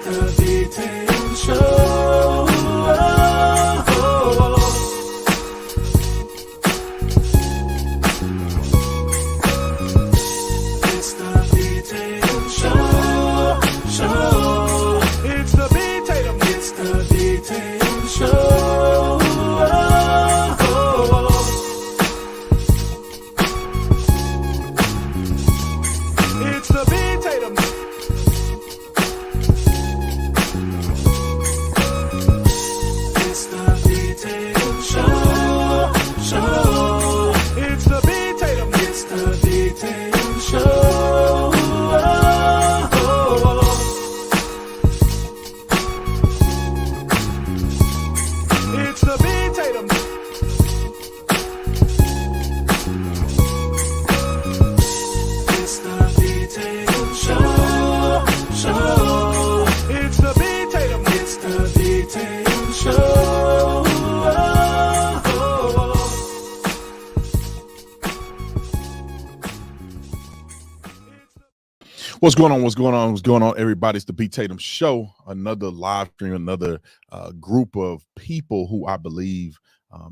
the B-Tatum Show. It's the B-Tatum Show. It's the B-Tatum. It's the B-Tatum Show. It's the B-Tatum. It's the B-Tatum Show. It's the B-Tatum. It's the B-Tatum Show. It's the B-Tatum. It's the B-Tatum Show. It's the B-Tatum. It's the B-Tatum Show. What's going on? What's going on, everybody? It's the B-Tatum Show, another live stream, another group of people who I believe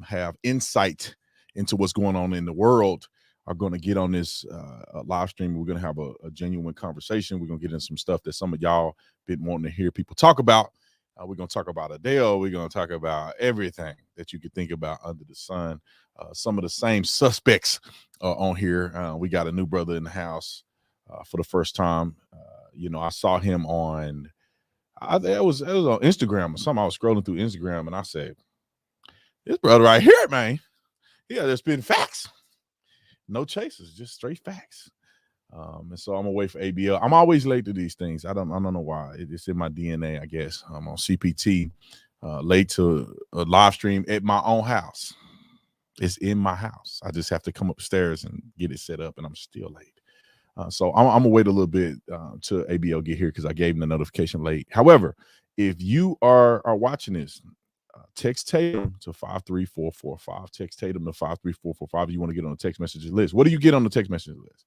have insight into what's going on in the world are going to get on this live stream. We're going to have a genuine conversation. We're going to get into some stuff that some of y'all been wanting to hear people talk about. We're going to talk about Adele. We're going to talk about everything that you could think about under the sun. Some of the same suspects on here. We got a new brother in the house. For the first time, I saw him on, it was on Instagram or something. I was scrolling through Instagram and I said, this brother right here, man, there's been facts, no chases, just straight facts. And so I'm away for ABL. I'm always late to these things. I don't know why. It's in my DNA, I guess. I'm on CPT, late to a live stream at my own house. It's in my house. I just have to come upstairs and get it set up, and I'm still late. So I'm gonna wait a little bit till ABL get here because I gave him the notification late. However, if you are watching this, text Tatum to 53445. Text Tatum to 53445. You want to get on the text messages list. What do you get on the text messages list?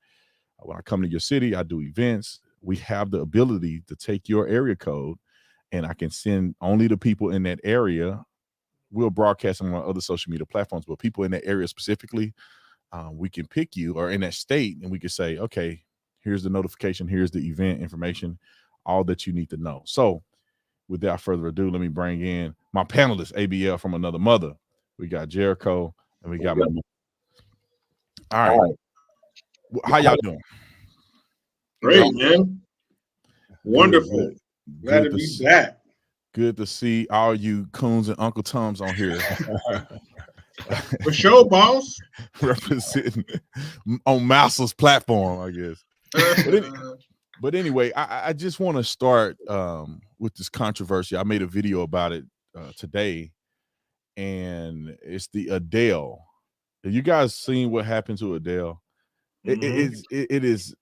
When I come to your city, I do events. We have the ability to take your area code, and I can send only the people in that area. We'll broadcast them on other social media platforms, but people in that area specifically. We can pick you or in that state and we can say, okay, here's the notification. Here's the event information, all that you need to know. So without further ado, let me bring in my panelists, ABL from another mother. We got Jericho and we got my mom. All right. How y'all doing? Great, man. Wonderful. Glad to be back. Good to see all you coons and Uncle Toms on here. For sure, boss. Representing on Mouse's platform, I guess. But anyway, I just want to start with this controversy. I made a video about it today, and it's the Adele. Have you guys seen what happened to Adele? Mm-hmm.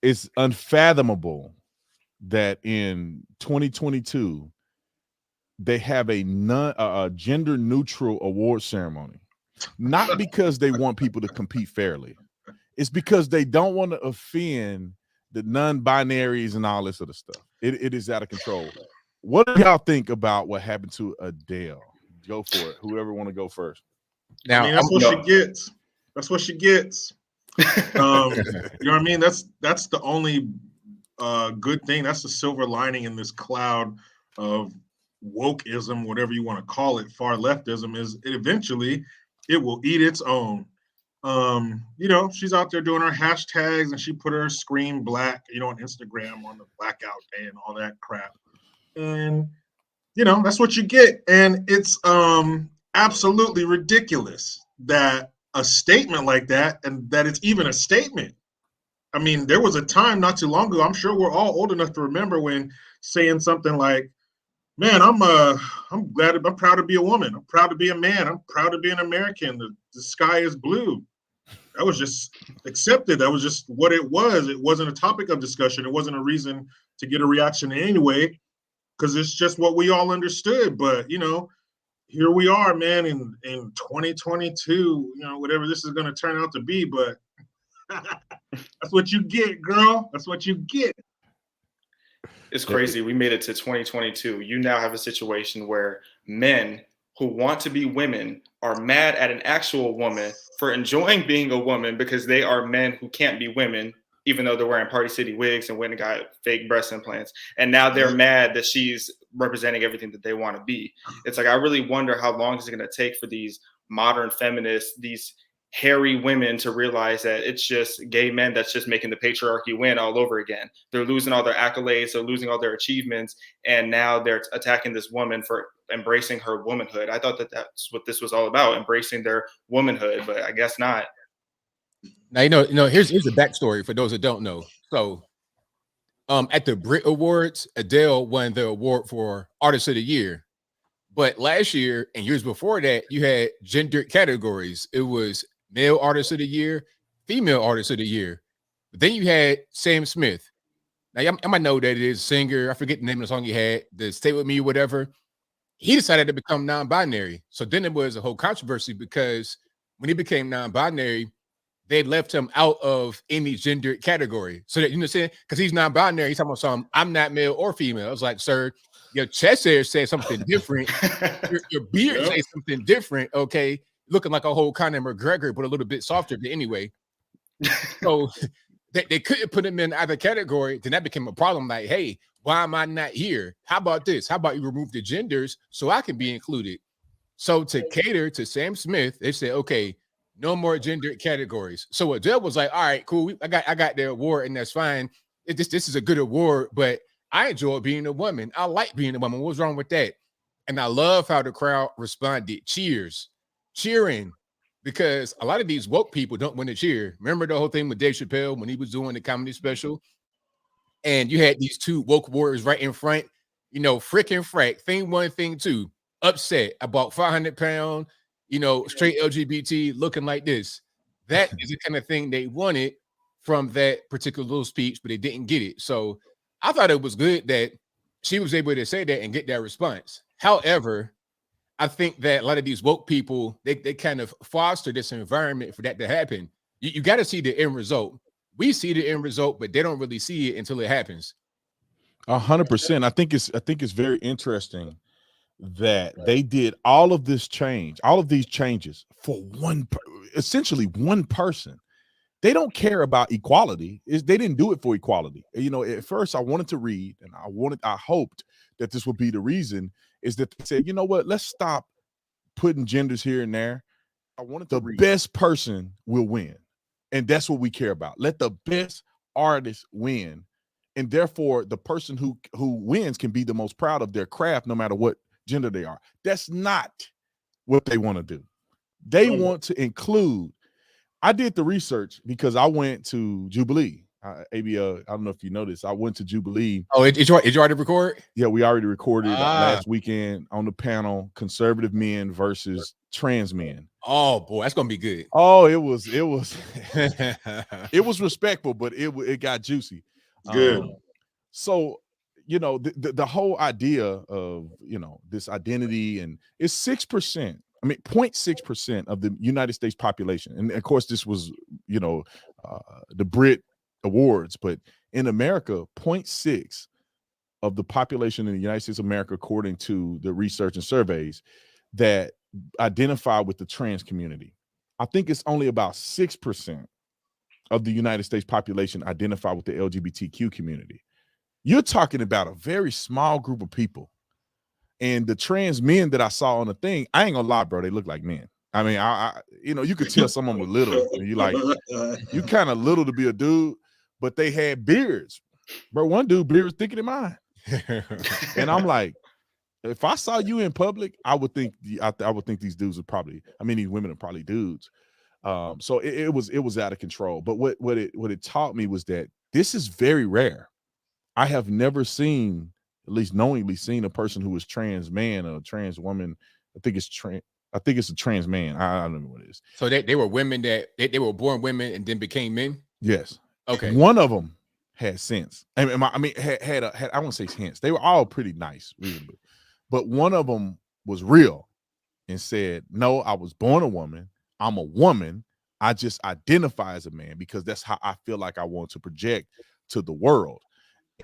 It's unfathomable that in 2022 they have a gender neutral award ceremony, not because they want people to compete fairly. It's because they don't want to offend the non-binaries and all this other stuff. It is out of control. What do y'all think about what happened to Adele? Go for it. Whoever want to go first. Now, that's what she gets. That's what she gets. You know what I mean? That's the only good thing. That's the silver lining in this cloud of wokeism, whatever you want to call it, far leftism, is it eventually it will eat its own. She's out there doing her hashtags and she put her screen black, on Instagram on the blackout day and all that crap. And that's what you get. And it's absolutely ridiculous that a statement like that, and that it's even a statement. I mean, there was a time not too long ago, I'm sure we're all old enough to remember when saying something like, man, I'm proud to be a woman. I'm proud to be a man. I'm proud to be an American. The sky is blue. That was just accepted. That was just what it was. It wasn't a topic of discussion. It wasn't a reason to get a reaction anyway, because it's just what we all understood. But, here we are, man, in 2022, whatever this is going to turn out to be. But that's what you get, girl. That's what you get. It's crazy. We made it to 2022. You now have a situation where men who want to be women are mad at an actual woman for enjoying being a woman because they are men who can't be women, even though they're wearing Party City wigs and went and got fake breast implants. And now they're mad that she's representing everything that they want to be. It's like, I really wonder how long is it going to take for these modern feminists, these hairy women, to realize that it's just gay men that's just making the patriarchy win all over again. They're losing all their accolades, they're losing all their achievements, and now they're attacking this woman for embracing her womanhood. I thought that that's what this was all about, embracing their womanhood, but I guess not. Now, here's the backstory for those that don't know. So at the Brit Awards, Adele won the award for Artist of the Year. But last year and years before that, you had gendered categories. It was male artist of the year, female artist of the year. But then you had Sam Smith. Now, I might know that it is a singer. I forget the name of the song he had, the Stay With Me, whatever. He decided to become non-binary. So then it was a whole controversy because when he became non-binary, they left him out of any gendered category. So that, you know what I'm saying? Because he's non-binary. He's talking about something, I'm not male or female. I was like, sir, your chest hair says something different. your beard says something different. Okay. Looking like a whole Conor McGregor, but a little bit softer. But anyway, so they couldn't put him in either category. Then that became a problem. Like, hey, why am I not here? How about this? How about you remove the genders so I can be included? So to cater to Sam Smith, they said, okay, no more gendered categories. So Adele was like, all right, cool. I got the award, and that's fine. This is a good award, but I enjoy being a woman. I like being a woman. What's wrong with that? And I love how the crowd responded. Cheering, because a lot of these woke people don't want to cheer. Remember the whole thing with Dave Chappelle when he was doing the comedy special? And you had these two woke warriors right in front, frickin' frack, thing one, thing two, upset about 500-pound, straight LGBT looking like this. That is the kind of thing they wanted from that particular little speech, but they didn't get it. So I thought it was good that she was able to say that and get that response. However, I think that a lot of these woke people, they kind of foster this environment for that to happen. You got to see the end result. We see the end result, but they don't really see it until it happens. 100%. I think it's very interesting that they did all of these changes for essentially one person. They don't care about equality. They didn't do it for equality. At first I wanted to read, and I hoped that this would be the reason, is that they said, you know what, let's stop putting genders here and there. I wanted the best person will win. And that's what we care about. Let the best artist win. And therefore the person who wins can be the most proud of their craft, no matter what gender they are. That's not what they want to do. They want to include. I did the research because I went to Jubilee. ABL, I don't know if you know this. I went to Jubilee. Oh, did you already record? Yeah, we already recorded last weekend on the panel, conservative men versus trans men. Oh boy, that's gonna be good. Oh, it was it was respectful, but it got juicy. Good. So the whole idea of this identity, and it's 6%. I mean, 0.6% of the United States population. And of course, this was, the Brit Awards, but in America, 0.6 of the population in the United States of America, according to the research and surveys, that identify with the trans community. I think it's only about 6% of the United States population identify with the LGBTQ community. You're talking about a very small group of people. And the trans men that I saw on the thing, I ain't gonna lie, bro, they look like men. I mean, you could tell someone was little, and you kind of little to be a dude, but they had beards. Bro, one dude beard was thicker than mine. And I'm like, if I saw you in public, I would think these dudes are probably, these women are probably dudes. So it was out of control. But what it taught me was that this is very rare. I have never seen, at least knowingly seen, a person who is trans man or a trans woman. I think it's a trans man. I don't know what it is. So they were women that they were born women and then became men. Yes. Okay. One of them had sense. I won't say sense. They were all pretty nice, reasonable. But one of them was real and said, no, I was born a woman. I'm a woman. I just identify as a man because that's how I feel like I want to project to the world.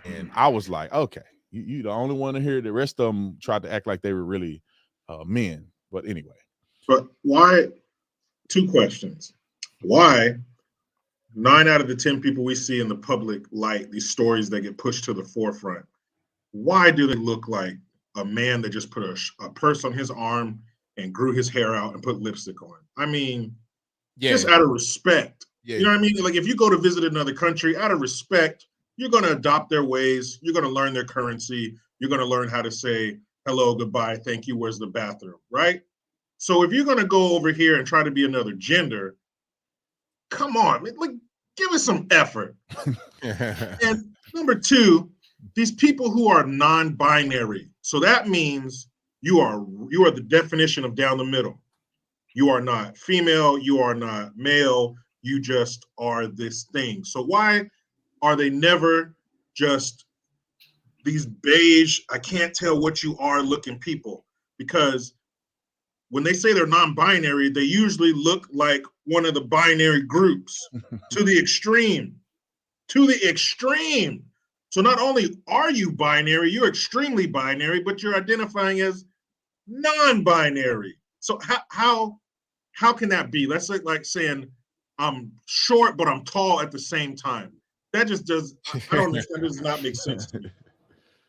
And I was like, okay, you the only one to hear. The rest of them tried to act like they were really men. But anyway. But why? 2 questions. Why 9 out of the 10 people we see in the public light, these stories that get pushed to the forefront, why do they look like a man that just put a purse on his arm and grew his hair out and put lipstick on? I mean, just out of respect. You know what I mean? Like, if you go to visit another country, out of respect, you're going to adopt their ways. You're going to learn their currency. You're going to learn how to say hello, goodbye, thank you, where's the bathroom, right? So if you're going to go over here and try to be another gender, come on, like, give us some effort. And number 2, these people who are non-binary. So that means you are the definition of down the middle. You are not female, you are not male, you just are this thing. So why are they never just these beige, I can't tell what you are looking people? Because when they say they're non-binary, they usually look like one of the binary groups to the extreme. So not only are you binary, you're extremely binary, but you're identifying as non-binary. So how can that be? That's like saying I'm short, but I'm tall at the same time. That just I don't understand. That does not make sense to me.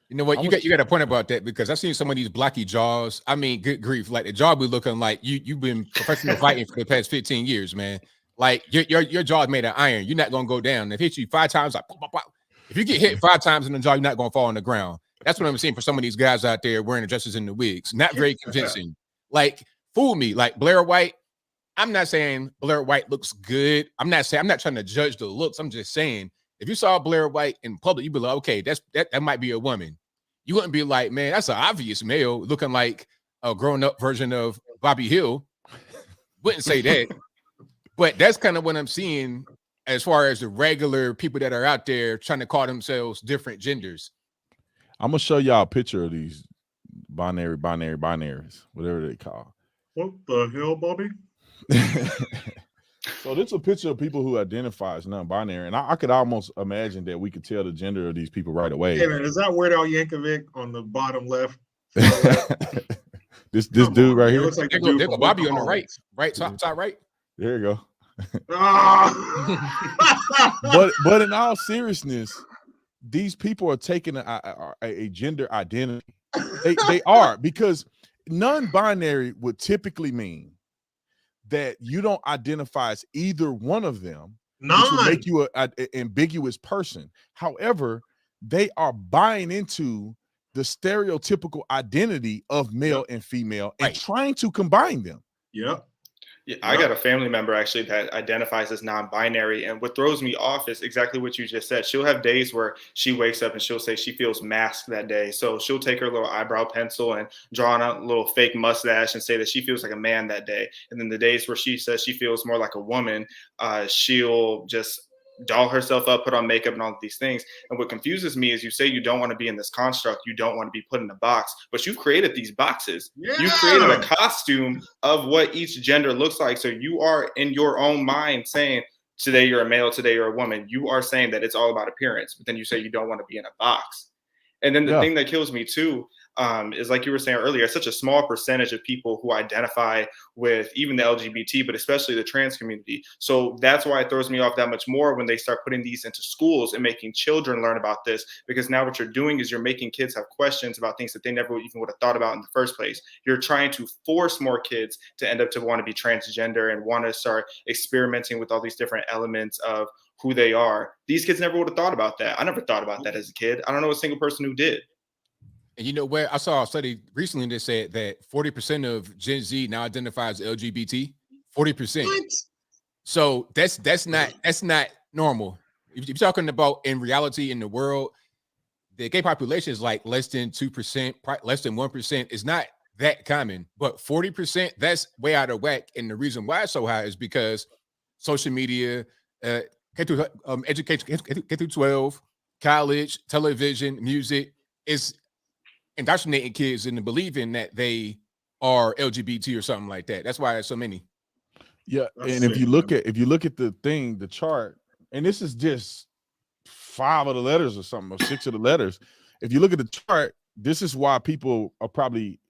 You know what? You got a point about that, because I've seen some of these blocky jaws. I mean, good grief! Like the jaw be looking like you've been professional fighting for the past 15 years, man. Like your jaw is made of iron. You're not gonna go down. If it hits you 5 times, like pop, pop, pop. If you get hit 5 times in the jaw, you're not gonna fall on the ground. That's what I'm seeing for some of these guys out there wearing the dresses and the wigs. Not very convincing. Like, fool me. Like Blair White. I'm not saying Blair White looks good. I'm not trying to judge the looks. I'm just saying, if you saw Blair White in public, you'd be like, okay, that might be a woman. You wouldn't be like, man, that's an obvious male looking like a grown-up version of Bobby Hill. Wouldn't say that. But that's kind of what I'm seeing as far as the regular people that are out there trying to call themselves different genders. I'm gonna show y'all a picture of these binaries, whatever they call. What the hell, Bobby? So this is a picture of people who identify as non-binary, and I could almost imagine that we could tell the gender of these people right away. Hey man, is that Weird Al Yankovic on the bottom left? this dude right here. Looks like There go Bobby on the right top right. There you go. Ah! but in all seriousness, these people are taking a gender identity. They are, because non-binary would typically mean that you don't identify as either one of them, which would make you an ambiguous person. However, they are buying into the stereotypical identity of male and female and trying to combine them. Yep. Yeah, I got a family member actually that identifies as non-binary, and what throws me off is exactly what you just said. She'll have days where she wakes up and she'll say she feels masked that day. So she'll take her little eyebrow pencil and draw on a little fake mustache and say that she feels like a man that day. And then the days where she says she feels more like a woman, she'll just doll herself up, put on makeup and all of these things. And what confuses me is you say you don't want to be in this construct, you don't want to be put in a box, but you've created these boxes. Yeah. You created a costume of what each gender looks like. So you are in your own mind saying, today you're a male, today you're a woman. You are saying that it's all about appearance, but then you say you don't want to be in a box. And then the thing that kills me too is, like you were saying earlier, such a small percentage of people who identify with even the LGBT, but especially the trans community. So that's why it throws me off that much more when they start putting these into schools and making children learn about this, because now what you're doing is you're making kids have questions about things that they never even would have thought about in the first place. You're trying to force more kids to end up to want to be transgender and want to start experimenting with all these different elements of who they are. These kids never would have thought about that. I never thought about that as a kid. I don't know a single person who did. And you know what? I saw a study recently that said that 40% of Gen Z now identifies LGBT. 40%. What? So that's not normal. If you're talking about in reality in the world, the gay population is like less than 2%, less than 1%. It's not that common, but 40%, that's way out of whack. And the reason why it's so high is because social media, education, K through 12, college, television, music is indoctrinating kids into believing that they are LGBT or something like that. That's why there's so many. Yeah, and if you look at the chart, and this is just 5 of the letters or something, or 6 of the letters. If you look at the chart, this is why people are probably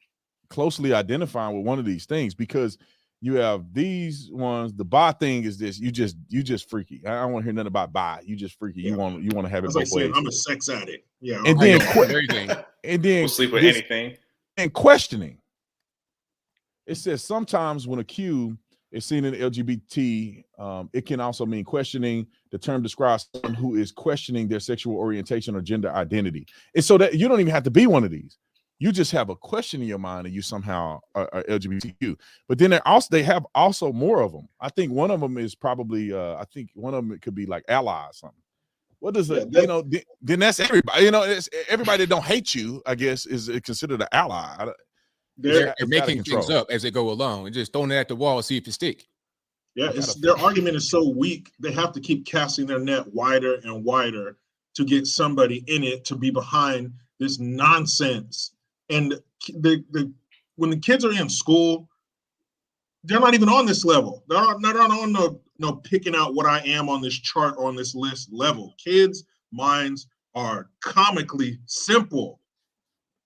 closely identifying with one of these things, because you have these ones. The bi thing is this: you just freaky. I don't want to hear nothing about bi. You just freaky. Yeah. You want to have it That's like both saying ways. I'm a sex addict. Yeah. And then We'll sleep with anything. And questioning. It says sometimes when a Q is seen in LGBT, it can also mean questioning. The term describes someone who is questioning their sexual orientation or gender identity. And so that you don't even have to be one of these. You just have a question in your mind and you somehow are LGBTQ. But then they have also more of them. I think one of them is probably, I think one of them it could be like ally or something. What does it, then that's everybody, it's everybody that don't hate you, I guess, is considered an ally. They're making things up as they go along and just throwing it at the wall and see if it stick. Yeah, their argument is so weak, they have to keep casting their net wider and wider to get somebody in it to be behind this nonsense. And when the kids are in school, they're not even on this level. They're not on no picking out what I am on this chart or on this list level. Kids' minds are comically simple.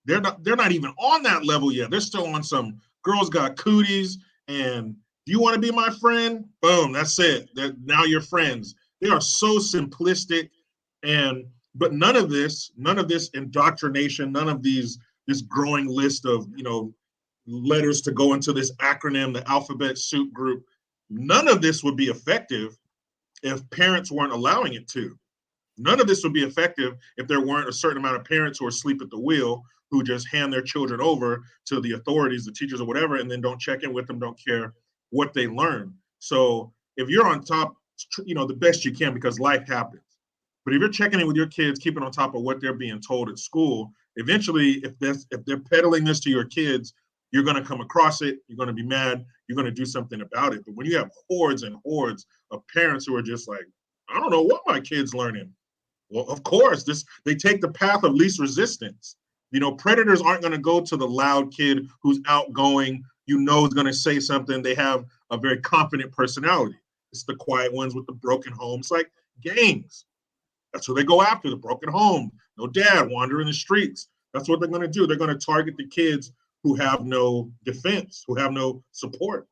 They're not even on that level yet. They're still on some girls got cooties and do you want to be my friend? Boom, that's it. Now you're friends. They are so simplistic, but none of this indoctrination, none of this growing list of letters to go into this acronym, the alphabet soup group. None of this would be effective if parents weren't allowing it to. None of this would be effective if there weren't a certain amount of parents who are asleep at the wheel, who just hand their children over to the authorities, the teachers or whatever, and then don't check in with them, don't care what they learn. So if you're on top, the best you can, because life happens. But if you're checking in with your kids, keeping on top of what they're being told at school, eventually, if they're peddling this to your kids, you're going to come across it. You're going to be mad. You're going to do something about it. But when you have hordes and hordes of parents who are just like, I don't know what my kid's learning. Well, of course, they take the path of least resistance. Predators aren't going to go to the loud kid who's outgoing, is going to say something. They have a very confident personality. It's the quiet ones with the broken homes, like gangs. That's who they go after, the broken home. No dad, wandering the streets. That's what they're going to do. They're going to target the kids who have no defense, who have no support.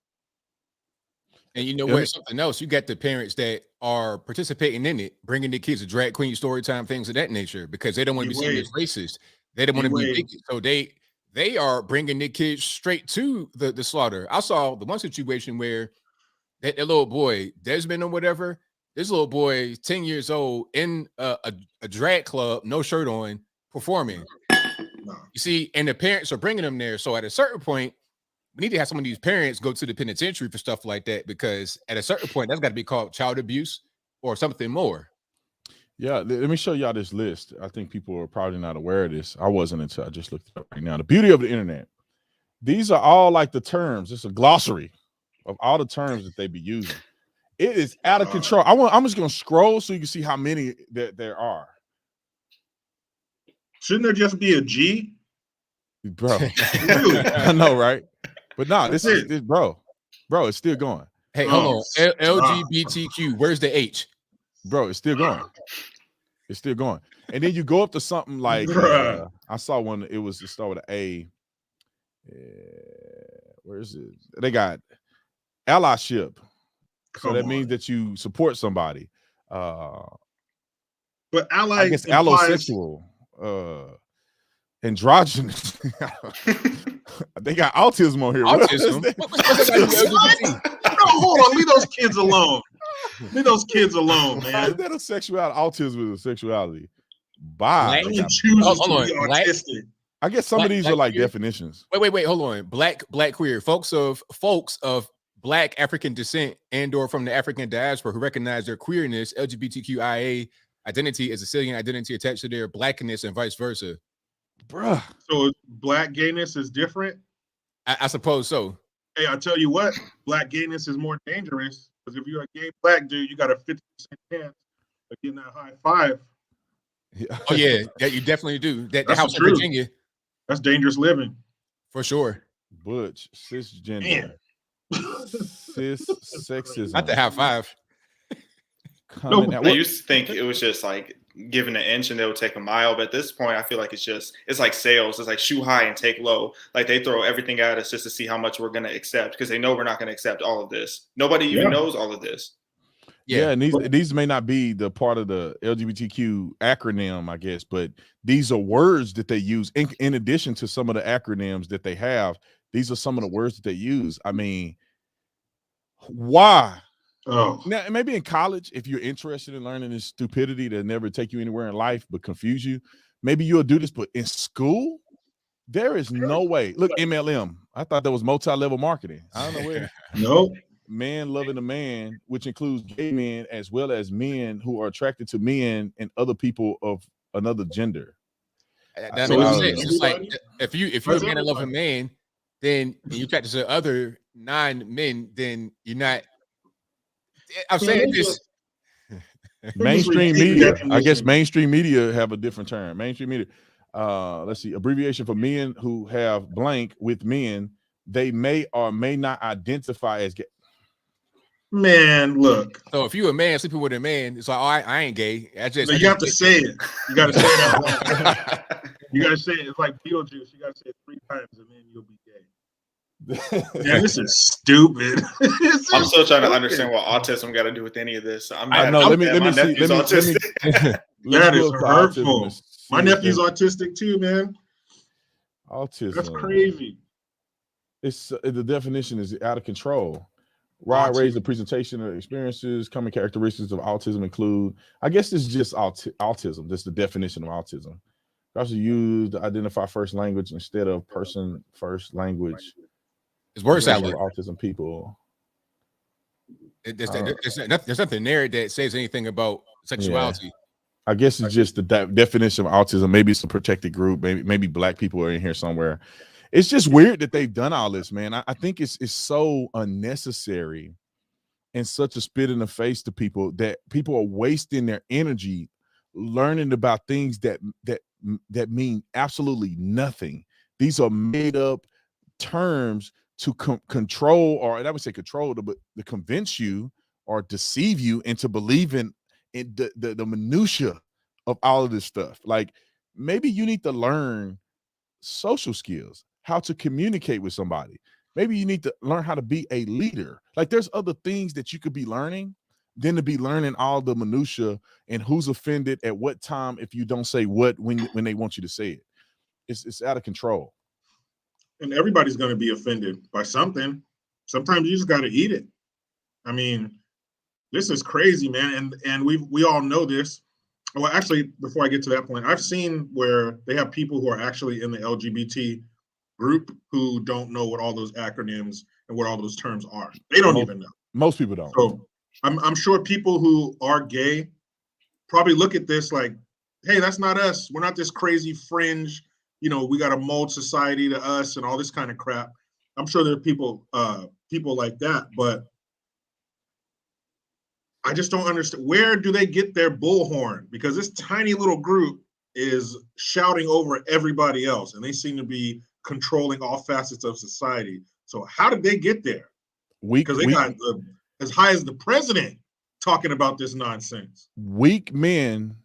And you know what? Something else, you got the parents that are participating in it, bringing the kids to drag queen, story time, things of that nature, because they don't want to be seen as racist. They don't want to be bigoted. So they are bringing the kids straight to the slaughter. I saw the one situation where that little boy, Desmond or whatever, this little boy, 10 years old, in a drag club, no shirt on, performing. You see, and the parents are bringing them there. So at a certain point, we need to have some of these parents go to the penitentiary for stuff like that, because at a certain point, that's got to be called child abuse or something more. Yeah, let me show y'all this list. I think people are probably not aware of this. I wasn't until I just looked it up right now. The beauty of the internet. These are all like the terms. It's a glossary of all the terms that they be using. It is out of control. I'm just going to scroll so you can see how many that there are. Shouldn't there just be a G? Bro, I know, right? But no, this bro, it's still going. Hey, hold on. LGBTQ, where's the H? Bro, it's still going. It's still going. And then you go up to something like I saw one. It was to start with an A. Where is it? They got allyship. So that means that you support somebody. But ally, I guess allosexual, androgynous. They got autism on here. Autism? No, hold on. Leave those kids alone. Leave those kids alone, man. Is that a sexuality? Autism is a sexuality. Bi. I guess some of these are like definitions. Wait. Hold on. Black queer folks of Black African descent and/or from the African diaspora who recognize their queerness, LGBTQIA identity as a salient identity attached to their blackness and vice versa. Bruh. So Black gayness is different? I suppose so. Hey, I tell you what, Black gayness is more dangerous, because if you're a gay Black dude, you got a 50% chance of getting that high five. Yeah. Oh yeah, you definitely do. That's house in Virginia. That's dangerous living. For sure. Butch, cisgender, cis sexism. Not the high five. No, I used to think it was just like given an inch and they'll take a mile. But at this point, I feel like it's like sales. It's like shoot high and take low. Like they throw everything at us just to see how much we're going to accept, because they know we're not going to accept all of this. Nobody even knows all of this. Yeah, and these may not be the part of the LGBTQ acronym, I guess, but these are words that they use in addition to some of the acronyms that they have. These are some of the words that they use. I mean, why? Oh, Now, maybe in college, if you're interested in learning this stupidity that never take you anywhere in life but confuse you, maybe you'll do this. But in school, there is no way. Look, MLM. I thought that was multi-level marketing. I don't know where. no. Man loving a man, which includes gay men as well as men who are attracted to men and other people of another gender. That So makes is sense. it It's like everybody? if you're That's a man that love a everybody. man, then you practice the other 9 men, then you're not. I'm saying this. Mainstream repeat the media. I definition. guess mainstream media have a different term. Mainstream media. Let's see. Abbreviation for men who have blank with men. They may or may not identify as gay. Man, look. So if you're a man sleeping with a man, it's like, oh, I ain't gay. You have to say it. You got to say it out loud. You got to say it. It's like Beetlejuice. You got to say it 3 times and then you'll be gay. Yeah, this is stupid. I'm still trying to understand what autism got to do with any of this. I know. Let me see. That is hurtful. My nephew's autistic. autistic too, man. Autism. That's crazy. It's the definition is out of control. Wide range of presentation of experiences, common characteristics of autism include. I guess this is just autism. This is the definition of autism. Also used to identify first language instead of person first language. It's word salad. Autism people. There's nothing there that says anything about sexuality. Yeah. I guess it's just the definition of autism. Maybe it's a protected group. Maybe black people are in here somewhere. It's just weird that they've done all this, man. I think it's so unnecessary and such a spit in the face to people that people are wasting their energy learning about things that mean absolutely nothing. These are made up terms to control, or I would say control, but to convince you or deceive you into believing in the minutia of all of this stuff. Like maybe you need to learn social skills, how to communicate with somebody. Maybe you need to learn how to be a leader. Like there's other things that you could be learning than to be learning all the minutia and who's offended at what time if you don't say what when they want you to say it. It's out of control. And everybody's going to be offended by something. Sometimes you just got to eat it. I mean, this is crazy, man. And we all know this. Well, actually, before I get to that point, I've seen where they have people who are actually in the LGBT group who don't know what all those acronyms and what all those terms are. They don't even know. Most people don't. So I'm sure people who are gay probably look at this like, hey, that's not us. We're not this crazy fringe, we got a mold society to us and all this kind of crap. I'm sure there are people like that, but I just don't understand. Where do they get their bullhorn? Because this tiny little group is shouting over everybody else, and they seem to be controlling all facets of society. So how did they get there? Because they got as high as the president talking about this nonsense. Weak men,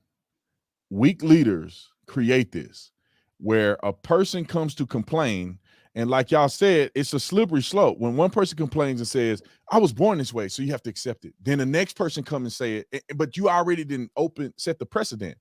weak leaders create this, where a person comes to complain. And like y'all said, it's a slippery slope. When one person complains and says, I was born this way, so you have to accept it. Then the next person comes and say it, but you already didn't set the precedent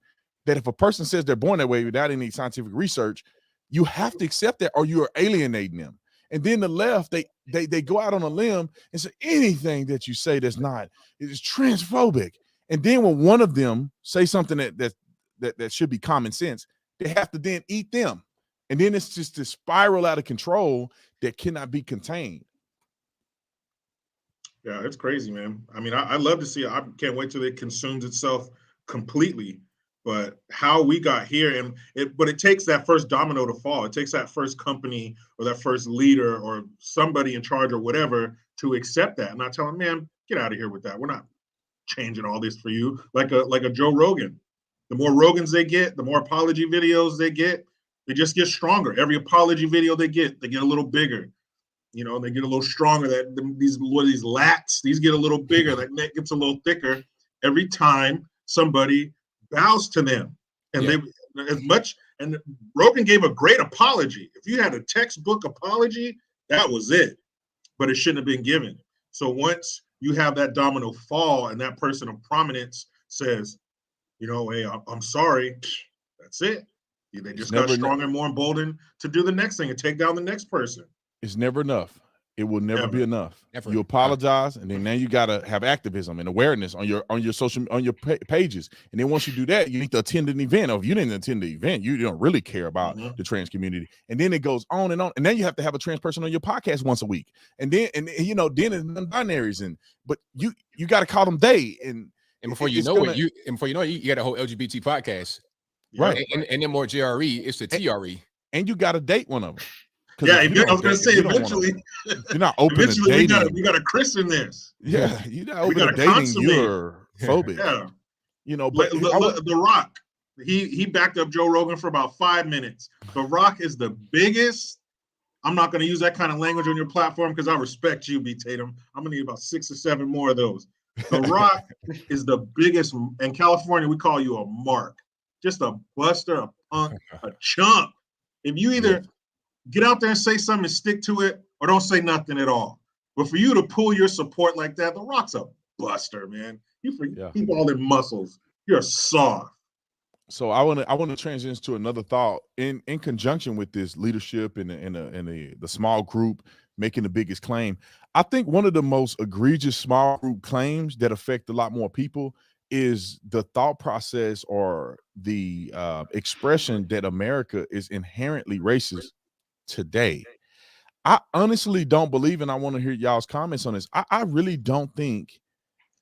that if a person says they're born that way without any scientific research, you have to accept that or you are alienating them. And then the left, they go out on a limb and say anything that you say that's not, it is transphobic. And then when one of them say something that should be common sense, they have to then eat them. And then it's just this spiral out of control that cannot be contained. Yeah, it's crazy, man. I mean, I love to see it. I can't wait till it consumes itself completely. But how we got here, but it takes that first domino to fall. It takes that first company or that first leader or somebody in charge or whatever to accept that and not tell them, man, get out of here with that. We're not changing all this for you. Like a Joe Rogan. The more Rogans they get, the more apology videos they get, they just get stronger. Every apology video they get a little bigger. They get a little stronger. These lats, these get a little bigger. That neck gets a little thicker every time somebody bows to them. And Yeah. they, as much, and Rogan gave a great apology. If you had a textbook apology, that was it. But it shouldn't have been given. So once you have that domino fall and that person of prominence says, you know, hey, I'm sorry, that's it. They just got stronger and more emboldened to do the next thing and take down the next person. It's never enough. It will never be enough. Never. You apologize, and then now you gotta have activism and awareness on your social pages. And then once you do that, you need to attend an event. Or if you didn't attend the event, you don't really care about the trans community. And then it goes on and on. And then you have to have a trans person on your podcast once a week. And then then it's non-binaries, but you got to call them they. And before you know it, you got a whole LGBT podcast, right? And then more GRE, it's the TRE, and you got to date one of them. Yeah, I was going to say eventually. You're not open to dating. You got to christen this. Yeah, you're not open to dating. You're phobic. Yeah, you know. But The Rock, he backed up Joe Rogan for about 5 minutes. The Rock is the biggest. I'm not going to use that kind of language on your platform because I respect you, B. Tatum. I'm going to need about 6 or 7 more of those. The Rock is the biggest. In California, we call you a mark, just a buster, a punk, a chump. If you either get out there and say something and stick to it, or don't say nothing at all. But for you to pull your support like that, The Rock's a buster, man. You keep all them muscles. You're soft. So I want to transition to another thought in conjunction with this leadership and the small group making the biggest claim. I think one of the most egregious small group claims that affect a lot more people is the thought process or the expression that America is inherently racist today. I honestly don't believe, and I want to hear y'all's comments on this. I really don't think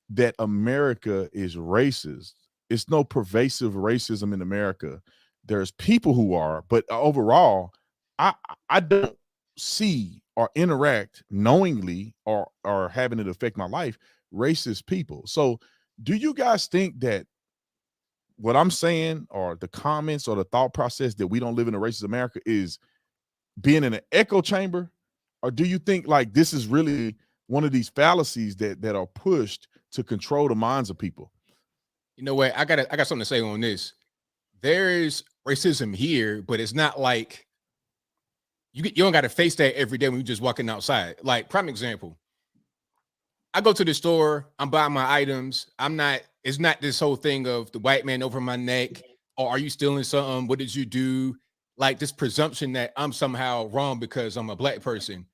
that America is racist. It's no pervasive racism in America. There's people who are, but overall, I don't see or interact knowingly or having it affect my life racist people. So do you guys think that what I'm saying or the comments or the thought process that we don't live in a racist America is being in an echo chamber? Or do you think like this is really one of these fallacies that are pushed to control the minds of people? You know what? I got something to say on this. There is racism here, but it's not like you don't got to face that every day when you're just walking outside. Like, prime example, I go to the store, I'm buying my items. It's not this whole thing of the white man over my neck, or are you stealing something? What did you do? Like this presumption that I'm somehow wrong because I'm a black person.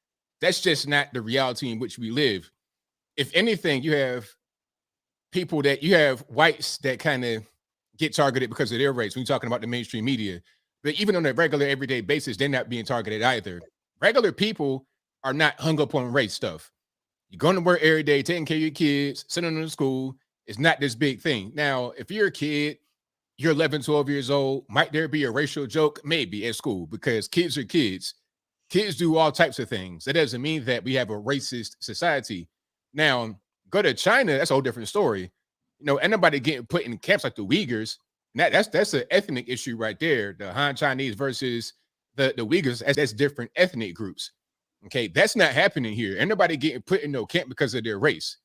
That's just not the reality in which we live. If anything, you have whites that kind of get targeted because of their race when you're talking about the mainstream media. But even on a regular everyday basis, they're not being targeted either. Regular people are not hung up on race stuff. You're going to work every day, taking care of your kids, sending them to school. It's not this big thing. Now, if you're a kid, you're 11, 12 years old, might there be a racial joke? Maybe at school, because kids are kids. Kids do all types of things. That doesn't mean that we have a racist society. Now, go to China, that's a whole different story. You know, anybody getting put in camps like the Uyghurs, that's an ethnic issue right there. The Han Chinese versus the Uyghurs, that's different ethnic groups. Okay, that's not happening here. Anybody getting put in no camp because of their race.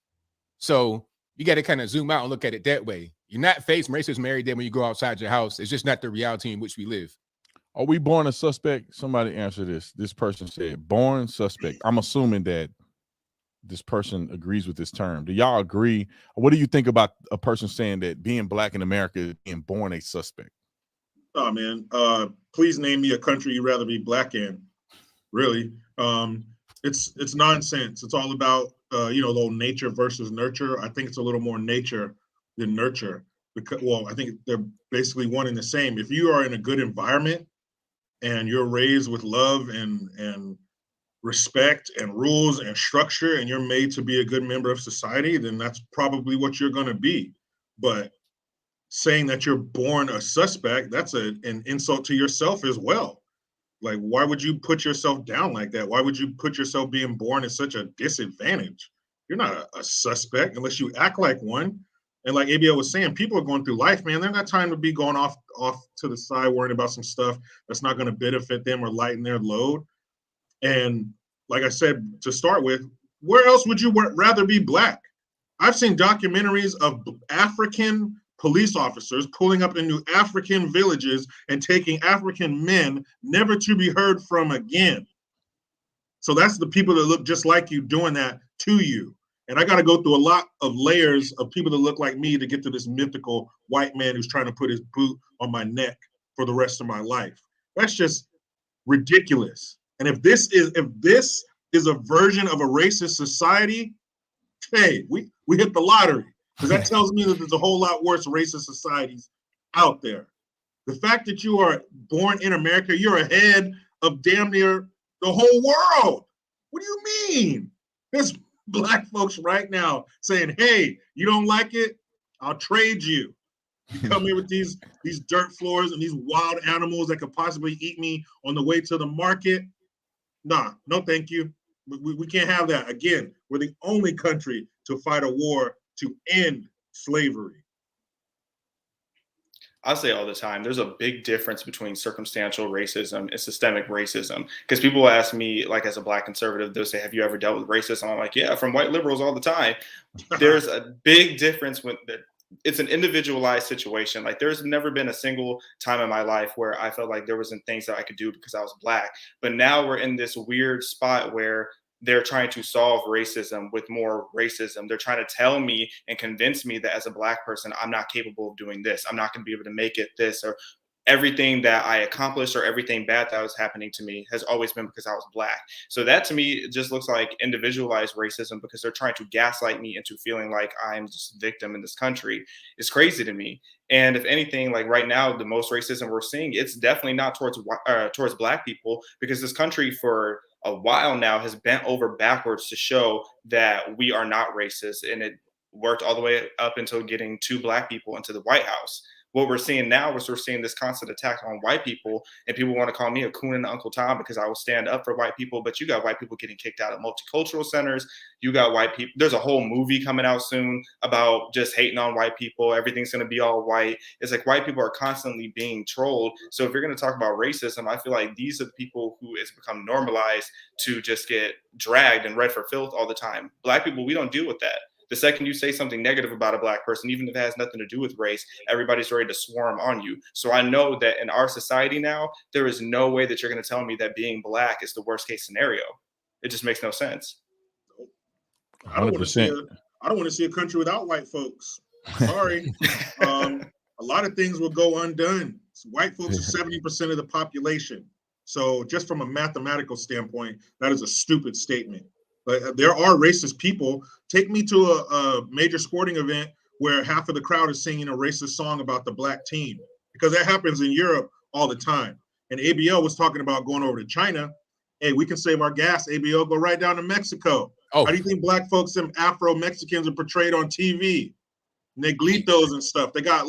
So you got to kind of zoom out and look at it that way. You're not facing racism every day when you go outside your house. It's just not the reality in which we live. Are we born a suspect? Somebody answer this. This person said born suspect. I'm assuming that this person agrees with this term. Do y'all agree? What do you think about a person saying that being black in America is being born a suspect? Oh man, please name me a country you'd rather be black in. Really, it's nonsense. It's all about little nature versus nurture. I think it's a little more nature than nurture because, well, I think they're basically one and the same. If you are in a good environment and you're raised with love and respect and rules and structure, and you're made to be a good member of society, then that's probably what you're going to be. But saying that you're born a suspect, that's an insult to yourself as well. Like, why would you put yourself down like that? Why would you put yourself being born at such a disadvantage? You're not a suspect unless you act like one. And like ABL was saying, people are going through life, man. They're not time to be going off to the side worrying about some stuff that's not going to benefit them or lighten their load. And like I said, to start with, where else would you rather be black? I've seen documentaries of African police officers pulling up into African villages and taking African men never to be heard from again. So that's the people that look just like you doing that to you. And I got to go through a lot of layers of people that look like me to get to this mythical white man who's trying to put his boot on my neck for the rest of my life. That's just ridiculous. And if this is a version of a racist society, hey, we hit the lottery, because that tells me that there's a whole lot worse racist societies out there. The fact that you are born in America, you're ahead of damn near the whole world. What do you mean? There's Black folks right now saying, hey, you don't like it? I'll trade you. You come here with these dirt floors and these wild animals that could possibly eat me on the way to the market. Nah, no thank you. We can't have that. Again, we're the only country to fight a war to end slavery. I say all the time, there's a big difference between circumstantial racism and systemic racism. Because people ask me, like, as a Black conservative, they'll say, have you ever dealt with racism? I'm like, yeah, from white liberals all the time. There's a big difference with that. It's an individualized situation. Like, there's never been a single time in my life where I felt like there wasn't things that I could do because I was Black. But now we're in this weird spot where they're trying to solve racism with more racism. They're trying to tell me and convince me that as a Black person, I'm not capable of doing this. I'm not going to be able to make it this, or everything that I accomplished or everything bad that was happening to me has always been because I was Black. So that to me just looks like individualized racism, because they're trying to gaslight me into feeling like I'm just a victim in this country. It's crazy to me. And if anything, like right now, the most racism we're seeing, it's definitely not towards Black people, because this country for a while now has bent over backwards to show that we are not racist. And it worked all the way up until getting 2 Black people into the White House. What we're seeing now is we're seeing this constant attack on white people, and people want to call me a coon and Uncle Tom because I will stand up for white people. But you got white people getting kicked out of multicultural centers. You got white people. There's a whole movie coming out soon about just hating on white people. Everything's going to be all white. It's like white people are constantly being trolled. So if you're going to talk about racism, I feel like these are the people who it's become normalized to just get dragged and read for filth all the time. Black people, we don't deal with that. The second you say something negative about a Black person, even if it has nothing to do with race, everybody's ready to swarm on you. So I know that in our society now, there is no way that you're going to tell me that being Black is the worst case scenario. It just makes no sense. I don't want to see a country without white folks. Sorry. A lot of things will go undone. White folks are 70% of the population. So just from a mathematical standpoint, that is a stupid statement. But there are racist people. Take me to a major sporting event where half of the crowd is singing a racist song about the Black team, because that happens in Europe all the time. And ABL was talking about going over to China. Hey, we can save our gas. ABL, go right down to Mexico. Oh. How do you think Black folks and Afro-Mexicans are portrayed on TV? Negritos and stuff. They got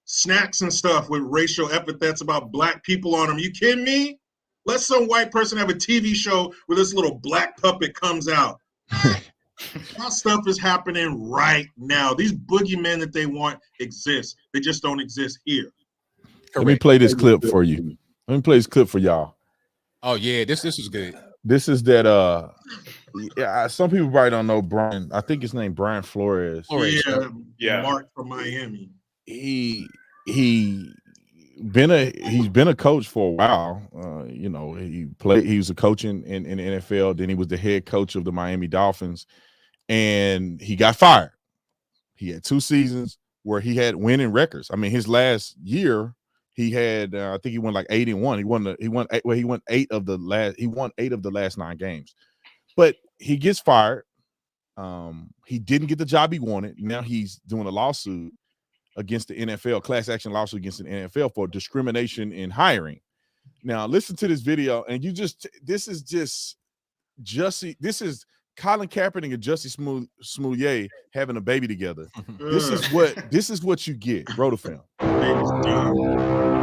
snacks and stuff with racial epithets about Black people on them. You kidding me? Let some white person have a TV show where this little black puppet comes out. That stuff is happening right now. These boogeymen that they want exist. They just don't exist here. Correct. Let me play this clip for you. Let me play this clip for y'all. Oh yeah, this is good. This is that some people probably don't know Brian. I think his name Brian Flores. Yeah. Mark from Miami. He's been a coach for a while. He was a coach in the NFL. Then he was the head coach of the Miami Dolphins, and he got fired. He had 2 seasons where he had winning records. I mean, his last year he had I think he won like 8-1. He won 8 of the last 9 games. But he gets fired. He didn't get the job he wanted. Now he's doing a lawsuit against the NFL, class action lawsuit against the NFL for discrimination in hiring. Now listen to this video, and this is Colin Kaepernick and Jussie Smollett having a baby together. This is what you get. Roll the film.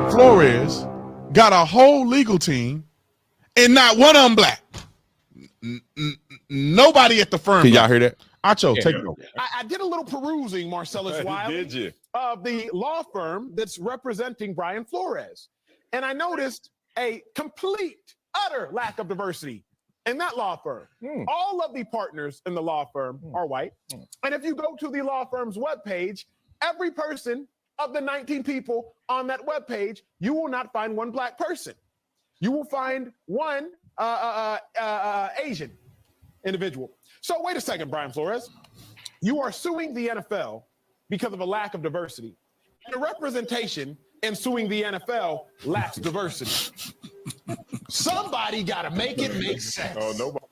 Flores got a whole legal team, and not one of them Black. Nobody at the firm. Can y'all hear that? Acho, take it over. I did a little perusing, Marcellus Wiley, Did you? Of the law firm that's representing Brian Flores. And I noticed a complete, utter lack of diversity in that law firm. All of the partners in the law firm are white. And if you go to the law firm's webpage, every person of the 19 people on that webpage, you will not find one black person. You will find one Asian individual. So wait a second, Brian Flores. You are suing the NFL because of a lack of diversity. And the representation in suing the NFL lacks diversity. Somebody got to make it make sense. Oh, nobody.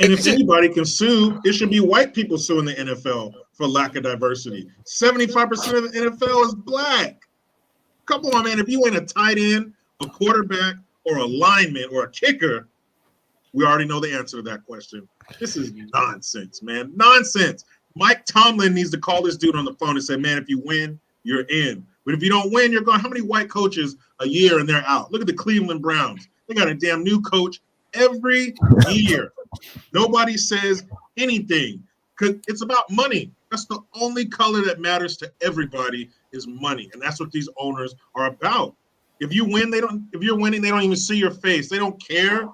And if anybody can sue, it should be white people suing the NFL for lack of diversity. 75% of the NFL is black. Come on, man. If you ain't a tight end, a quarterback, or a lineman, or a kicker, we already know the answer to that question. This is nonsense, man. Nonsense. Mike Tomlin needs to call this dude on the phone and say, man, if you win, you're in. But if you don't win, you're gone. How many white coaches a year and they're out? Look at the Cleveland Browns. They got a damn new coach every year. Nobody says anything because it's about money. That's the only color that matters to everybody is money. And that's what these owners are about. If you win, if you're winning, they don't even see your face. They don't care.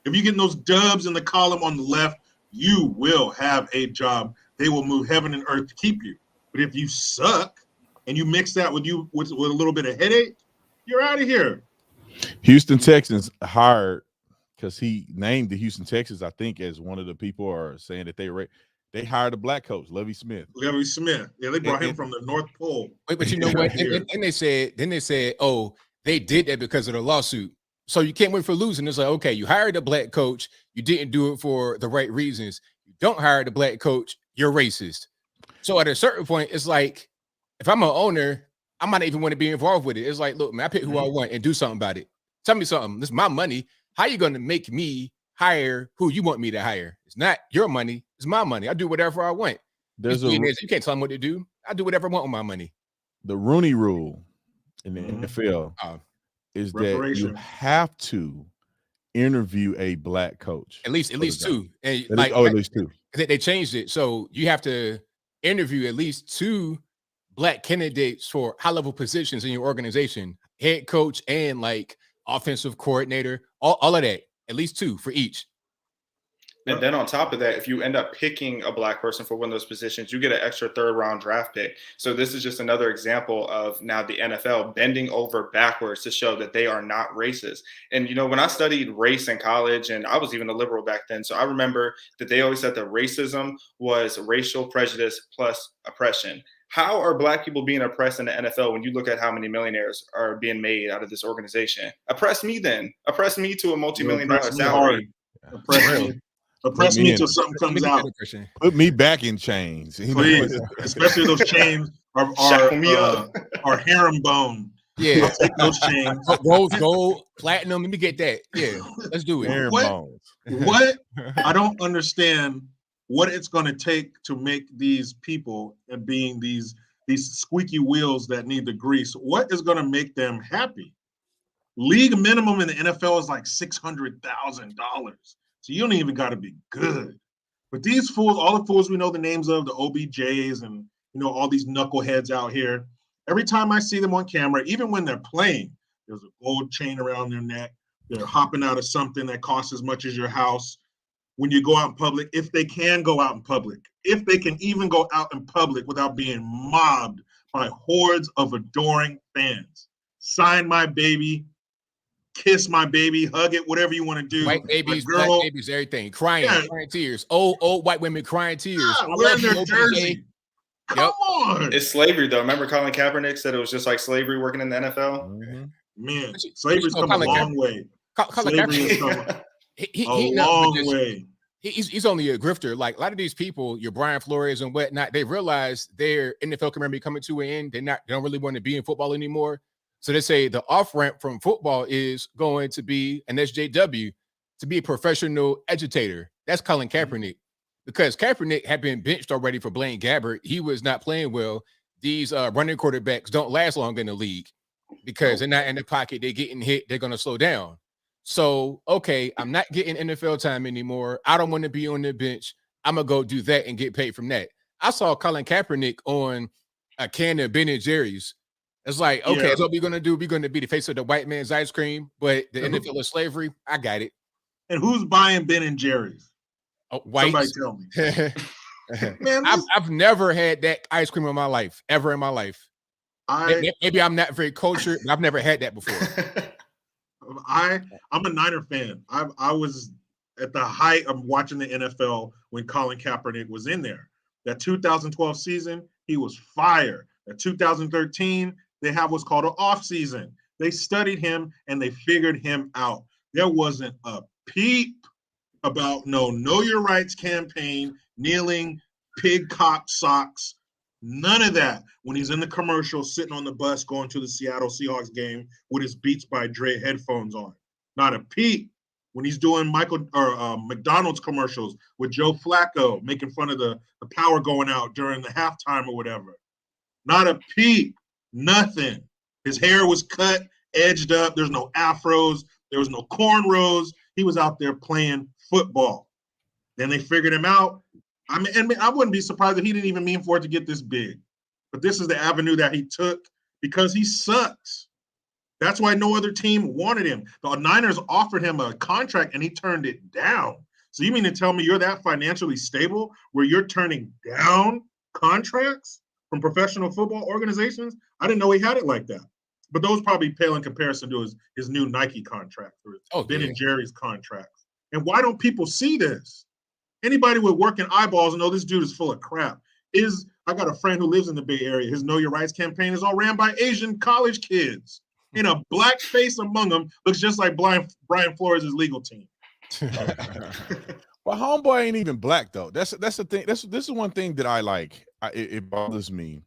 If you're getting those dubs in the column on the left, you will have a job. They will move heaven and earth to keep you. But if you suck and you mix that with a little bit of headache, you're out of here. Houston Texans hired, because he named the Houston Texans, I think, as one of the people are saying that they hired a black coach, Lovie Smith. Lovie Smith. Yeah, they brought him from the North Pole. Wait, but you know what? And they said, oh, they did that because of the lawsuit. So you can't win for losing. It's like, okay, you hired a black coach, you didn't do it for the right reasons. You don't hire the black coach, you're racist. So at a certain point, it's like, if I'm an owner, I might not even want to be involved with it. It's like, look, man, I pick who I want and do something about it. Tell me something. This is my money. How you going to make me hire who you want me to hire? It's not your money. It's my money. I do whatever I want. You can't tell them what to do. I do whatever I want with my money. The Rooney Rule in the NFL is that you have to interview a black coach. At least two. And at least two. They changed it. So you have to interview at least two black candidates for high-level positions in your organization, head coach and like offensive coordinator, all of that, at least two for each. And then on top of that, if you end up picking a black person for one of those positions, you get an extra third-round draft pick. So this is just another example of now the NFL bending over backwards to show that they are not racist. And, you know, when I studied race in college, and I was even a liberal back then, so I remember that they always said that racism was racial prejudice plus oppression. How are black people being oppressed in the NFL when you look at how many millionaires are being made out of this organization? Oppress me then. Oppress me to a multi-million-dollar salary. Oppress me till something comes out. Put me back in chains. Please. Especially those chains are herringbone. Yeah. I'll take those chains. Rose gold, platinum. Let me get that. Yeah. Let's do it. What? I don't understand what it's going to take to make these people and being these squeaky wheels that need the grease. What is going to make them happy? League minimum in the NFL is like $600,000. So you don't even got to be good. But these fools, all the fools we know the names of, the OBJs and, you know, all these knuckleheads out here, every time I see them on camera, even when they're playing, there's a gold chain around their neck. They're hopping out of something that costs as much as your house. When you go out in public, if they can go out in public, if they can even go out in public without being mobbed by hordes of adoring fans. Sign my baby, kiss my baby, hug it, whatever you want to do. White babies, black babies, everything. Crying tears. Old white women crying tears. Yeah, wearing their jersey. Come on. It's slavery, though. Remember Colin Kaepernick said it was just like slavery working in the NFL? Mm-hmm. Man, slavery's come a long way. Slavery has come a long way. He's only a grifter. Like a lot of these people, your Brian Flores and whatnot, they realize their NFL career may be coming to an end. They don't really want to be in football anymore. So they say the off ramp from football is going to be an SJW, to be a professional agitator. That's Colin Kaepernick, because Kaepernick had been benched already for Blaine Gabbert. He was not playing well. These running quarterbacks don't last long in the league because they're not in the pocket. They're getting hit. They're going to slow down. So, okay, I'm not getting NFL time anymore. I don't want to be on the bench. I'm going to go do that and get paid from that. I saw Colin Kaepernick on a can of Ben & Jerry's. It's like, okay, that's what we're going to do. We're going to be the face of the white man's ice cream, but the NFL is slavery. I got it. And who's buying Ben & Jerry's? White. Somebody tell me. Man, I've never had that ice cream in my life, ever in my life. Maybe I'm not very cultured, but I've never had that before. I'm a Niner fan. I was at the height of watching the NFL when Colin Kaepernick was in there. That 2012 season, he was fire. That 2013, they have what's called an off season. They studied him and they figured him out. There wasn't a peep about no Know Your Rights campaign, kneeling, pig cop socks, none of that when he's in the commercial sitting on the bus going to the Seattle Seahawks game with his Beats by Dre headphones on. Not a peep when he's doing McDonald's commercials with Joe Flacco making fun of the power going out during the halftime or whatever. Not a peep, nothing. His hair was cut, edged up. There's no afros. There was no cornrows. He was out there playing football. Then they figured him out. I mean, I wouldn't be surprised if he didn't even mean for it to get this big. But this is the avenue that he took because he sucks. That's why no other team wanted him. The Niners offered him a contract and he turned it down. So you mean to tell me you're that financially stable where you're turning down contracts from professional football organizations? I didn't know he had it like that. But those probably pale in comparison to his new Nike contract or Ben and Jerry's contracts. And why don't people see this? Anybody with working eyeballs know this dude is full of crap. I got a friend who lives in the Bay Area. His Know Your Rights campaign is all ran by Asian college kids. And a black face among them looks just like Brian Flores' legal team. Well, homeboy ain't even black though. That's the thing. This is one thing that I like. It bothers me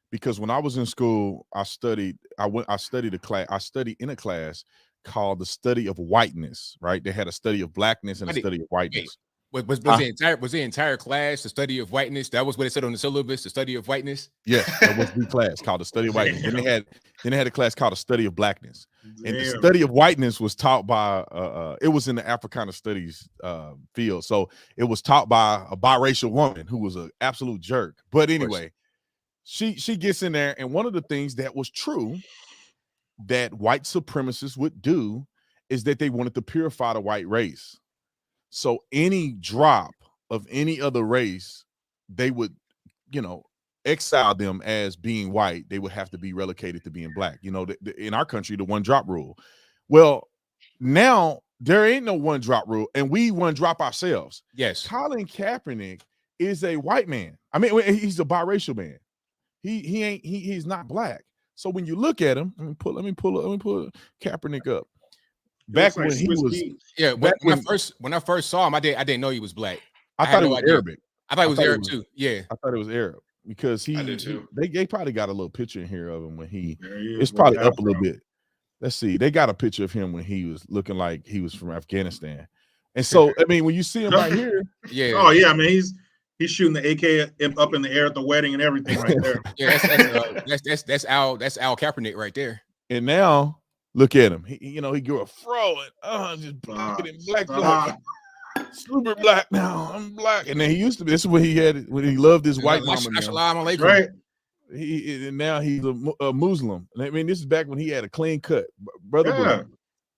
because when I was in school, I studied in a class called the study of whiteness. Right? They had a study of blackness and a study of whiteness. Was the entire class the study of whiteness? That was what it said on the syllabus, the study of whiteness. Yes, that was the class called the study of whiteness. Then they had a class called the study of blackness. And the study of whiteness was taught by it was in the Africana studies field. So it was taught by a biracial woman who was an absolute jerk. But anyway, she gets in there, and one of the things that was true that white supremacists would do is that they wanted to purify the white race. So any drop of any other race, they would, exile them as being white. They would have to be relegated to being black. In our country, the one drop rule. Well, now there ain't no one drop rule, and we one drop ourselves. Yes. Colin Kaepernick is a white man. I mean, he's a biracial man. He's not black. So when you look at him, let me pull Kaepernick up. Back when he was, when I first saw him, I didn't know he was black. I thought it was Arabic. I thought it was Arab too. Yeah, I thought it was Arab because I did too. They probably got a little picture in here of him when it's probably up a little bit. Let's see. They got a picture of him when he was looking like he was from Afghanistan. And so, I mean, when you see him right here, oh yeah, I mean he's shooting the AK up in the air at the wedding and everything right there. Yeah, that's Al Kaepernick right there. And now look at him. He grew a fro and just black. Super black now. I'm black. And then he used to be. This is when he loved his white mama. Right. And now he's a Muslim. And I mean, this is back when he had a clean cut. Brother was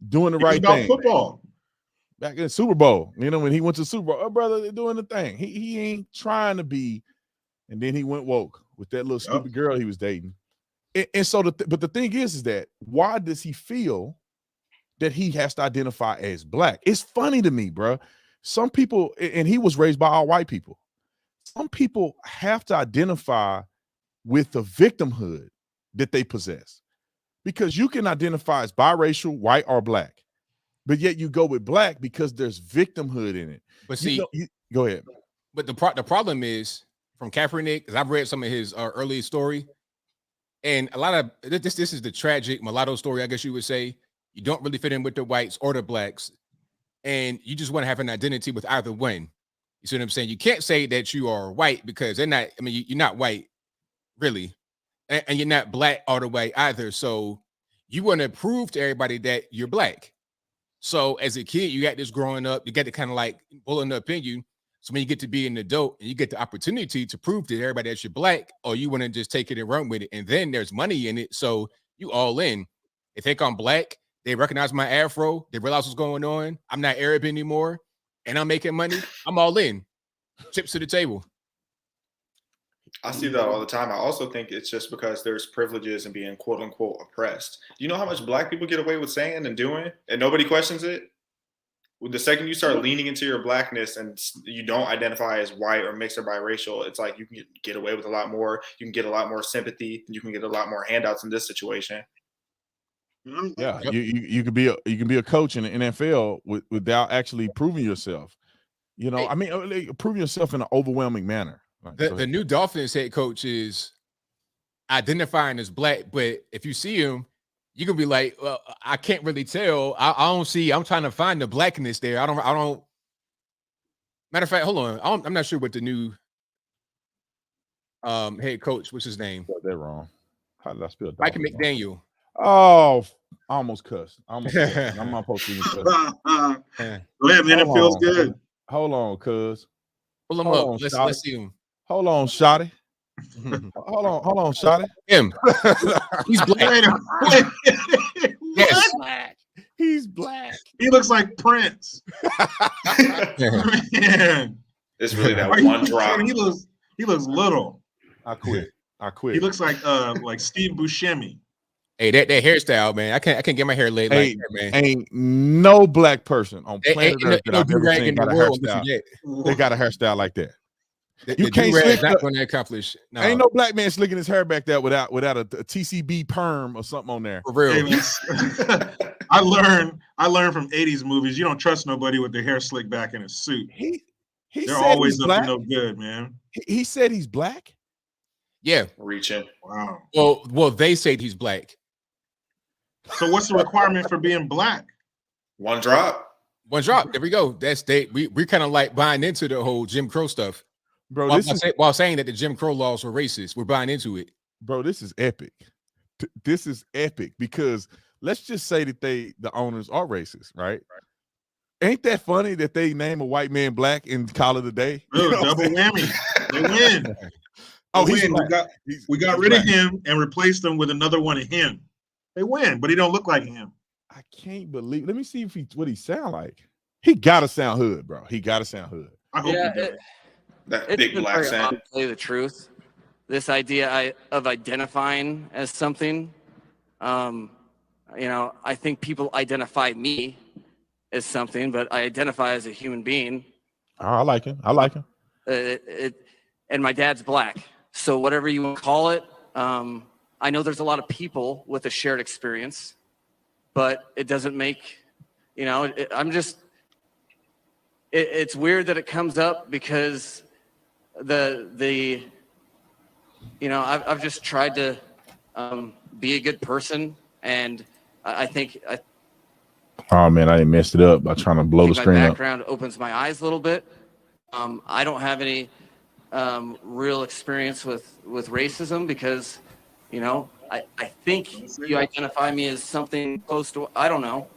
doing the right thing. Football. Back in the Super Bowl. When he went to the Super Bowl, brother, they're doing the thing. He ain't trying to be. And then he went woke with that little stupid girl he was dating. And so, but the thing is that why does he feel that he has to identify as black? It's funny to me, bro. Some people, and he was raised by all white people. Some people have to identify with the victimhood that they possess, because you can identify as biracial, white, or black, but yet you go with black because there's victimhood in it. But see, go ahead. But the problem is from Kaepernick, because I've read some of his early story. And a lot of this is the tragic mulatto story, I guess you would say. You don't really fit in with the whites or the blacks, and you just want to have an identity with either one. You see what I'm saying? You can't say that you are white because they're not. I mean, you're not white, really, and you're not black all the way either. So you want to prove to everybody that you're black. So as a kid, you got this growing up. You got to kind of like pulling up in you. So when you get to be an adult and you get the opportunity to prove to everybody that you're black, or you want to just take it and run with it, and then there's money in it, so you all in. They think I'm black. They recognize my afro. They realize what's going on. I'm not Arab anymore, and I'm making money. I'm all in. Chips to the table. I see that all the time. I also think it's just because there's privileges and being quote unquote oppressed. Do you know how much black people get away with saying and doing and nobody questions it? The second you start leaning into your blackness and you don't identify as white or mixed or biracial, it's like you can get away with a lot more. You can get a lot more sympathy. You can get a lot more handouts in this situation. Yeah, you could be a coach in the NFL without actually proving yourself. You know, I mean, proving yourself in an overwhelming manner. The new Dolphins head coach is identifying as black, but if you see him, you can be like, well, I can't really tell. I don't see. I'm trying to find the blackness there. I don't. Matter of fact, hold on. I'm not sure what the new head coach. What's his name? They're wrong. How did I spell Mike McDaniel. Oh, I almost cussed. I'm not supposed to even cuss. Go ahead, man. It feels good. Hold on, cuz. Pull him up. Let's see him. Hold on, Shotty. Hold on, Shotty. Him. He's black. Yes. Black. He's black. He looks like Prince. Man. It's really that one drop. He looks little. I quit. He looks like Steve Buscemi. Hey, that hairstyle, man. I can't get my hair laid like that, man. Ain't no black person on planet Earth that I've ever seen got a hairstyle. They got a hairstyle like that. You can't slick not going to accomplish. No. Ain't no black man slicking his hair back there without a TCB perm or something on there. For real. Hey, I learned from 80s movies. You don't trust nobody with their hair slicked back in a suit. They're always up to no good, man. He said he's black? Yeah. Reaching. Wow. Well, they said he's black. So what's the requirement for being black? One drop. There we go. We're kind of like buying into the whole Jim Crow stuff. Bro, while saying that the Jim Crow laws were racist, we're buying into it. Bro, this is epic. This is epic because let's just say that the owners are racist, right? Ain't that funny that they name a white man black and call it a day? Ooh, double whammy. They win. We got rid of him and replaced him with another one of him. They win, but he don't look like him. I can't believe. Let me see what he sound like. He gotta sound hood, bro. He gotta sound hood. I hope he does. That big black sound. To tell you the truth, this idea of identifying as something, I think people identify me as something, but I identify as a human being. Oh, I like him. And my dad's black, so whatever you want to call it. I know there's a lot of people with a shared experience, but it doesn't make, it's weird that it comes up because I've just tried to be a good person, and I think oh man, I messed it up by trying to blow the screen up. My background opens my eyes a little bit. I don't have any real experience with racism because I think you identify me as something close to, I don't know,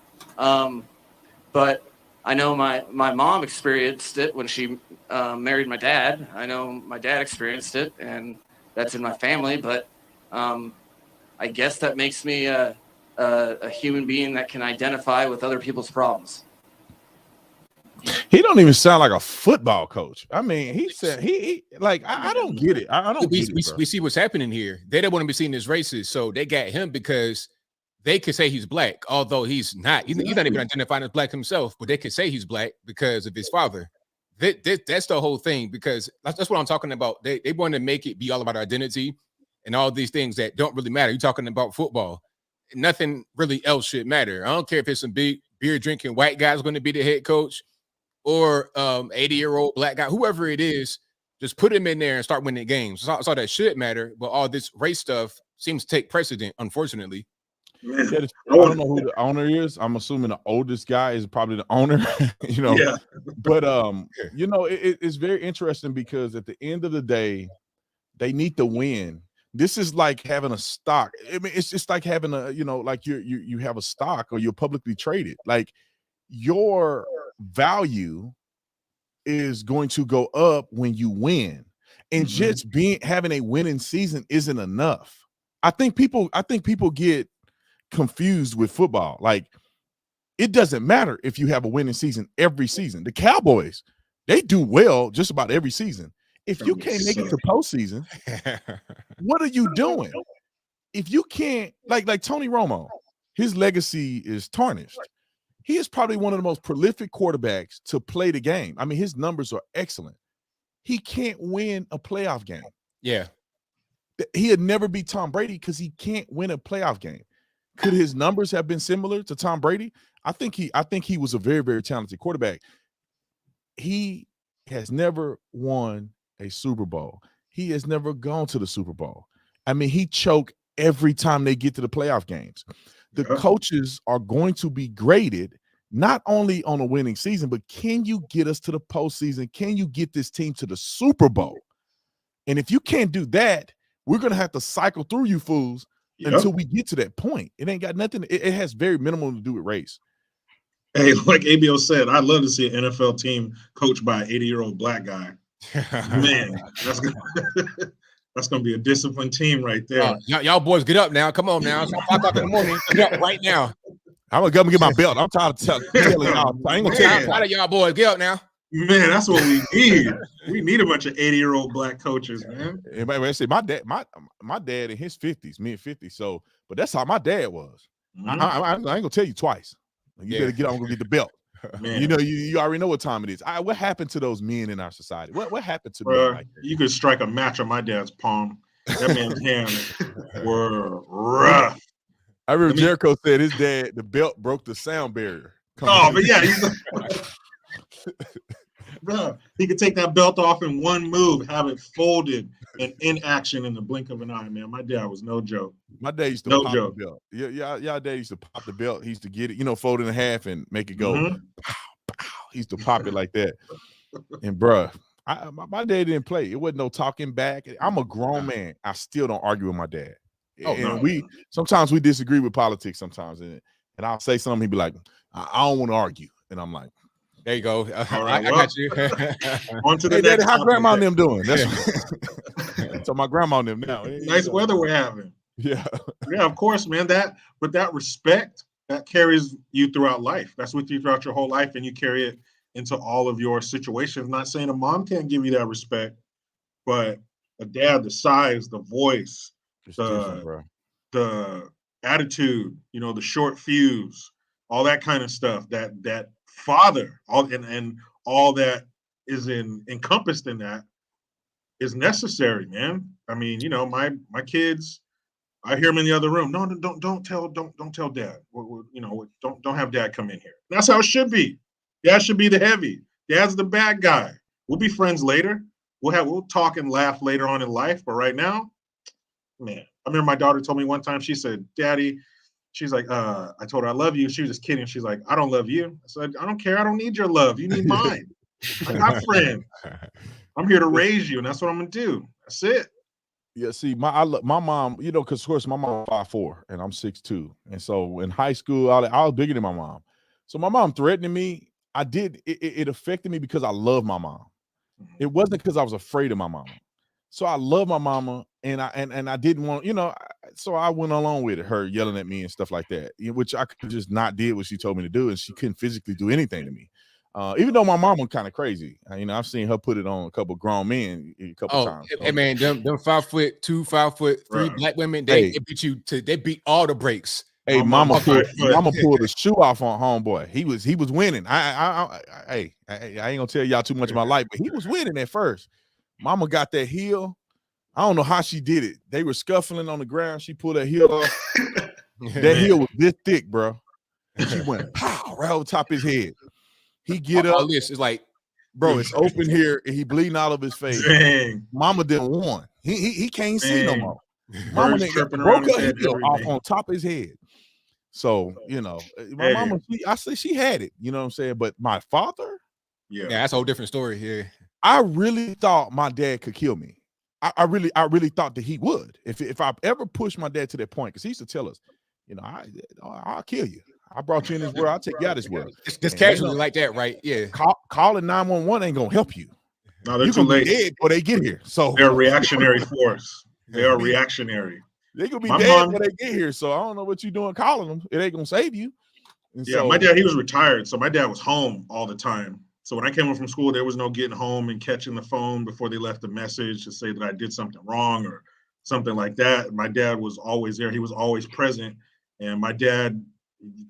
but I know my mom experienced it when she married my dad. I know my dad experienced it, and that's in my family. But I guess that makes me a human being that can identify with other people's problems. He don't even sound like a football coach. I mean, he said I don't get it. I don't get it, we see what's happening here. They don't want to be seen as racist, so they got him because they could say he's black, although he's not. He's not even identifying as black himself, but they could say he's black because of his father. That's the whole thing, because that's what I'm talking about. They want to make it be all about identity and all these things that don't really matter. You're talking about football. Nothing really else should matter. I don't care if it's some big beer drinking white guy's going to be the head coach or 80-year-old black guy, whoever it is, just put him in there and start winning games. So that should matter, but all this race stuff seems to take precedent, unfortunately. I don't know who the owner is. I'm assuming the oldest guy is probably the owner, Yeah. But it's very interesting because at the end of the day, they need to win. This is like having a stock. I mean, it's just like having like you have a stock or you're publicly traded. Like your value is going to go up when you win, and just having a winning season isn't enough. I think people get confused with football. Like, it doesn't matter if you have a winning season every season. The Cowboys, they do well just about every season. if you can't make it to postseason, what are you doing? If you can't, like Tony Romo, his legacy is tarnished. He is probably one of the most prolific quarterbacks to play the game. I mean, his numbers are excellent. He can't win a playoff game. Yeah. He'd never beat Tom Brady because he can't win a playoff game. Could his numbers have been similar to Tom Brady? I think he was a very, very talented quarterback. He has never won a Super Bowl. He has never gone to the Super Bowl. I mean, he choked every time they get to the playoff games. The coaches are going to be graded not only on a winning season, but can you get us to the postseason? Can you get this team to the Super Bowl? And if you can't do that, we're going to have to cycle through you fools until we get to that point. It ain't got nothing. It has very minimal to do with race. Hey, like ABO said, I'd love to see an NFL team coached by an 80-year-old black guy. Man, that's gonna be a disciplined team right there. Y'all boys, get up now. Come on now. It's 5 o'clock in the morning. Get up right now. I'm gonna come get my belt. I'm tired of telling y'all. I ain't gonna tell you. How do y'all boys get up now? Man, that's what we need. We need a bunch of 80-year-old black coaches, man. Everybody say my dad in his 50s, mid-50s. So, but that's how my dad was. I ain't gonna tell you twice. You better get on and go get the belt. Man. You know, you already know what time it is. What happened to those men in our society? What happened to men like that? You could strike a match on my dad's palm. That man's hands were rough. I remember Jericho said his dad, the belt broke the sound barrier. But yeah, bro, he could take that belt off in one move, have it folded and in action in the blink of an eye, man. My dad was no joke. My dad used to pop the belt. Y'all dad used to pop the belt. He used to get it, fold it in half and make it go. Pow, pow. He used to pop it like that. And bruh, my dad didn't play. It wasn't no talking back. I'm a grown man. I still don't argue with my dad. Sometimes we disagree with politics sometimes. And I'll say something, he'd be like, I don't want to argue. And I'm like, there you go. Right, I got you. On to the hey, next Daddy, how grandma and them doing? Yeah. So my grandma and them now. Nice weather we're having. Yeah. Yeah, of course, man. But that respect that carries you throughout life. That's with you throughout your whole life, and you carry it into all of your situations. Not saying a mom can't give you that respect, but a dad, the size, the voice, the attitude, the short fuse, all that kind of stuff. That father, and all that is encompassed in that is necessary, man. I mean, my kids, I hear them in the other room. No, don't tell dad. Don't have dad come in here. That's how it should be. Dad should be the heavy. Dad's the bad guy. We'll be friends later. We'll talk and laugh later on in life. But right now, man, I remember my daughter told me one time, she said, Daddy, she's like, I told her I love you. She was just kidding. She's like, I don't love you. I said, I don't care. I don't need your love. You need mine. I got friends. I'm here to raise you, and that's what I'm gonna do. That's it. Yeah, see, my mom, because of course my mom 5'4" and I'm 6'2", and so in high school I was bigger than my mom. So my mom threatening me, it affected me because I love my mom. It wasn't because I was afraid of my mama. So I love my mama, and I didn't want, so I went along with it, her yelling at me and stuff like that, which I could just not did what she told me to do, and she couldn't physically do anything to me. Even though my mom was kind of crazy, I've seen her put it on a couple of grown men a couple times. Hey man, them 5'2", 5'3" black women, they beat all the brakes. Hey, mama pulled the shoe off on homeboy. He was winning. I ain't gonna tell y'all too much of my life, but he was winning at first. Mama got that heel. I don't know how she did it. They were scuffling on the ground. She pulled that heel off. That heel was this thick, bro. And she went pow right over top of his head. He get up. This is like, bro, it's open here, and he bleeding out of his face. Dang. Mama didn't want. He can't see no more. Mama broke her heel off on top of his head. So, my mama, I say she had it, you know what I'm saying? But my father, yeah, that's a whole different story here. I really thought my dad could kill me. I really thought that he would. If I ever pushed my dad to that point, because he used to tell us, I'll kill you. I brought you in this world. I'll take you out of this world. Just casually like that, right? Yeah. Calling 911 ain't gonna help you. No, they're too late before they get here. So they're a reactionary force. They are reactionary. They're gonna be dead when they get here. So I don't know what you're doing calling them. It ain't gonna save you. And my dad, he was retired, so my dad was home all the time. So when I came home from school, there was no getting home and catching the phone before they left a message to say that I did something wrong or something like that. My dad was always there. He was always present. And my dad,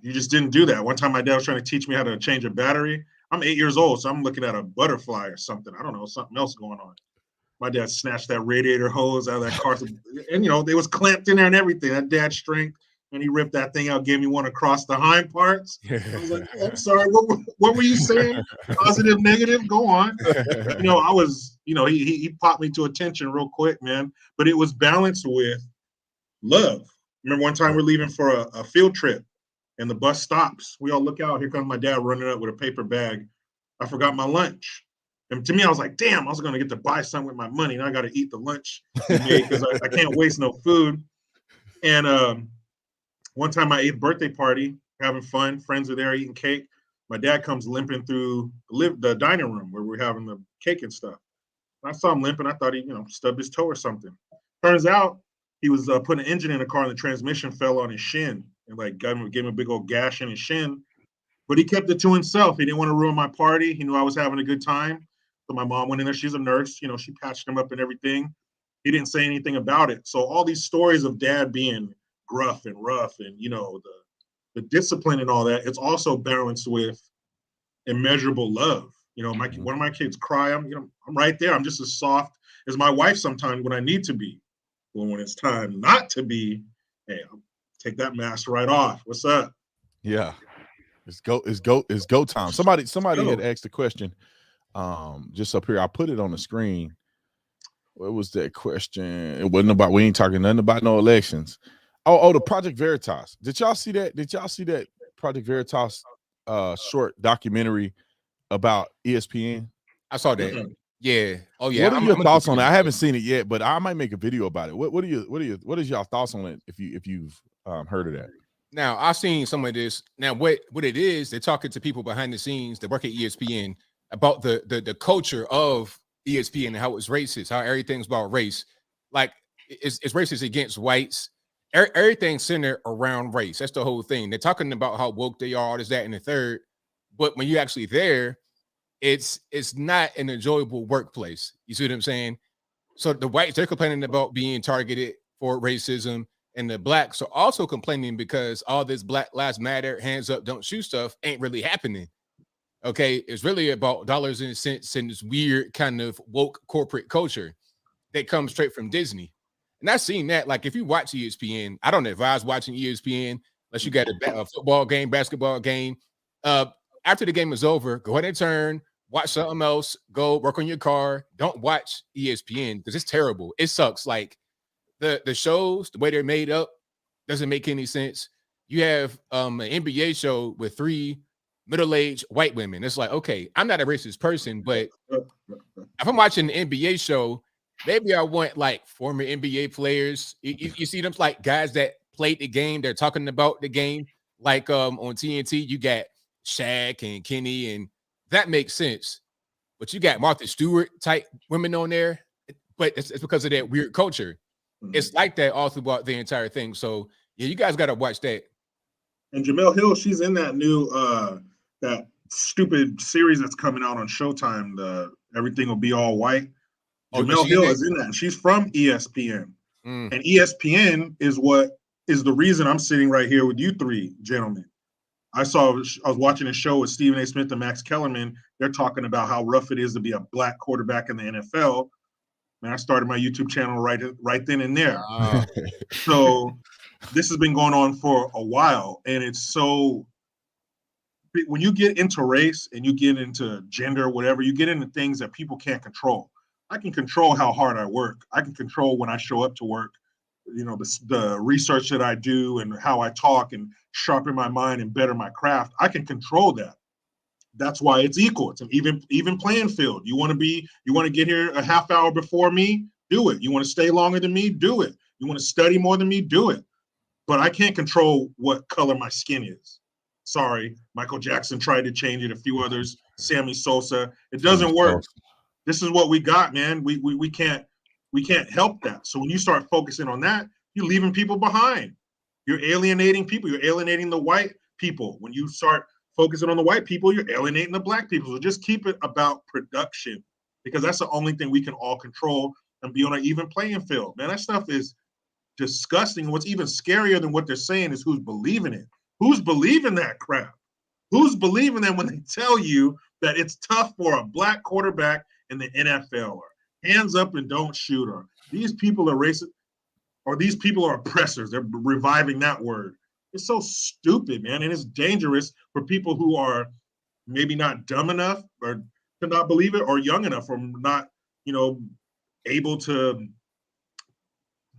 you just didn't do that. One time my dad was trying to teach me how to change a battery. I'm 8 years old, so I'm looking at a butterfly or something. I don't know, something else going on. My dad snatched that radiator hose out of that car. And, you know, they was clamped in there and everything. That dad's strength. And he ripped that thing out, gave me one across the hind parts. I was like, oh, I'm sorry, what were you saying? Positive, negative? Go on. You know, I was, you know, he popped me to attention real quick, man. But it was balanced with love. Remember one time we're leaving for a field trip and the bus stops. We all look out. Here comes my dad running up with a paper bag. I forgot my lunch. And to me, I was like, damn, I was going to get to buy something with my money. Now I got to eat the lunch because I can't waste no food. And one time I ate a birthday party, having fun. Friends are there eating cake. My dad comes limping through the dining room where we're having the cake and stuff. And I saw him limping. I thought he, you know, stubbed his toe or something. Turns out he was putting an engine in the car and the transmission fell on his shin and like gave him a big old gash in his shin. But he kept it to himself. He didn't want to ruin my party. He knew I was having a good time. So my mom went in there. She's a nurse. You know, she patched him up and everything. He didn't say anything about it. So all these stories of dad being gruff and rough and, you know, the discipline and all that, it's also balanced with immeasurable love. You know, one of my kids cry, I'm right there. I'm just as soft as my wife sometimes when I need to be. But when it's time not to be, hey, I'll take that mask right off. What's up? Yeah. It's go time. Somebody had asked a question just up here. I put it on the screen. What was that question? It wasn't about, we ain't talking nothing about no elections. Oh, the Project Veritas. Did y'all see that? Did y'all see that Project Veritas short documentary about ESPN? I saw that. Mm-hmm. Yeah. Oh yeah. What are your thoughts on it? I haven't seen it yet, but I might make a video about it. What is y'all thoughts on it if you've heard of that? Now I've seen some of this. Now what it is, they're talking to people behind the scenes that work at ESPN about the culture of ESPN and how it's racist, how everything's about race. Like it's racist against whites. Everything's centered around race. That's the whole thing. They're talking about how woke they are, this, that, and the third. But when you're actually there, it's not an enjoyable workplace. You see what I'm saying? So the whites, they're complaining about being targeted for racism, and the blacks are also complaining because all this Black Lives Matter, hands up, don't shoot stuff ain't really happening. Okay, it's really about dollars and cents and this weird kind of woke corporate culture that comes straight from Disney. And I've seen that. Like if you watch ESPN, I don't advise watching ESPN unless you got a football game, basketball game. After the game is over, go ahead and turn, watch something else, go work on your car. Don't watch ESPN because it's terrible. It sucks. Like the shows, the way they're made up doesn't make any sense. You have an NBA show with 3 middle-aged white women. It's like, okay, I'm not a racist person, but if I'm watching an NBA show, maybe I want like former NBA players. You see them like guys that played the game. They're talking about the game. Like on TNT, you got Shaq and Kenny, and that makes sense. But you got Martha Stewart type women on there. But it's because of that weird culture. Mm-hmm. It's like that all throughout the entire thing. So yeah, you guys got to watch that. And Jamel Hill, she's in that new that stupid series that's coming out on Showtime. The Everything Will Be All White. Jamel Hill is in that, and she's from ESPN. And ESPN is what is the reason I'm sitting right here with you 3 gentlemen. I was watching a show with Stephen A. Smith and Max Kellerman. They're talking about how rough it is to be a black quarterback in the NFL. And I started my YouTube channel right then and there. So this has been going on for a while, and it's so. When you get into race and you get into gender, whatever, you get into things that people can't control. I can control how hard I work. I can control when I show up to work, you know, the research that I do and how I talk and sharpen my mind and better my craft. I can control that. That's why it's equal. It's an even playing field. You want to get here a half hour before me? Do it. You want to stay longer than me? Do it. You want to study more than me? Do it. But I can't control what color my skin is. Sorry, Michael Jackson tried to change it. A few others, Sammy Sosa. It doesn't work. This is what we got, man. We can't help that. So when you start focusing on that, you're leaving people behind. You're alienating people. You're alienating the white people. When you start focusing on the white people, you're alienating the black people. So just keep it about production, because that's the only thing we can all control and be on an even playing field. Man, that stuff is disgusting. And what's even scarier than what they're saying is who's believing it. Who's believing that crap? Who's believing that when they tell you that it's tough for a black quarterback in the NFL, or hands up and don't shoot, or these people are racist, or these people are oppressors? They're reviving that word. It's so stupid, man. And it's dangerous for people who are maybe not dumb enough or to not believe it, or young enough, or not, able to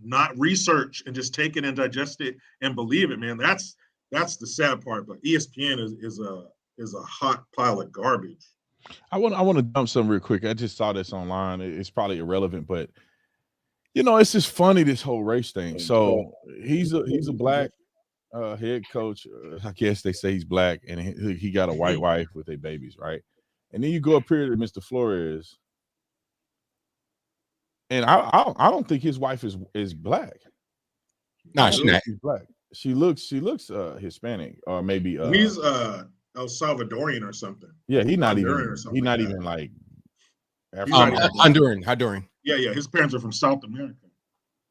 not research and just take it and digest it and believe it, man. That's the sad part. But ESPN is a hot pile of garbage. I want to dump something real quick. I just saw this online. It's probably irrelevant, but it's just funny, this whole race thing. So he's a black head coach. I guess they say he's black, and he got a white wife with their babies, right? And then you go up here to Mr. Flores, and I don't think his wife is black. No, she's not. She's black. She looks Hispanic, or maybe he's El Salvadorian or something. Yeah, he's not Honduran even like Honduran. Yeah, his parents are from South America.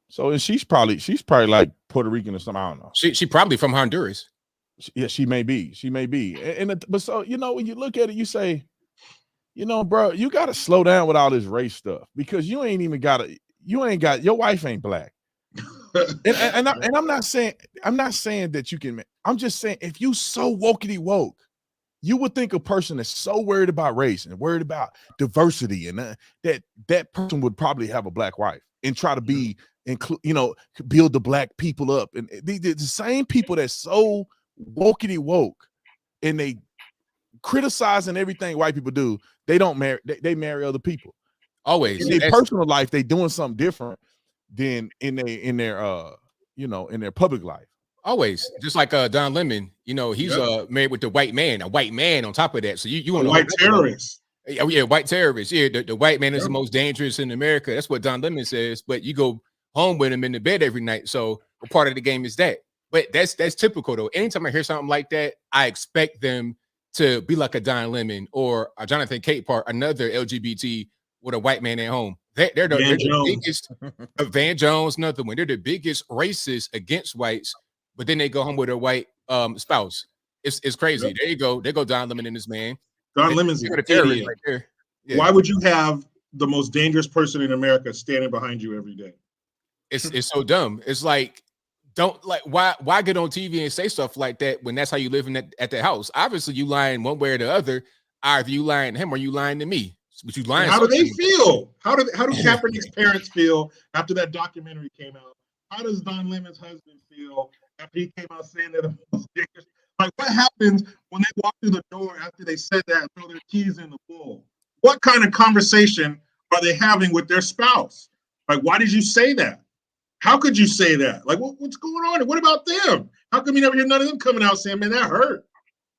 So she's probably like Puerto Rican or something. I don't know. She probably from Honduras. Yeah, she may be. But so when you look at it, you say, bro, you got to slow down with all this race stuff, because you ain't got your wife ain't black. and I'm not saying that you can. I'm just saying, if you so wokey woke, you would think a person that's so worried about race and worried about diversity, and that person would probably have a black wife and try to be build the black people up. And the same people that's so wokey woke and they criticizing everything white people do, they don't marry. They marry other people. Always in their personal life, they doing something different than in their public life. Always, just like Don Lemon, he's married with a white man on top of that. So you want white terrorist. Yeah, white terrorist. Yeah, the white man is the most dangerous in America. That's what Don Lemon says. But you go home with him in the bed every night. So what part of the game is that? But that's typical though. Anytime I hear something like that, I expect them to be like a Don Lemon or a Jonathan Capehart, another LGBT with a white man at home. They're the biggest. Van Jones, another one. They're the biggest racists against whites. But then they go home with a white spouse. It's crazy. Yep. There you go. There go Don Lemon and this man. Don Lemon's a terrorist right there. Yeah. Why would you have the most dangerous person in America standing behind you every day? It's so dumb. It's like, why get on TV and say stuff like that when that's how you live at the house? Obviously, you lying one way or the other. Either you lying to him or you lying to me. But you lying. How do they feel? How do Kaepernick's parents feel after that documentary came out? How does Don Lemon's husband feel after he came out saying that? Like, what happens when they walk through the door after they said that and throw their keys in the pool? What kind of conversation are they having with their spouse? Like, why did you say that? How could you say that? Like, what's going on? And what about them? How come you never hear none of them coming out saying, man, that hurt?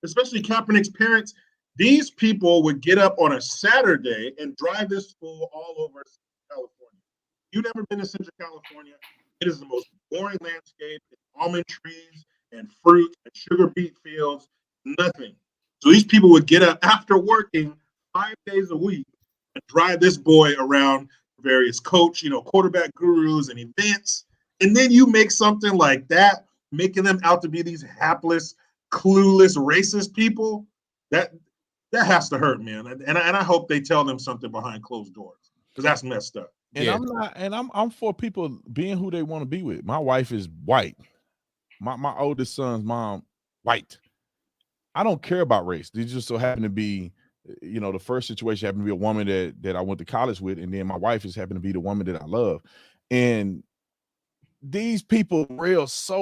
Especially Kaepernick's parents. These people would get up on a Saturday and drive this fool all over California. You've never been to Central California. It is the most boring landscape. It's almond trees and fruit and sugar beet fields, nothing. So these people would get up after working 5 days a week and drive this boy around various quarterback gurus and events. And then you make something like that, making them out to be these hapless, clueless, racist people. That has to hurt, man. And I hope they tell them something behind closed doors, because that's messed up. And I'm for people being who they want to be with. My wife is white. My oldest son's mom, white. I don't care about race. They just so happen to be, the first situation happened to be a woman that I went to college with, and then my wife has happened to be the woman that I love. And these people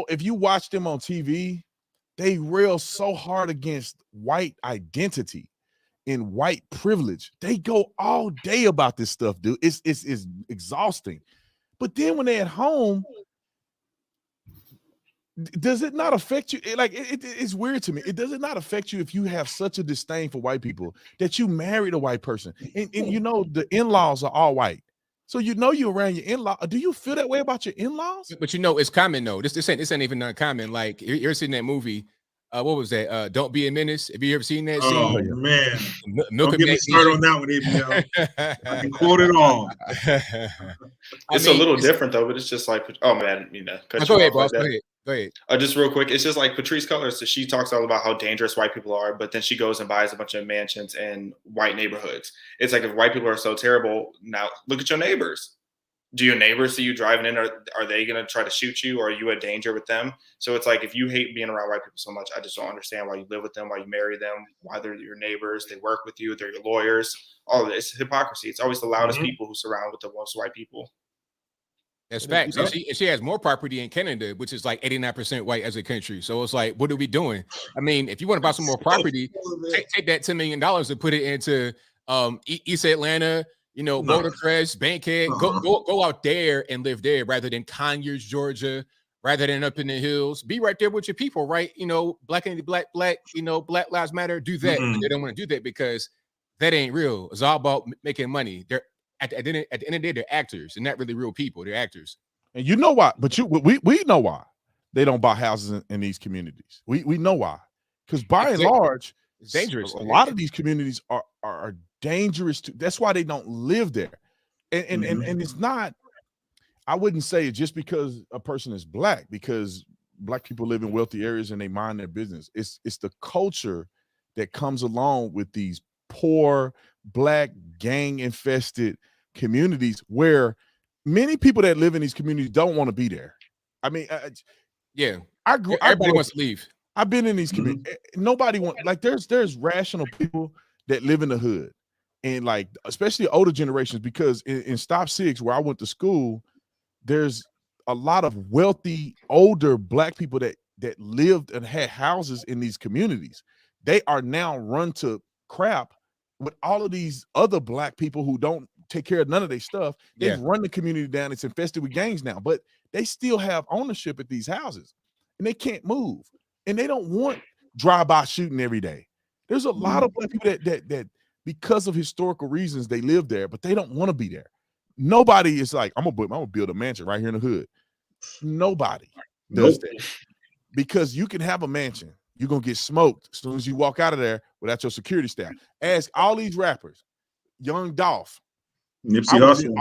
if you watch them on TV, they rail so hard against white identity and white privilege. They go all day about this stuff, dude. It's exhausting. But then when they're at home, does it not affect you? It's weird to me. Does it not affect you if you have such a disdain for white people that you married a white person and the in-laws are all white? So you're around your in-law. Do you feel that way about your in-laws? But it's common though. This ain't even uncommon. Like you're seeing that movie, what was that? Don't Be a Menace. Have you ever seen that Oh scene? man, Milk don't get me started on that one, ABL. I can quote it all. It's a little different though, but it's just like, oh man, cut go you ahead, off boss. like Go that. ahead. Go ahead. Just real quick, it's just like Patrice Cullors. So she talks all about how dangerous white people are, but then she goes and buys a bunch of mansions in white neighborhoods. It's like if white people are so terrible, now look at your neighbors. Do your neighbors see you driving in? Are they going to try to shoot you, or are you a danger with them? So it's like if you hate being around white people so much, I just don't understand why you live with them, why you marry them, why they're your neighbors, they work with you, they're your lawyers. All of this hypocrisy. It's always the loudest people who surround with the most white people. That's facts. And she has more property in Canada, which is like 89% white as a country. So it's like, what are we doing? I mean, if you want to buy some more property, take that $10 million and put it into East Atlanta, Boulder Crest, Bankhead. Go out there and live there rather than Conyers, Georgia, rather than up in the hills. Be right there with your people, right? Black Lives Matter. Do that. But they don't want to do that because that ain't real. It's all about making money. They're at the end of the day, they're actors. They're not really real people. They're actors. And you know why? But we know why they don't buy houses in these communities. We know why. Because by and large, it's dangerous. A lot of these communities are dangerous too. That's why they don't live there. And it's not, I wouldn't say just because a person is black, because black people live in wealthy areas and they mind their business. It's the culture that comes along with these poor, black, gang-infested communities where many people that live in these communities don't want to be there. I mean, everybody wants to leave. I've been in these communities. Nobody wants, like, there's rational people that live in the hood, and like especially older generations, because in Stop Six, where I went to school, there's a lot of wealthy older black people that lived and had houses in these communities. They are now run to crap with all of these other black people who don't take care of none of their stuff. They've run the community down. It's infested with gangs now, but they still have ownership at these houses and they can't move. And they don't want drive-by shooting every day. There's a lot of black people that because of historical reasons, they live there, but they don't want to be there. Nobody is like, I'm gonna build a mansion right here in the hood. Nobody does that, because you can have a mansion. You're gonna get smoked as soon as you walk out of there without your security staff. Ask all these rappers, Young Dolph. Nipsey Hussle.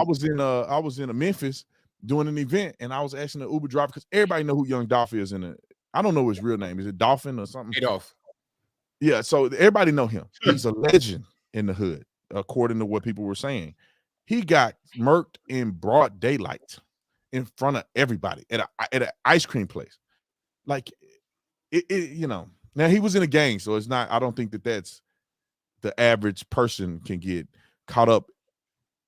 I was in Memphis doing an event, and I was asking the Uber driver, because everybody know who Young Dolph is. I don't know his real name. Is it Dolphin or something? Adolph. Yeah, so everybody know him. He's a legend in the hood, according to what people were saying. He got murked in broad daylight in front of everybody at an ice cream place. Like, now he was in a gang, so it's not, I don't think that's the average person can get caught up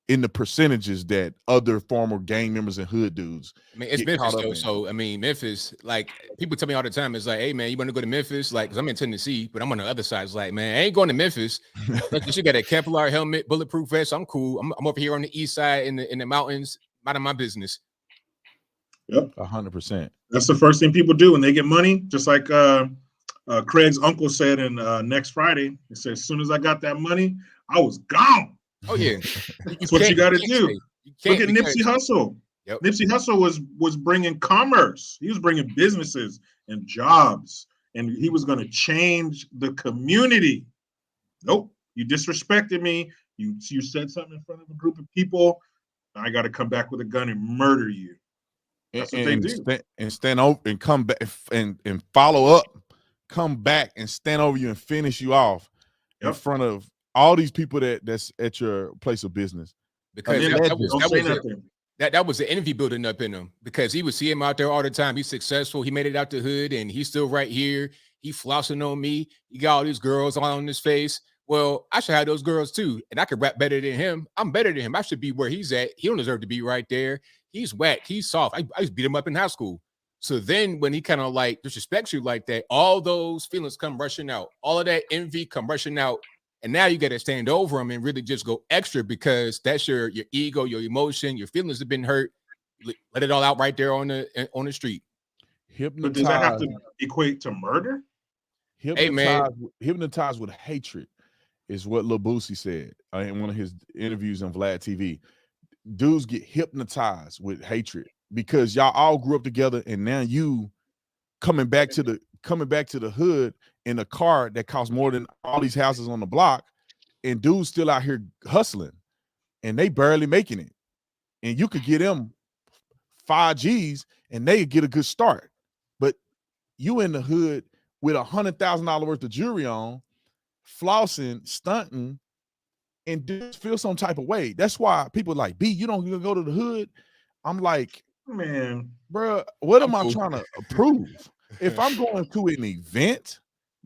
in the percentages that other former gang members and hood dudes. I mean, it's Memphis though. So I mean, Memphis, like, people tell me all the time, it's like, hey man, you want to go to Memphis? Like, because I'm in Tennessee, but I'm on the other side. It's like, man, I ain't going to Memphis. Like, you got a Kevlar helmet, bulletproof vest. I'm cool. I'm over here on the east side in the mountains, minding my business. Yep, 100%. That's the first thing people do when they get money. Just like Craig's uncle said in Next Friday, he said, as soon as I got that money, I was gone. Oh yeah, that's what you got to do. Look at Nipsey Hussle. Yep. Nipsey Hussle was bringing commerce. He was bringing businesses and jobs, and he was going to change the community. Nope, you disrespected me. You said something in front of a group of people. I got to come back with a gun and murder you. That's what they do. Stand over and come back and follow up. Come back and stand over you and finish you off in front of all these people that's at your place of business. Because that was the envy building up in him, because he would see him out there all the time. He's successful. He made it out the hood, and he's still right here. He flossing on me. He got all these girls all on his face. Well, I should have those girls too, and I could rap better than him. I'm better than him. I should be where he's at. He don't deserve to be right there. He's whack. He's soft. I used to beat him up in high school. So then when he kind of like disrespects you like that, all those feelings come rushing out. All of that envy come rushing out. And now you got to stand over him and really just go extra, because that's your ego, your emotion, your feelings have been hurt. Let it all out right there on the street. But does that have to equate to murder? Hypnotized with hatred is what Lil Boosie said in one of his interviews on Vlad TV. Dudes get hypnotized with hatred because y'all all grew up together, and now you coming back to coming back to the hood in a car that costs more than all these houses on the block, and dudes still out here hustling, and they barely making it. And you could get them 5 G's and they get a good start. But you in the hood with $100,000 worth of jewelry on, flossing, stunting, and dudes feel some type of way. That's why people like, B, you don't go to the hood. I'm like, man, bro, what am I trying to prove? If I'm going to an event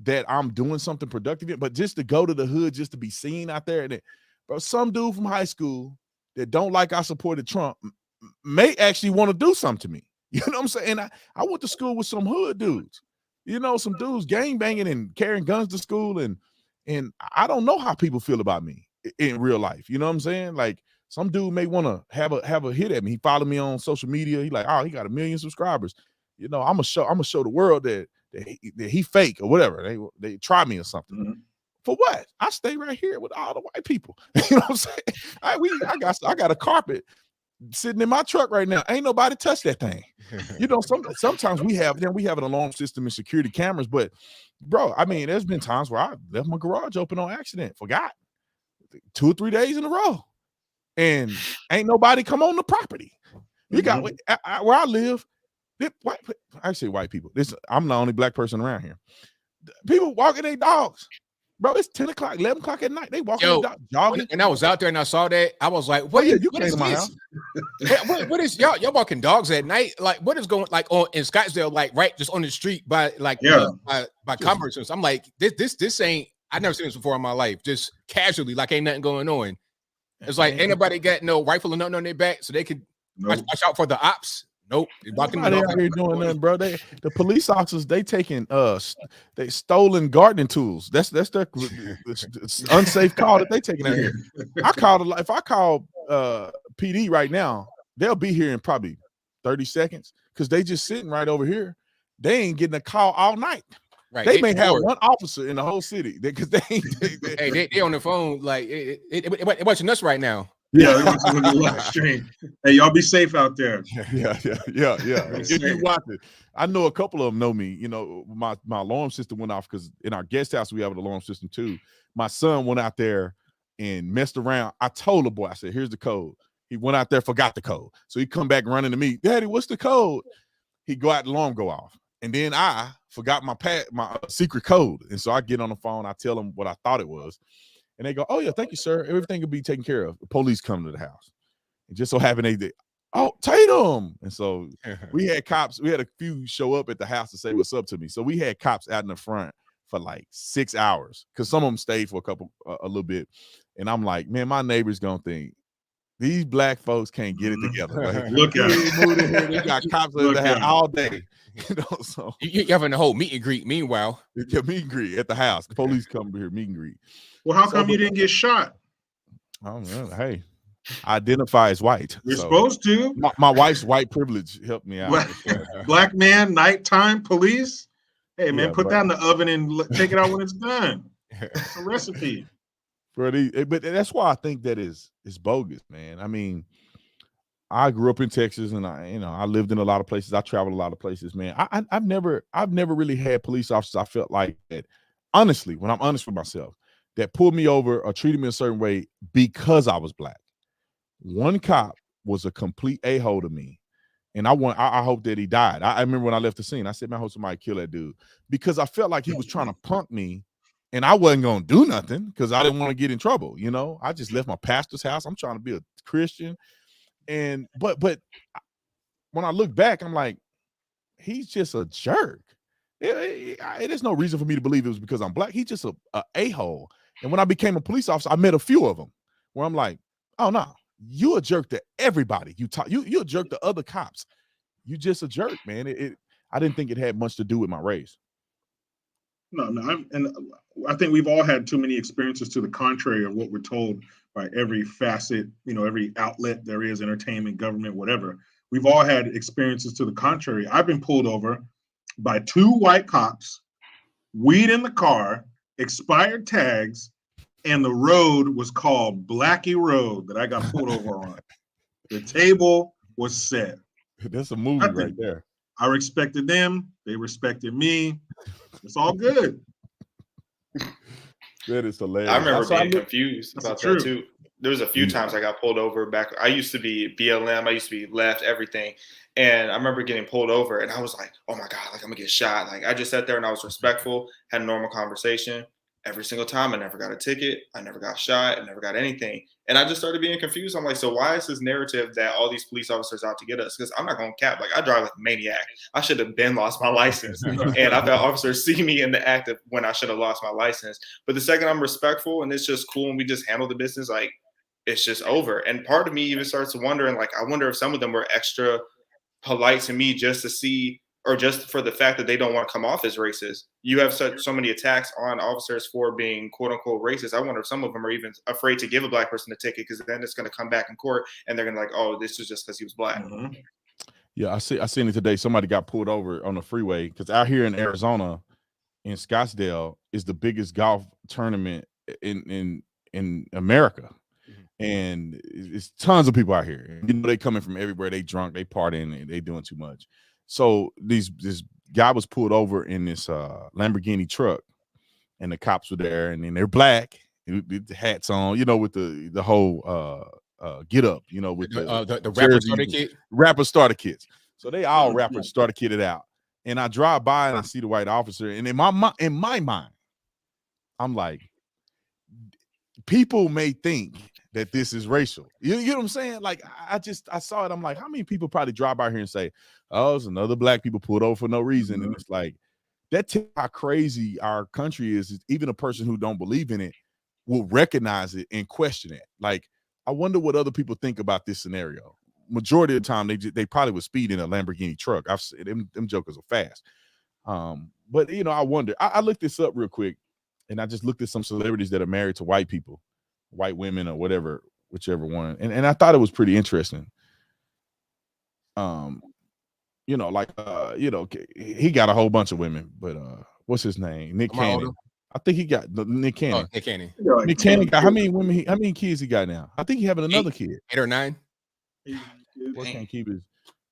that I'm doing something productive, but just to go to the hood, just to be seen out there, and bro, some dude from high school that don't like I supported Trump may actually want to do something to me. You know what I'm saying? I went to school with some hood dudes, you know, some dudes gang banging and carrying guns to school, and I don't know how people feel about me in real life. You know what I'm saying? Like, some dude may want to have a hit at me. He followed me on social media. He like, oh, he got 1 million subscribers. You know, I'm gonna show the world that he fake or whatever. They try me or something. Mm-hmm. For what? I stay right here with all the white people. You know what I'm saying? I got a carpet sitting in my truck right now. Ain't nobody touch that thing. You know, sometimes we have an alarm system and security cameras, but bro, I mean, there's been times where I left my garage open on accident, forgot 2 or 3 days in a row, and ain't nobody come on the property. You got where I live. I say white people. I'm the only black person around here. People walking their dogs. Bro, it's 10 o'clock, 11 o'clock at night. They walking their dogs, jogging. And I was out there and I saw that. I was like, what, you what came is to my this? house. What is y'all walking dogs at night? Like, what is going like on in Scottsdale, like right just on the street by like by Commerce? I'm like, this ain't, I've never seen this before in my life. Just casually, like ain't nothing going on. It's like ain't nobody got no rifle or nothing on their back, so they could watch out for the ops. Nope. Nobody out here doing nothing, bro. The police officers, they taking they stolen gardening tools. That's their unsafe call that they taking out here. If I call PD right now, they'll be here in probably 30 seconds because they just sitting right over here. They ain't getting a call all night. Right. They may have one officer in the whole city because they on the phone like it watching us right now. Yeah, they want to look at the live stream. Hey, y'all be safe out there. Yeah. If you watch it, I know a couple of them know me. You know, my alarm system went off because in our guest house we have an alarm system too. My son went out there and messed around. I told the boy, I said, "Here's the code." He went out there, forgot the code, so he come back running to me, "Daddy, what's the code?" He go out, the alarm go off, and then I forgot my secret code, and so I get on the phone, I tell him what I thought it was. And they go, "Oh yeah, thank you, sir. Everything will be taken care of." The police come to the house. It just so happened they did. "Oh, Tatum!" And so we had cops. We had a few show up at the house to say what's up to me. So we had cops out in the front for like 6 hours because some of them stayed for a little bit. And I'm like, man, my neighbor's gonna think these black folks can't get it together. Like, look at it. They got cops in the house all day. You know, so you having a whole meet and greet. Meanwhile, yeah, meet and greet at the house. The police come here, meet and greet. Well, how come you didn't get shot? Oh, man, hey, identify as white. You're supposed to. My wife's white privilege helped me out. Black man, nighttime police. Hey, man, Yeah, put that in the oven and take it out when it's done. It's a recipe. But that's why I think that is bogus, man. I mean, I grew up in Texas, and I lived in a lot of places. I traveled a lot of places, man. I've never really had police officers I felt like that. Honestly, when I'm honest with myself, that pulled me over or treated me a certain way because I was black. One cop was a complete a-hole to me, and I hope that he died. I remember when I left the scene, I said, "Man, I hope somebody kill that dude," because I felt like he was trying to punk me, and I wasn't gonna do nothing because I didn't want to get in trouble. You know, I just left my pastor's house. I'm trying to be a Christian, and but when I look back, I'm like, he's just a jerk. There's no reason for me to believe it was because I'm black. He's just a a-hole. And when I became a police officer, I met a few of them where I'm like, "Oh no, you a jerk to everybody. You a jerk to other cops. You just a jerk, man." I didn't think it had much to do with my race. No, I think we've all had too many experiences to the contrary of what we're told by every facet, every outlet there is, entertainment, government, whatever. We've all had experiences to the contrary. I've been pulled over by 2 white cops, weed in the car, expired tags, and the road was called Blackie Road that I got pulled over on. The table was set. That's a movie right there. I respected them. They respected me. It's all good. That is hilarious. I remember being confused about that too. There was a few times I got pulled over back. I used to be BLM. I used to be left, everything. And I remember getting pulled over and I was like, oh my God, like I'm gonna get shot. Like I just sat there and I was respectful, had a normal conversation. Every single time I never got a ticket. I never got shot. I never got anything. And I just started being confused. I'm like, so why is this narrative that all these police officers out to get us? Because I'm not going to cap. Like I drive like a maniac. I should have been lost my license. And I've had officers see me in the act of when I should have lost my license. But the second I'm respectful and it's just cool and we just handle the business, like it's just over. And part of me even starts wondering, like, I wonder if some of them were extra polite to me just to see, or just for the fact that they don't want to come off as racist. You have so many attacks on officers for being quote unquote racist. I wonder if some of them are even afraid to give a black person a ticket because then it's going to come back in court and they're going to like, oh, this is just because he was black. Mm-hmm. Yeah, I seen it today. Somebody got pulled over on the freeway because out here in Arizona, in Scottsdale, is the biggest golf tournament in America. And it's tons of people out here. You know, they coming from everywhere. They drunk, they partying, they doing too much. So this guy was pulled over in this Lamborghini truck, and the cops were there, and then they're black, with the hats on, you know, with the whole get up, you know, with the rapper starter kit, rapper starter kits. So they all rappers starter kitted out. And I drive by and I see the white officer, and in my mind, I'm like, people may think that this is racial. You know what I'm saying? Like, I saw it. I'm like, how many people probably drive by here and say, oh, it's another black people pulled over for no reason? And it's like, that's how crazy our country is. Even a person who don't believe in it will recognize it and question it. Like, I wonder what other people think about this scenario. Majority of the time, they probably would speed in a Lamborghini truck. I've seen them jokers are fast. But, you know, I wonder. I looked this up real quick, and I just looked at some celebrities that are married to white people, white women or whatever, whichever one. And I thought it was pretty interesting. You know, like, you know, he got a whole bunch of women, but what's his name? Nick Cannon. I think he got Nick Cannon. Oh, Nick Cannon. Nick Cannon got how many women? How many kids he got now? I think he having another kid. 8 or 9. Boy can't keep his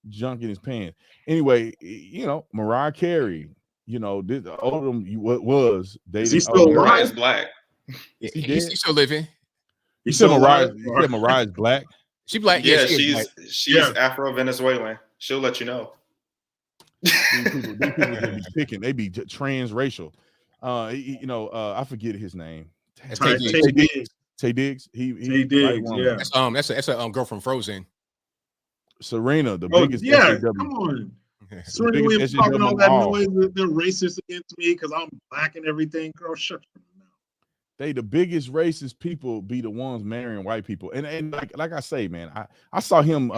junk in his pants. Anyway, you know, Mariah Carey. You know, the older what was dating. Is he still alive? Mariah's black. He's still living. You said Mariah's black. She black. Yeah, she's Afro-Venezuelan. She'll let you know. These people be picking. They be transracial. You know, I forget his name. Tay Diggs. Tay Diggs. Tay Diggs. Yeah. That's a girl from Frozen. Serena, the biggest. Yeah. SJW. Come on. Serena Williams talking all that noise. They're racist against me because I'm black and everything. Girl, shut your mouth. They the biggest racist people be the ones marrying white people. And like I say, man, I saw him.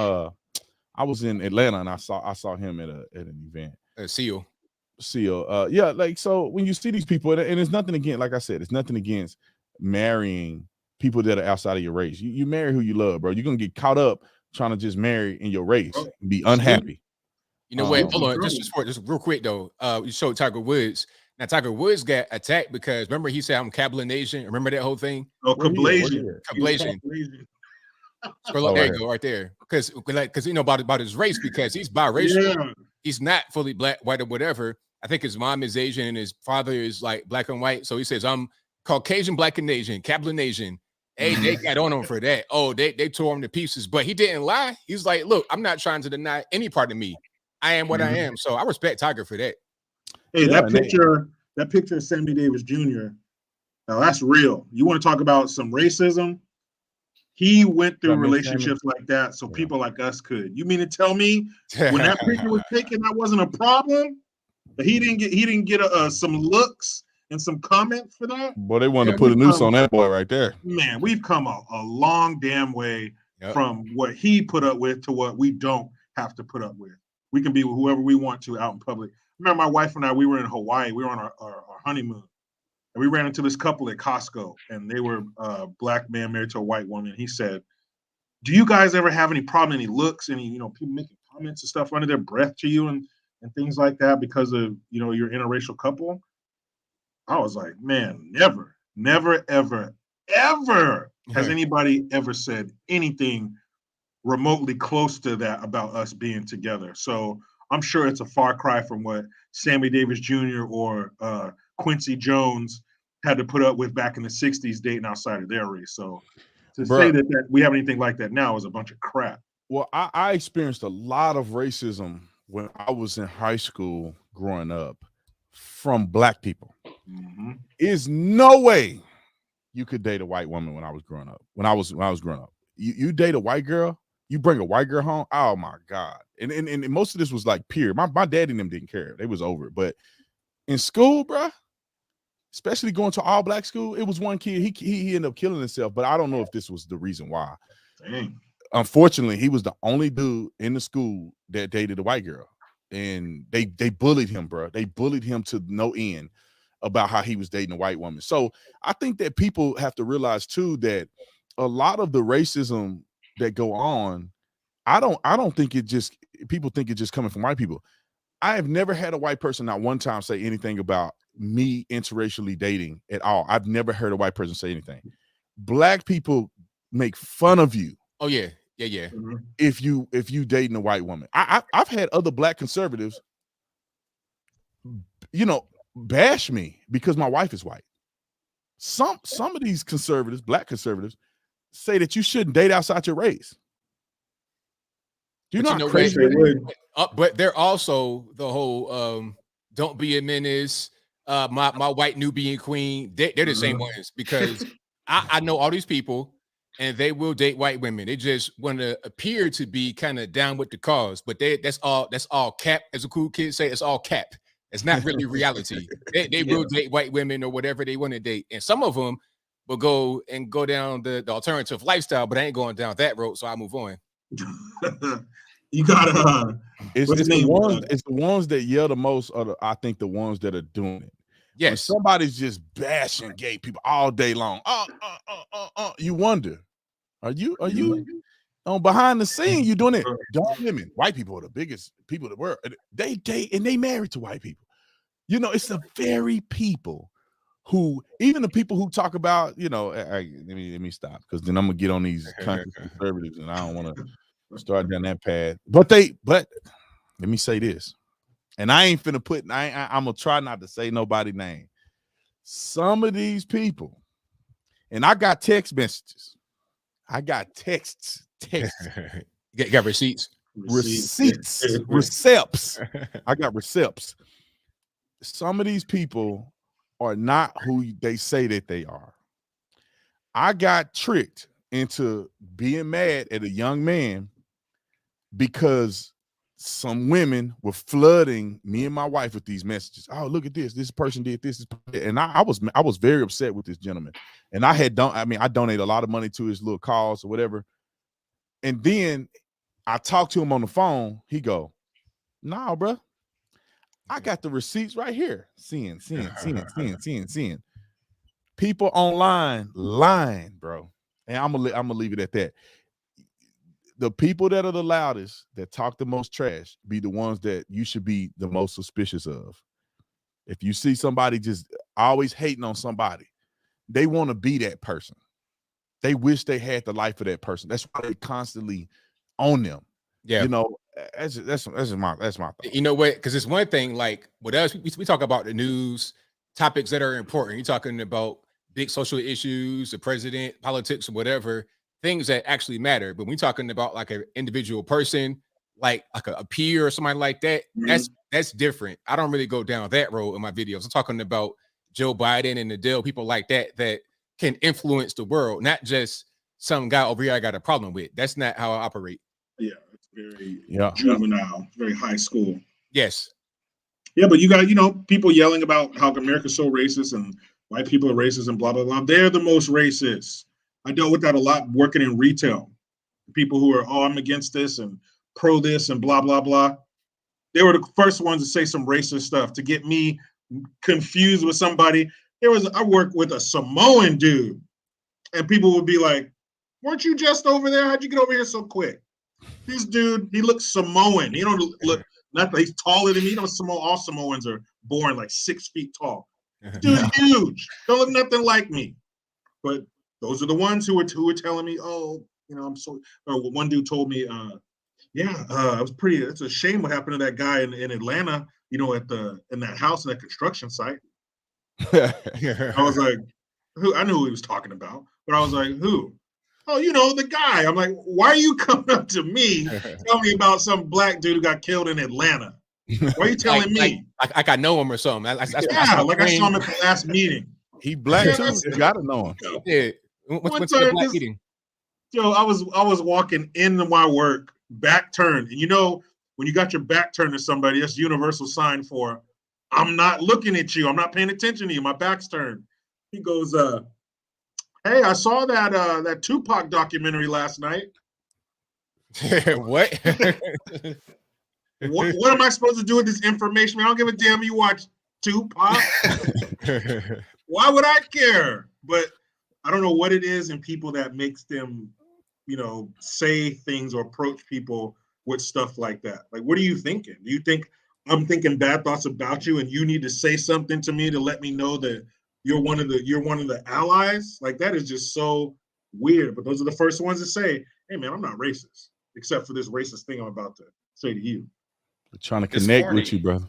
I was in Atlanta and I saw him at an event. Seal. Yeah, like, so when you see these people, and it's nothing against, like I said, it's nothing against marrying people that are outside of your race. You marry who you love, bro. You're gonna get caught up trying to just marry in your race and be unhappy. You know what? Hold on, just real quick though. You showed Tiger Woods. Now Tiger Woods got attacked because remember he said I'm Kaepernick. Remember that whole thing? Oh, Kablasian. There you go, right there. Because you know about his race, because he's biracial. Yeah. He's not fully black, white, or whatever. I think his mom is Asian and his father is like black and white. So he says I'm Caucasian, black and Asian, Kaepernick. Hey, they got on him for that. Oh, they tore him to pieces, but he didn't lie. He's like, look, I'm not trying to deny any part of me. I am what I am. So I respect Tiger for that. Hey, that picture of Sammy Davis Jr. Now that's real. You want to talk about some racism? He went through relationships like that so people like us could. You mean to tell me when that picture was taken, that wasn't a problem? But he didn't get some looks and some comments for that? Boy, they wanted to put a noose on that boy right there. Man, we've come a long damn way from what he put up with to what we don't have to put up with. We can be with whoever we want to out in public. Remember, my wife and I, we were in Hawaii. We were on our honeymoon. And we ran into this couple at Costco, and they were a black man married to a white woman. He said, do you guys ever have any problem, any looks, any, people making comments and stuff under their breath to you and things like that because of, your interracial couple? I was like, man, never, ever has anybody ever said anything remotely close to that about us being together. So I'm sure it's a far cry from what Sammy Davis Jr. or Quincy Jones had to put up with back in the 60s dating outside of their race. So to say that we have anything like that now is a bunch of crap. Well, I experienced a lot of racism when I was in high school growing up from black people. Is no way you could date a white woman when I was growing up. When I was growing up, you date a white girl, you bring a white girl home. Oh my God! And most of this was like peer. My daddy and them didn't care; they was over it. But in school, bruh, especially going to all black school, it was one kid. He ended up killing himself. But I don't know if this was the reason why. Dang. Unfortunately, he was the only dude in the school that dated a white girl, and they bullied him, bro. They bullied him to no end about how he was dating a white woman. So I think that people have to realize too that a lot of the racism that go on, I don't think it just, people think it's just coming from white people. I have never had a white person not one time say anything about me interracially dating at all. I've never heard a white person say anything. Black people make fun of you. Oh yeah. If you dating a white woman. I've had other black conservatives, bash me because my wife is white. Some of these conservatives, black conservatives, say that you shouldn't date outside your race. Do you know crazy? But they're also the whole don't be a menace. My white Nubian queen. They're the same ones, because I know all these people and they will date white women. They just want to appear to be kind of down with the cause, but that's all cap, as a cool kid say. It's all cap. It's not really reality. They will date white women or whatever they want to date, and some of them will go down the alternative lifestyle, but I ain't going down that road, so I move on. You gotta. It's the ones that yell the most are I think the ones that are doing it. Yes, when somebody's just bashing gay people all day long. You wonder, are you on behind the scene? You doing it? Don't women, white people are the biggest people in the world. They date and they married to white people. It's the very people who, even the people who talk about, let me stop, because then I'm gonna get on these conservatives and I don't want to start down that path. But let me say this, and I ain't finna put. I'm gonna try not to say nobody's name. Some of these people, and I got text messages. I got texts. You got receipts. Receipts. I got receipts. Some of these people are not who they say that they are. I got tricked into being mad at a young man because some women were flooding me and my wife with these messages. Oh, look at this. This person did this. And I was very upset with this gentleman. And I donated a lot of money to his little cause or whatever. And then I talked to him on the phone. He go, "Nah, bro. I got the receipts right here." Seeing. People online lying, bro. And I'm gonna leave it at that. The people that are the loudest, that talk the most trash, be the ones that you should be the most suspicious of. If you see somebody just always hating on somebody, they want to be that person. They wish they had the life of that person. That's why they constantly on them. Yeah, that's my thought. You know what? Because it's one thing, like with us, we talk about the news, topics that are important. You're talking about big social issues, the president, politics, or whatever, things that actually matter. But when we're talking about like an individual person, like a peer or somebody like that, that's different. I don't really go down that road in my videos. I'm talking about Joe Biden and Adele, people like that can influence the world, not just some guy over here I got a problem with. That's not how I operate. Yeah, it's very juvenile, very high school. Yes. Yeah, but you got, people yelling about how America's so racist and white people are racist and blah, blah, blah. They're the most racist. I dealt with that a lot working in retail. People who are, I'm against this and pro this and blah, blah, blah. They were the first ones to say some racist stuff to get me confused with somebody. I worked with a Samoan dude, and people would be like, "Weren't you just over there? How'd you get over here so quick?" This dude, he looks Samoan. He don't look, not that he's taller than me. All Samoans are born like 6 feet tall. Dude's huge. Don't look nothing like me. But those are the ones who were telling me, I'm so. Or one dude told me Yeah, it was pretty. It's a shame what happened to that guy in Atlanta. You know, in that house in that construction site. I was like, who? I knew who he was talking about, but I was like, who? Oh, you know, the guy. I'm like, why are you coming up to me, tell me about some black dude who got killed in Atlanta? Why are you telling me? Like I know him or something. Yeah, like I saw him at the last meeting. He black Yeah, too. that's You it. gotta know him. Yeah. What's the black meeting? Yo, I was walking into my work, back turned, and you know when you got your back turned to somebody, that's universal sign for I'm not looking at you. I'm not paying attention to you. My back's turned. He goes, "Hey, I saw that Tupac documentary last night. What? What am I supposed to do with this information? I don't give a damn. You watch Tupac. Why would I care? But I don't know what it is in people that makes them, you know, say things or approach people with stuff like that. Like, what are you thinking? Do you think I'm thinking bad thoughts about you and you need to say something to me to let me know that you're one of the allies? Like, that is just so weird. But those are the first ones to say, hey man, I'm not racist, except for this racist thing I'm about to say to you. We're trying to connect corny. with you, brother.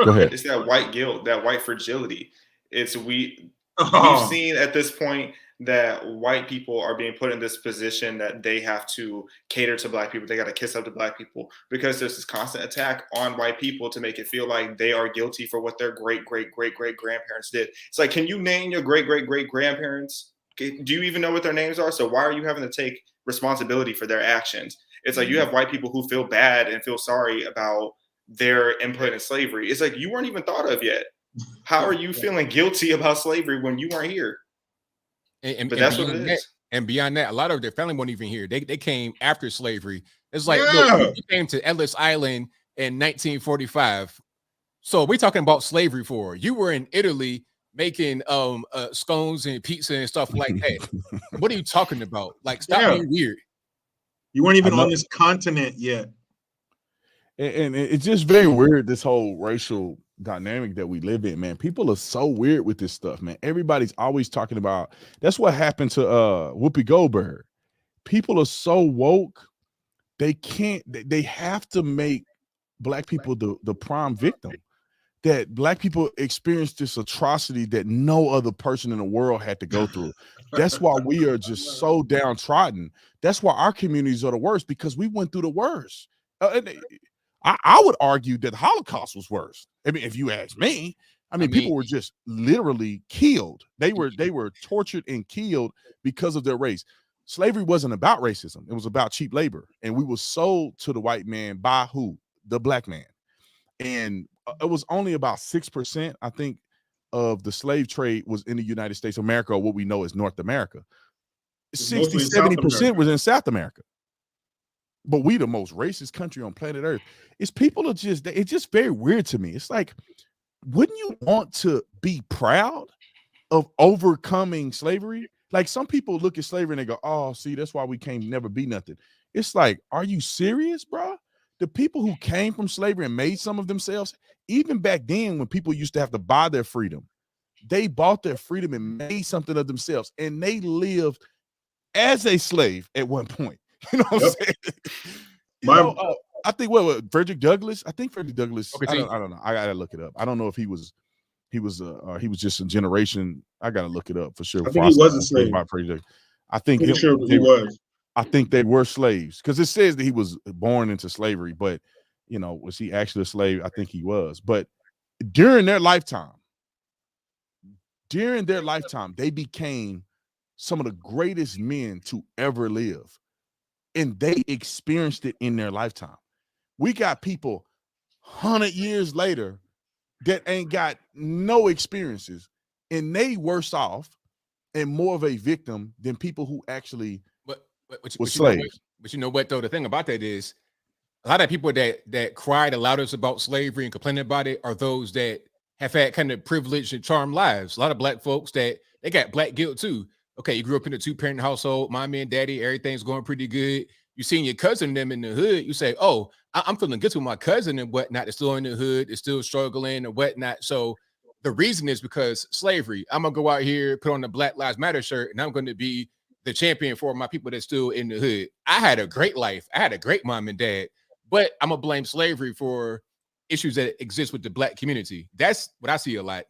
Go ahead. It's that white guilt, that white fragility. We've Oh, seen at this point that white people are being put in this position that they have to cater to black people. They got to kiss up to black people because there's this constant attack on white people to make it feel like they are guilty for what their great grandparents did. It's like, can you name your great grandparents? Do you even know what their names are? So why are you having to take responsibility for their actions? It's like you have white people who feel bad and feel sorry about their input in slavery. It's like you weren't even thought of yet. How are you feeling guilty about slavery when you weren't here? But that's what it is. And beyond that, a lot of their family weren't even here. They came after slavery. It's like, Yeah. look, you came to Ellis Island in 1945. So we're talking about slavery for you were in Italy making scones and pizza and stuff like that. What are you talking about? Like, stop being weird. You weren't even on this continent yet. And it's just very weird, this whole racial dynamic that we live in, man. People are so weird with this stuff, man. Everybody's always talking about, that's what happened to Whoopi Goldberg. People are so woke, they have to make black people the prime victim. That black people experience this atrocity that no other person in the world had to go through. That's why we are just so downtrodden. That's why our communities are the worst, because we went through the worst. I would argue that the Holocaust was worse. I mean, if you ask me, I mean, people were just literally killed. They were tortured and killed because of their race. Slavery wasn't about racism. It was about cheap labor. And we were sold to the white man by who? The black man. And it was only about 6%, I think, of the slave trade was in the United States of America, or what we know as North America. 60, 70% was in South America. But we the most racist country on planet Earth. It's just very weird to me. It's like, wouldn't you want to be proud of overcoming slavery? Like, some people look at slavery and they go, oh, see, that's why we can't never be nothing. It's like, are you serious, bro? The people who came from slavery and made some of themselves, even back then when people used to have to buy their freedom, they bought their freedom and made something of themselves. And they lived as a slave at one point. You know what I'm saying? I think what Frederick Douglass. I think Frederick Douglass. I don't know. I gotta look it up. I don't know if he was just a generation. I gotta look it up for sure. I think he was a slave. I think he was. I think they were slaves, because it says that he was born into slavery, but you know, was he actually a slave? I think he was. But during their lifetime, they became some of the greatest men to ever live. And they experienced it in their lifetime. We got people 100 years later that ain't got no experiences, and they worse off and more of a victim than people who actually were slaves. But you know what, though? The thing about that is, a lot of people that cried the loudest about slavery and complaining about it are those that have had kind of privileged and charmed lives. A lot of black folks that they got black guilt too. Okay, you grew up in a 2-parent household, mommy and daddy, everything's going pretty good. You seen your cousin them in the hood, you say, oh, I'm feeling good with my cousin and whatnot. They're still in the hood, they're still struggling and whatnot. So the reason is because slavery. I'm gonna go out here, put on the Black Lives Matter shirt, and I'm gonna be the champion for my people that's still in the hood. I had a great life. I had a great mom and dad. But I'm gonna blame slavery for issues that exist with the black community. That's what I see a lot.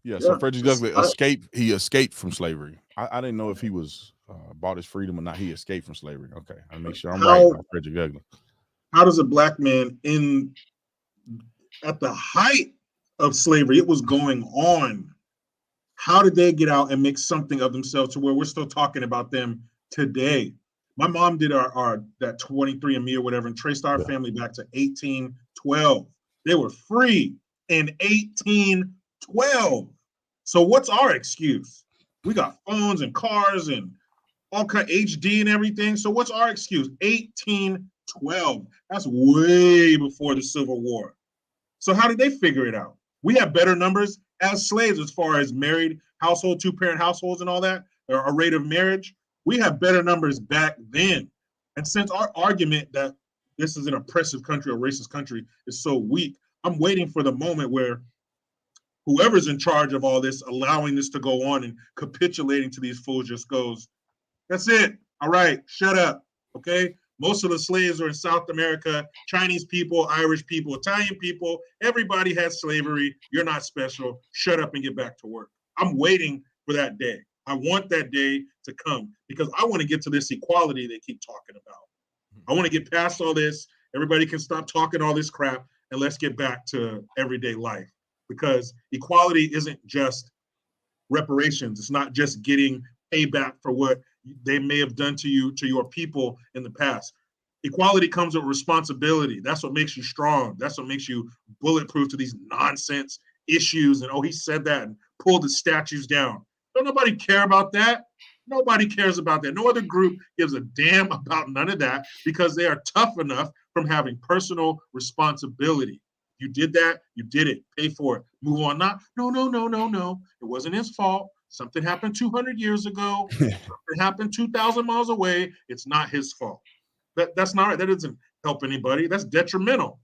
Yeah, so Frederick Douglass he escaped from slavery. I didn't know if he was bought his freedom or not. He escaped from slavery. Okay, I make sure I'm right about Frederick Douglass. How does a black man at the height of slavery, it was going on, how did they get out and make something of themselves to where we're still talking about them today? My mom did our that 23andMe or whatever and traced our family back to 1812. They were free in 1812. So what's our excuse? We got phones and cars and all kind of HD and everything. So what's our excuse? 1812. That's way before the Civil War. So how did they figure it out? We have better numbers as slaves as far as married household, 2-parent households and all that, or a rate of marriage. We have better numbers back then. And since our argument that this is an oppressive country or racist country is so weak, I'm waiting for the moment where whoever's in charge of all this, allowing this to go on and capitulating to these fools just goes, that's it. All right, shut up. Okay. Most of the slaves are in South America, Chinese people, Irish people, Italian people. Everybody has slavery. You're not special. Shut up and get back to work. I'm waiting for that day. I want that day to come because I want to get to this equality they keep talking about. I want to get past all this. Everybody can stop talking all this crap and let's get back to everyday life. Because equality isn't just reparations. It's not just getting payback for what they may have done to you, to your people in the past. Equality comes with responsibility. That's what makes you strong. That's what makes you bulletproof to these nonsense issues. And, oh, he said that and pulled the statues down. Don't nobody care about that. Nobody cares about that. No other group gives a damn about none of that because they are tough enough from having personal responsibility. You did that, you did it, pay for it, move on. Not, no. It wasn't his fault. Something happened 200 years ago. Something happened 2,000 miles away. It's not his fault. That's not right. That doesn't help anybody. That's detrimental.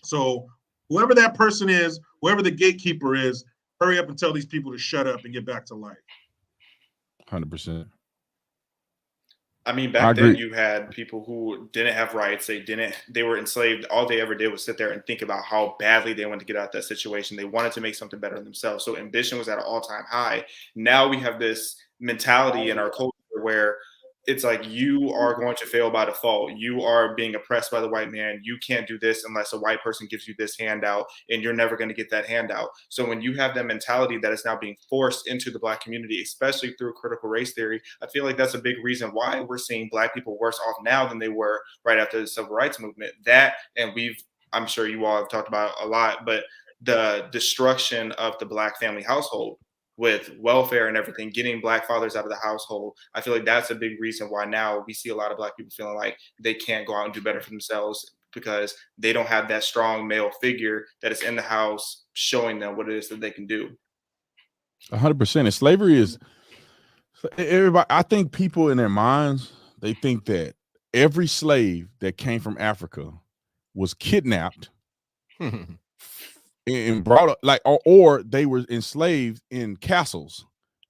So whoever that person is, whoever the gatekeeper is, hurry up and tell these people to shut up and get back to life. 100%. I mean, back then you had people who didn't have rights. They were enslaved. All they ever did was sit there and think about how badly they wanted to get out of that situation. They wanted to make something better themselves. So ambition was at an all-time high. Now we have this mentality in our culture where it's like you are going to fail by default. You are being oppressed by the white man. You can't do this unless a white person gives you this handout, and you're never going to get that handout. So when you have that mentality that is now being forced into the black community, especially through critical race theory, I feel like that's a big reason why we're seeing black people worse off now than they were right after the civil rights movement. That, and I'm sure you all have talked about a lot, but the destruction of the black family household with welfare and everything, getting black fathers out of the household. I feel like that's a big reason why now we see a lot of black people feeling like they can't go out and do better for themselves because they don't have that strong male figure that is in the house showing them what it is that they can do. 100%. And slavery is everybody. I think people in their minds, they think that every slave that came from Africa was kidnapped and brought up, like, or they were enslaved in castles,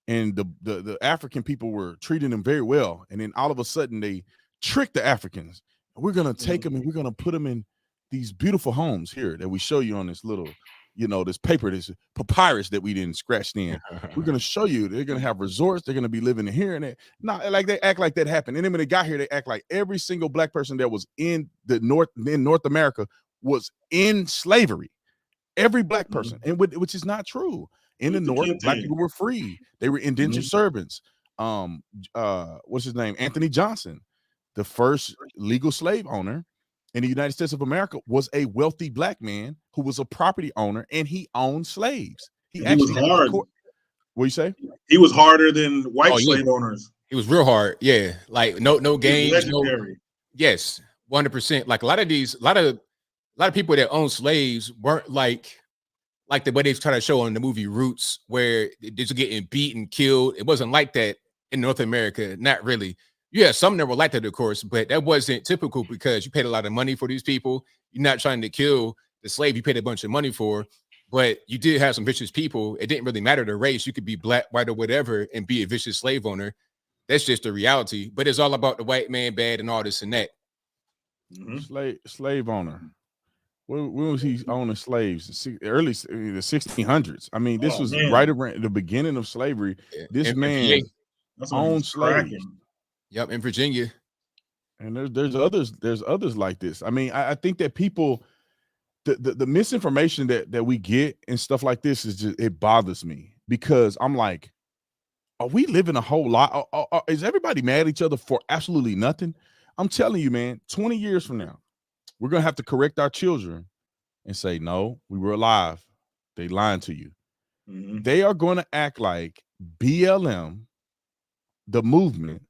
and the African people were treating them very well, and then all of a sudden they tricked the Africans. We're gonna take them and we're gonna put them in these beautiful homes here that we show you on this little, this paper, this papyrus that we didn't scratch in. We're gonna show you they're gonna have resorts. They're gonna be living in here and there. Not like they act like that happened. And then when they got here, they act like every single black person that was in North America was in slavery. Every black person, and which is not true. In the North, black people were free. They were indentured servants. What's his name? Anthony Johnson, the first legal slave owner in the United States of America, was a wealthy black man who was a property owner, and he owned slaves. He was hard. What do you say? He was harder than white slave owners. He was real hard. Yeah, like no games. Yes, 100%. Like a lot of people that own slaves weren't like the way they try to show on the movie Roots, where they're just getting beat and killed. It wasn't like that in North America. Not really. Yeah, some that were like that, of course, but that wasn't typical because you paid a lot of money for these people. You're not trying to kill the slave you paid a bunch of money for, but you did have some vicious people. It didn't really matter the race. You could be black, white, or whatever and be a vicious slave owner. That's just the reality. But it's all about the white man bad and all this and that. Slave owner. When was he owning slaves? The 1600s. I mean, this was right around the beginning of slavery. This man owned slaves. Yep, in Virginia. And there's others like this. I mean, I think that people, the misinformation that we get and stuff like this is just, it bothers me, because I'm like, are we living a whole lot? Is everybody mad at each other for absolutely nothing? I'm telling you, man, 20 years from now, we're going to have to correct our children and say, no, we were alive. They lying to you. They are going to act like BLM, the movement,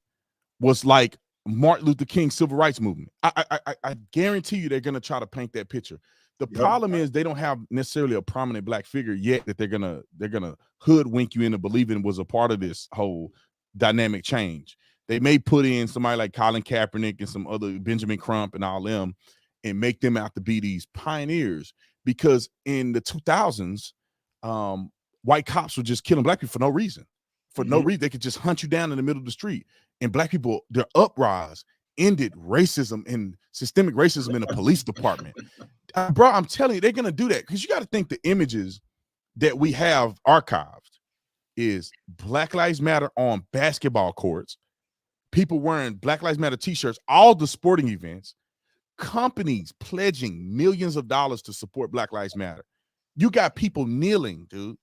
was like Martin Luther King's civil rights movement. I guarantee you they're going to try to paint that picture. The problem is they don't have necessarily a prominent black figure yet that they're gonna hoodwink you into believing was a part of this whole dynamic change. They may put in somebody like Colin Kaepernick and some other Benjamin Crump and all them and make them out to be these pioneers, because in the 2000s, white cops were just killing black people for no reason. For no reason. They could just hunt you down in the middle of the street. And black people, their uprise ended racism and systemic racism in the police department. Bro, I'm telling you, they're going to do that, because you got to think the images that we have archived is Black Lives Matter on basketball courts, people wearing Black Lives Matter t-shirts, all the sporting events, companies pledging millions of dollars to support Black Lives Matter. You got people kneeling, dude.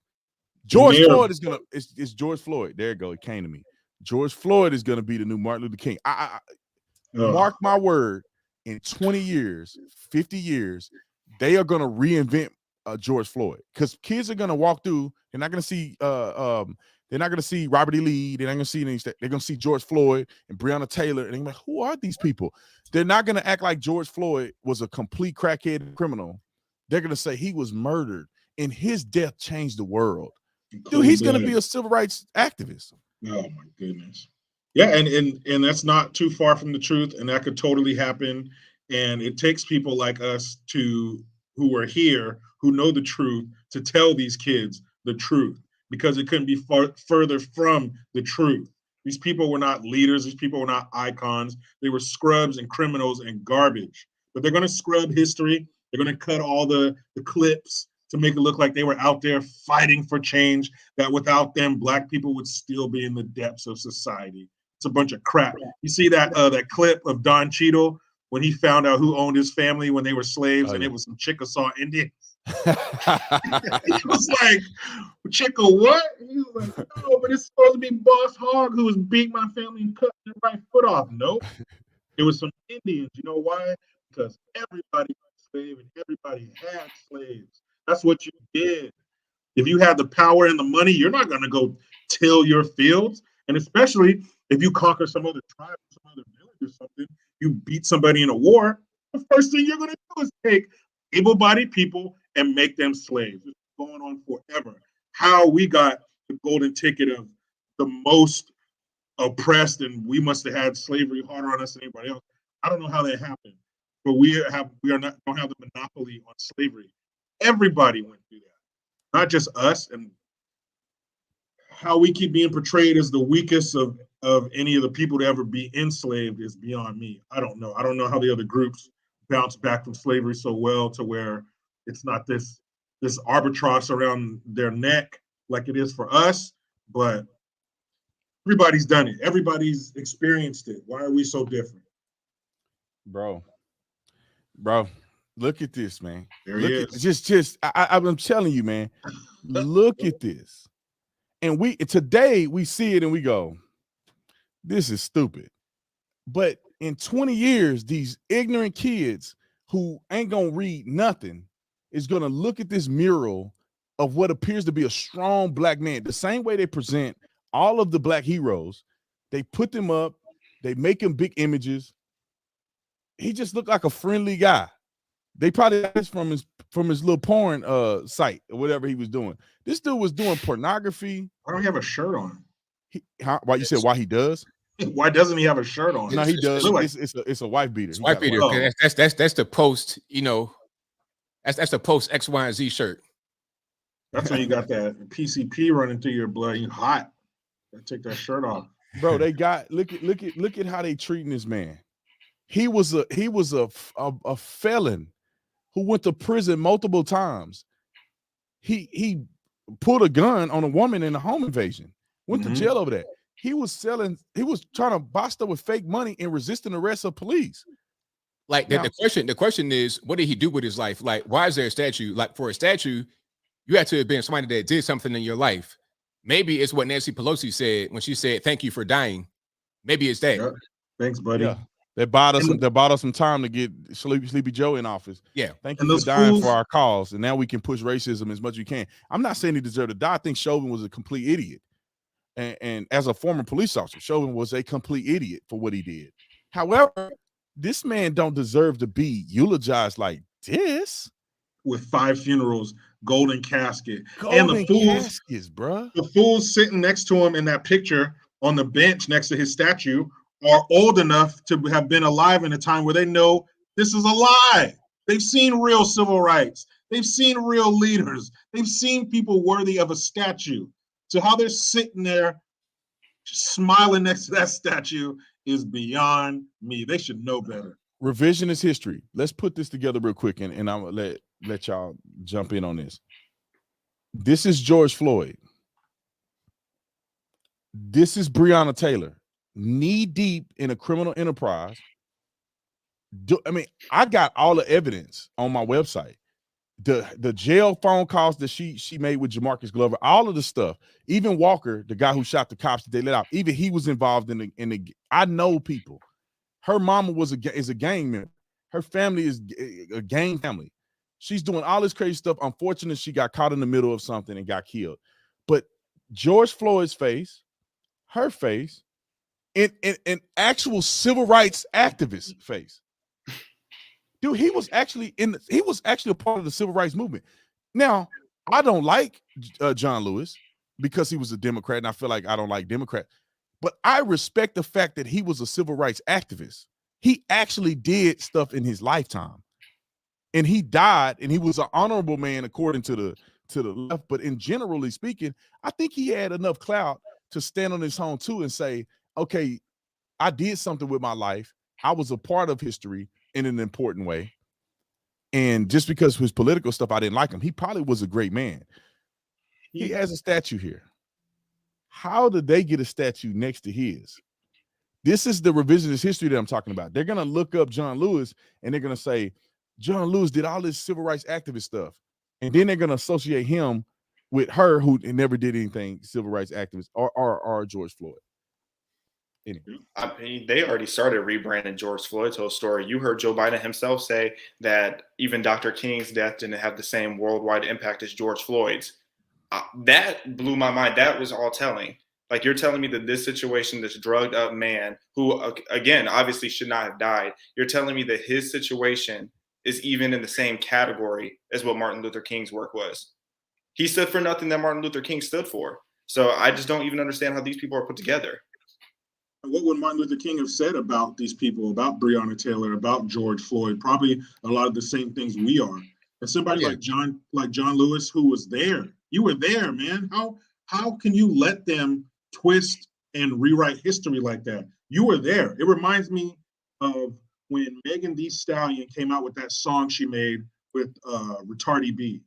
George Floyd is going to, it's George Floyd. There you go. It came to me. George Floyd is going to be the new Martin Luther King. Mark my word, in 20 years, 50 years, they are going to reinvent George Floyd, because kids are going to walk through. They're not going to see they're not going to see Robert E. Lee. They're not going to see anything. They're going to see George Floyd and Breonna Taylor, and they're like, who are these people? They're not going to act like George Floyd was a complete crackhead criminal. They're going to say he was murdered and his death changed the world. Dude, he's going to be a civil rights activist. Oh my goodness. Yeah, and that's not too far from the truth, and that could totally happen. And it takes people like us who are here, who know the truth, to tell these kids the truth, because it couldn't be further from the truth. These people were not leaders. These people were not icons. They were scrubs and criminals and garbage. But they're going to scrub history. They're going to cut all the clips to make it look like they were out there fighting for change, that without them, Black people would still be in the depths of society. It's a bunch of crap. You see that clip of Don Cheadle when he found out who owned his family when they were slaves, and it was some Chickasaw Indians. He was like, Chicka what? He was like, no, but it's supposed to be Boss Hogg who was beating my family and cutting their right foot off. Nope. It was some Indians. You know why? Because everybody was a slave and everybody had slaves. That's what you did. If you have the power and the money, you're not going to go till your fields. And especially if you conquer some other tribe, some other village or something, you beat somebody in a war, the first thing you're going to do is take able-bodied people and make them slaves. It's going on forever. How we got the golden ticket of the most oppressed, and we must have had slavery harder on us than anybody else. I don't know how that happened, but we don't have the monopoly on slavery. Everybody went through that, not just us. And how we keep being portrayed as the weakest of any of the people to ever be enslaved is beyond me. I don't know. I don't know how the other groups bounce back from slavery so well to where it's not this albatross around their neck like it is for us, but everybody's done it. Everybody's experienced it. Why are we so different? Bro, look at this, man. There he is. I'm telling you, man, look at this. And today we see it and we go, this is stupid. But in 20 years, these ignorant kids who ain't gonna read nothing is gonna look at this mural of what appears to be a strong Black man. The same way they present all of the Black heroes, they put them up, they make them big images. He just looked like a friendly guy. They probably got this from his little porn site or whatever he was doing. This dude was doing pornography. Why don't he have a shirt on? Why you said why he does? Why doesn't he have a shirt on? No, he does. It's a wife beater. It's wife beater. That's the post. You know, that's the post X, Y, and Z shirt. That's when you got that PCP running through your blood. You hot. Take that shirt off, bro. They got look at how they treating this man. He was a felon who went to prison multiple times. He pulled a gun on a woman in a home invasion, went to jail over that. He was trying to buy stuff with fake money and resisting arrest of police. Like the question is, what did he do with his life? Like, why is there a statue? Like, for a statue, you have to have been somebody that did something in your life. Maybe it's what Nancy Pelosi said when she said, "Thank you for dying." Maybe it's that. Yeah. Thanks, buddy. Yeah. They bought us some time to get Sleepy Joe in office. Yeah. Thank you for dying for our cause. And now we can push racism as much as you can. I'm not saying he deserved to die. I think Chauvin was a complete idiot. And as a former police officer, Chauvin was a complete idiot for what he did. However, this man don't deserve to be eulogized like this. With 5 funerals, golden casket. Golden and the fools, caskets, bruh. The fools sitting next to him in that picture on the bench next to his statue are old enough to have been alive in a time where they know this is a lie. They've seen real civil rights. They've seen real leaders. They've seen people worthy of a statue. So how they're sitting there smiling next to that statue is beyond me. They should know better. Revisionist history. Let's put this together real quick, and I'm gonna let y'all jump in on this. This is George Floyd. This is Breonna Taylor, knee deep in a criminal enterprise. I got all the evidence on my website. The jail phone calls that she made with Jamarcus Glover, all of the stuff. Even Walker, the guy who shot the cops that they let out, even he was involved in the. I know people. Her mama is a gang member. Her family is a gang family. She's doing all this crazy stuff. Unfortunately, she got caught in the middle of something and got killed. But George Floyd's face, her face, and actual civil rights activist face. Dude, he was actually a part of the civil rights movement. Now, I don't like John Lewis because he was a Democrat, and I feel like I don't like Democrats. But I respect the fact that he was a civil rights activist. He actually did stuff in his lifetime. And he died, and he was an honorable man according to the left. But in generally speaking, I think he had enough clout to stand on his own too and say, okay, I did something with my life. I was a part of history in an important way. And just because of his political stuff, I didn't like him. He probably was a great man. He has a statue here. How did they get a statue next to his? This is the revisionist history that I'm talking about. They're going to look up John Lewis and they're going to say, John Lewis did all this civil rights activist stuff. And then they're going to associate him with her who never did anything civil rights activist or George Floyd. Anyway. I mean, they already started rebranding George Floyd's whole story. You heard Joe Biden himself say that even Dr. King's death didn't have the same worldwide impact as George Floyd's. That blew my mind. That was all telling. Like, you're telling me that this situation, this drugged up man who, again, obviously should not have died, you're telling me that his situation is even in the same category as what Martin Luther King's work was. He stood for nothing that Martin Luther King stood for. So I just don't even understand how these people are put together. What would Martin Luther King have said about these people, about Breonna Taylor, about George Floyd? Probably a lot of the same things we are. And somebody like John Lewis, who was there, you were there, man. How can you let them twist and rewrite history like that? You were there. It reminds me of when Megan Thee Stallion came out with that song she made with Cardi B.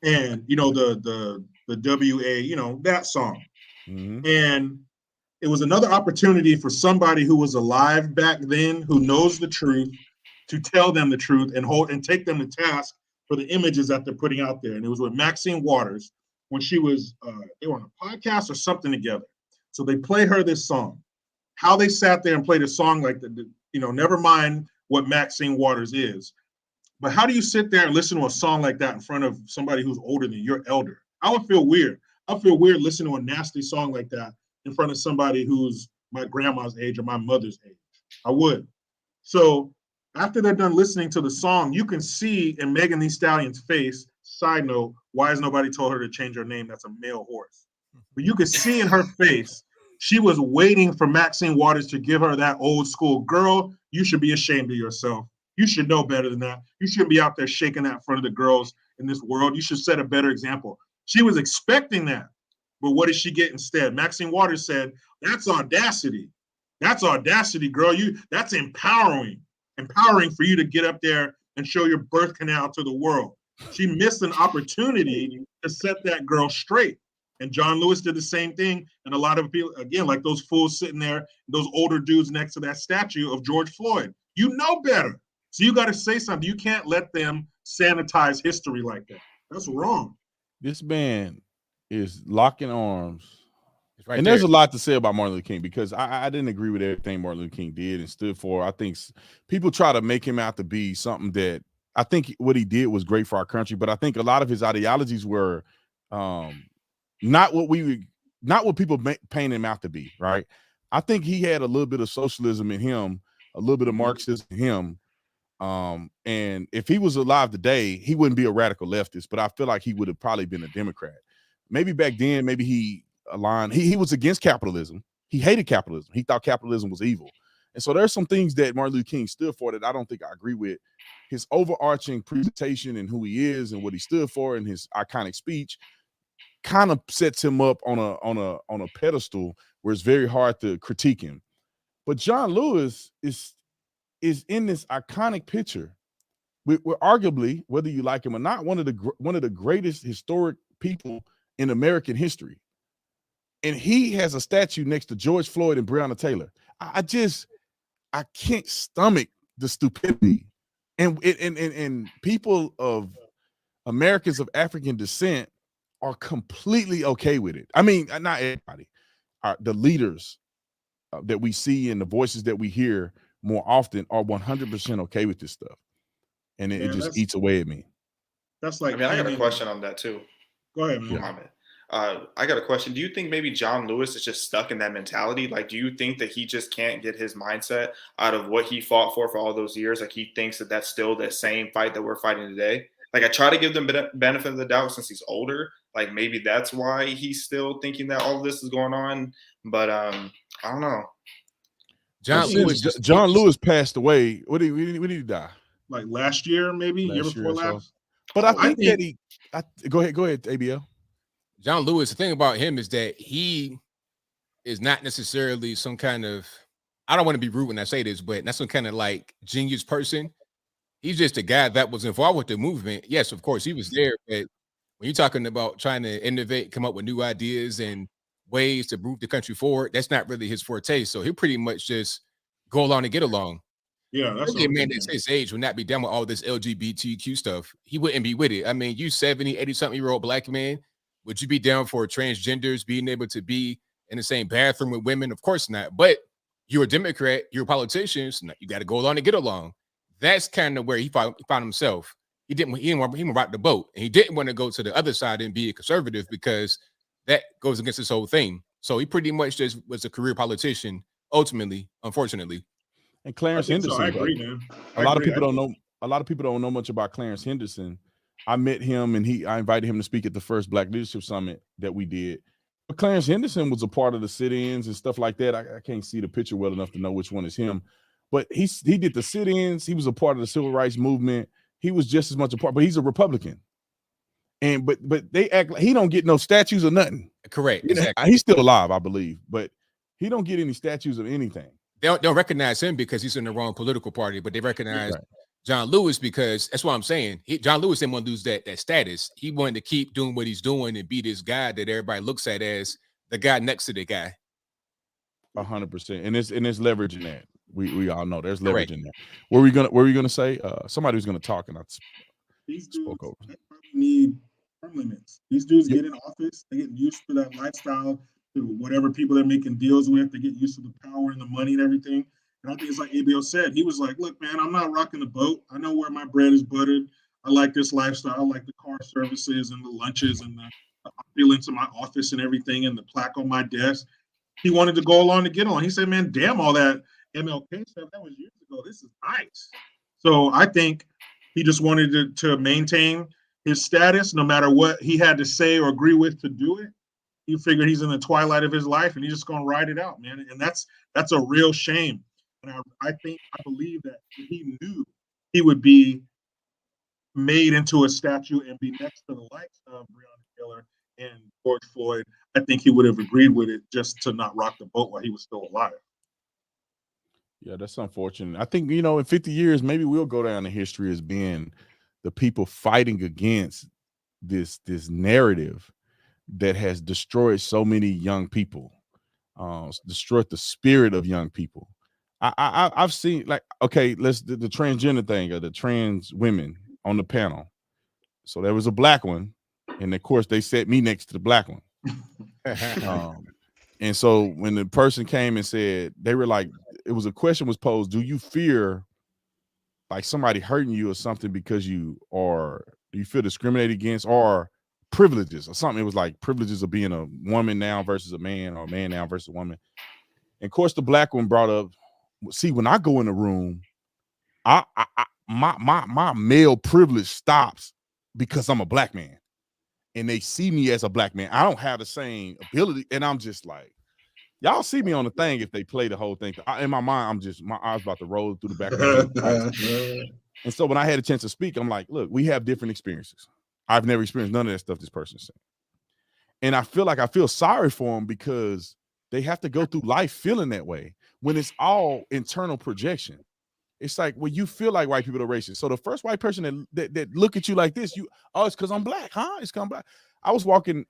And the WA, that song. Mm-hmm. And it was another opportunity for somebody who was alive back then, who knows the truth, to tell them the truth and take them to task for the images that they're putting out there. And it was with Maxine Waters when she was, they were on a podcast or something together. So they played her this song. How they sat there and played a song like that, never mind what Maxine Waters is. But how do you sit there and listen to a song like that in front of somebody who's older than your elder? I would feel weird. I feel weird listening to a nasty song like that in front of somebody who's my grandma's age or my mother's age. I would. So after they're done listening to the song, you can see in Megan Thee Stallion's face, side note, why has nobody told her to change her name? That's a male horse. But you could see in her face, she was waiting for Maxine Waters to give her that old school, girl, you should be ashamed of yourself. You should know better than that. You shouldn't be out there shaking that in front of the girls in this world. You should set a better example. She was expecting that. But what did she get instead? Maxine Waters said, that's audacity. That's audacity, girl. That's empowering for you to get up there and show your birth canal to the world. She missed an opportunity to set that girl straight. And John Lewis did the same thing. And a lot of people, again, like those fools sitting there, those older dudes next to that statue of George Floyd. You know better. So you got to say something. You can't let them sanitize history like that. That's wrong. This man is locking arms. Right and there. there's a lot to say about Martin Luther King, because I didn't agree with everything Martin Luther King did and stood for. I think people try to make him out to be something that I think what he did was great for our country, but I think a lot of his ideologies were not what people paint him out to be, right? I think he had a little bit of socialism in him, a little bit of Marxism in him. And if he was alive today, he wouldn't be a radical leftist, but I feel like he would have probably been a Democrat. Maybe back then, maybe he aligned. He was against capitalism. He hated capitalism. He thought capitalism was evil. And so there's some things that Martin Luther King stood for that I don't think I agree with. His overarching presentation and who he is and what he stood for and his iconic speech kind of sets him up on a pedestal where it's very hard to critique him. But John Lewis is in this iconic picture. We're arguably, whether you like him or not, one of the greatest historic people in American history. And he has a statue next to George Floyd and Breonna Taylor. I can't stomach the stupidity. And people of Americans of African descent are completely okay with it. I mean, not everybody. The leaders that we see and the voices that we hear more often are 100% okay with this stuff. And it just eats away at me. That's like, I mean, I got a question on that too. Go ahead, man. Yeah. I got a question. Do you think maybe John Lewis is just stuck in that mentality? Like, do you think that he just can't get his mindset out of what he fought for all those years? Like, he thinks that that's still the same fight that we're fighting today? Like, I try to give them benefit of the doubt since he's older. Like, maybe that's why he's still thinking that all of this is going on. But I don't know. John Lewis passed away. When did he die? Like last year, maybe year before last. But I think go ahead, ABL. John Lewis, the thing about him is that he is not necessarily some kind of, I don't want to be rude when I say this, but not some kind of like genius person. He's just a guy that was involved with the movement. Yes, of course, he was there. But when you're talking about trying to innovate, come up with new ideas and ways to move the country forward, that's not really his forte. So he'll pretty much just go along and get along. Yeah, that's a man that's his age would not be done with all this LGBTQ stuff. He wouldn't be with it. I mean, you 70, 80-something-year-old black man, would you be down for transgenders being able to be in the same bathroom with women? Of course not. But you're a Democrat, you're a politician, so you got to go along to get along. That's kind of where he found himself. He didn't want to rock the boat, and he didn't want to go to the other side and be a conservative because that goes against this whole thing. So he pretty much just was a career politician, ultimately, unfortunately. And Clarence Henderson. I agree, man. A lot of people don't know much about Clarence Henderson. I met him and I invited him to speak at the first Black Leadership Summit that we did. But Clarence Henderson was a part of the sit-ins and stuff like that. I can't see the picture well enough to know which one is him. But he did the sit-ins. He was a part of the civil rights movement. He was just as much a part, but he's a Republican. And but they act like he don't get no statues or nothing. Correct. Exactly. He's still alive, I believe, but he don't get any statues of anything. They'll recognize him because he's in the wrong political party, but they recognize John Lewis because that's what I'm saying. John Lewis didn't want to lose that status. He wanted to keep doing what he's doing and be this guy that everybody looks at as the guy next to the guy. 100%, and it's leverage in that. We all know there's leverage in there. What were we gonna say? Somebody was gonna talk, and these dudes spoke over. They probably need term limits. These dudes get in office, they get used to that lifestyle, to whatever people they're making deals with. They get used to the power and the money and everything. And I think it's like ABL said. He was like, "Look, man, I'm not rocking the boat. I know where my bread is buttered. I like this lifestyle. I like the car services and the lunches and the opulence of my office and everything and the plaque on my desk." He wanted to go along to get on. He said, "Man, damn all that MLK stuff. That was years ago. This is nice." So I think he just wanted to maintain his status, no matter what he had to say or agree with to do it. He figured he's in the twilight of his life and he's just gonna ride it out, man. And that's a real shame. And I believe that if he knew he would be made into a statue and be next to the likes of Breonna Taylor and George Floyd, I think he would have agreed with it just to not rock the boat while he was still alive. Yeah, that's unfortunate. I think, in 50 years, maybe we'll go down in history as being the people fighting against this narrative that has destroyed so many young people, destroyed the spirit of young people. I've seen, like, okay, let's the transgender thing, or the trans women on the panel. So there was a black one, and of course they set me next to the black one. And so when the person came and said, they were like, it was a question was posed, do you fear like somebody hurting you or something because do you feel discriminated against, or privileges or something? It was like privileges of being a woman now versus a man, or a man now versus a woman. And of course the black one brought up, see, when I go in the room, my male privilege stops because I'm a black man and they see me as a black man. I don't have the same ability. And I'm just like, y'all see me on the thing if they play the whole thing. In my mind, my eyes about to roll through the back of my head. And so when I had a chance to speak, I'm like, look, we have different experiences. I've never experienced none of that stuff this person's saying. And I feel sorry for them because they have to go through life feeling that way when it's all internal projection. It's like, well, you feel like white people are racist. So the first white person that look at you like this, it's because I'm black, huh? It's because I'm black. I was walking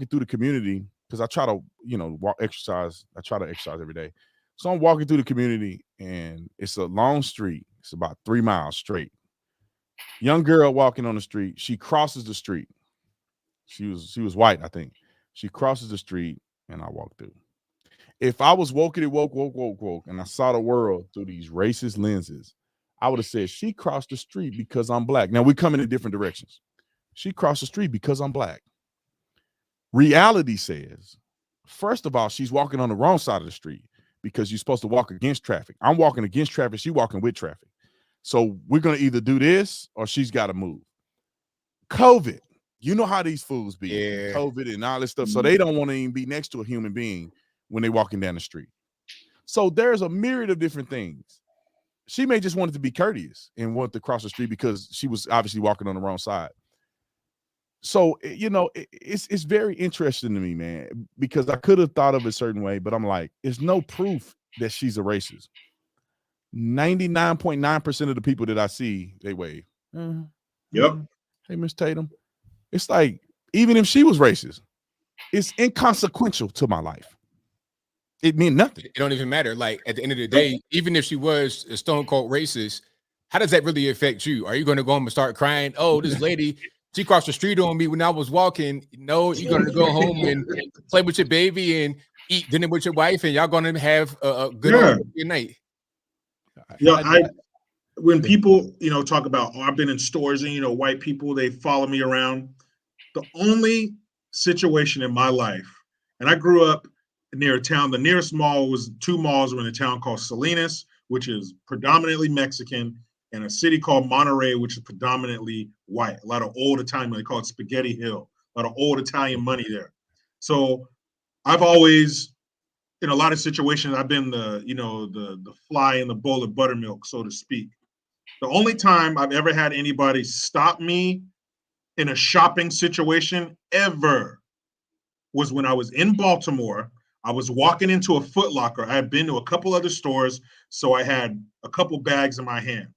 through the community because I try to, exercise. I try to exercise every day. So I'm walking through the community and it's a long street. It's about 3 miles straight. Young girl walking on the street. She crosses the street. She was white, I think. She crosses the street and I walk through. If I was woke, and I saw the world through these racist lenses, I would have said, she crossed the street because I'm black. Now we coming in different directions. She crossed the street because I'm black. Reality says, first of all, she's walking on the wrong side of the street because you're supposed to walk against traffic. I'm walking against traffic. She's walking with traffic. So we're going to either do this or she's got to move. COVID, you know how these fools be. Yeah. COVID and all this stuff. So they don't want to even be next to a human being when they're walking down the street. So there's a myriad of different things. She may just wanted to be courteous and want to cross the street because she was obviously walking on the wrong side. So, it's very interesting to me, man, because I could have thought of it a certain way, but I'm like, there's no proof that she's a racist. 99.9% of the people that I see, they wave. Yep. Hey, Miss Tatum. It's like, even if she was racist, it's inconsequential to my life. It meant nothing. It don't even matter. Like, at the end of the day, even if she was a stone cold racist, how does that really affect you? Are you going to go home and start crying? Oh, this lady, she crossed the street on me when I was walking. No, you're going to go home and play with your baby and eat dinner with your wife, and y'all going to have a good night. When people, talk about, I've been in stores and, white people, they follow me around. The only situation in my life, and I grew up near a town, the nearest mall was 2 malls were in a town called Salinas, which is predominantly Mexican, and a city called Monterey, which is predominantly white. A lot of old Italian, they call it Spaghetti Hill, a lot of old Italian money there. So I've always, in a lot of situations, I've been the fly in the bowl of buttermilk, so to speak. The only time I've ever had anybody stop me in a shopping situation ever was when I was in Baltimore. I was walking into a Foot Locker. I had been to a couple other stores, so I had a couple bags in my hand.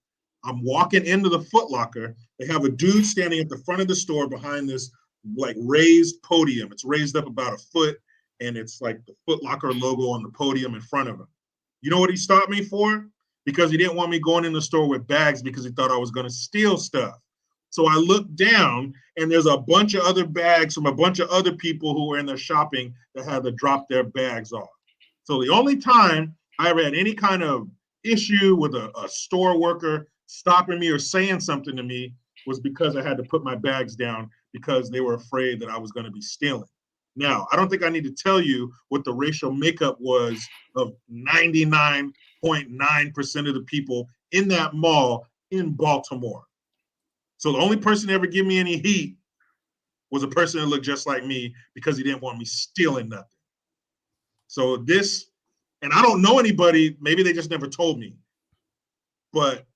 I'm walking into the Foot Locker. They have a dude standing at the front of the store behind this like raised podium. It's raised up about a foot, and it's like the Foot Locker logo on the podium in front of him. You know what he stopped me for? Because he didn't want me going in the store with bags because he thought I was going to steal stuff. So I looked down, and there's a bunch of other bags from a bunch of other people who were in there shopping that had to drop their bags off. So the only time I ever had any kind of issue with a store worker stopping me or saying something to me was because I had to put my bags down because they were afraid that I was going to be stealing. Now, I don't think I need to tell you what the racial makeup was of 99.9% of the people in that mall in Baltimore. So the only person that ever give me any heat was a person that looked just like me because he didn't want me stealing nothing. So this, and I don't know anybody, maybe they just never told me, but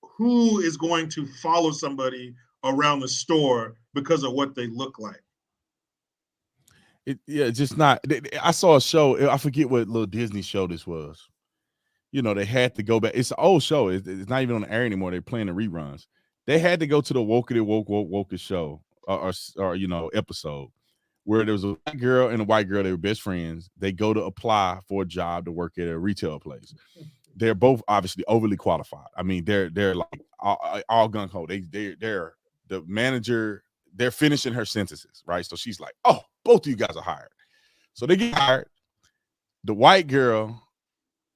who is going to follow somebody around the store because of what they look like? It's just not. I saw a show. I forget what little Disney show this was. you know, they had to go back. It's an old show. It's not even on the air anymore. They're playing the reruns. They had to go to the Wokest show or you know, episode where there was a black girl and a white girl. They were best friends. They go to apply for a job to work at a retail place. They're both obviously overly qualified. I mean, they're like all gung ho. They're the manager. They're finishing her sentences, right? So she's like, "Oh, both of you guys are hired." So they get hired. The white girl,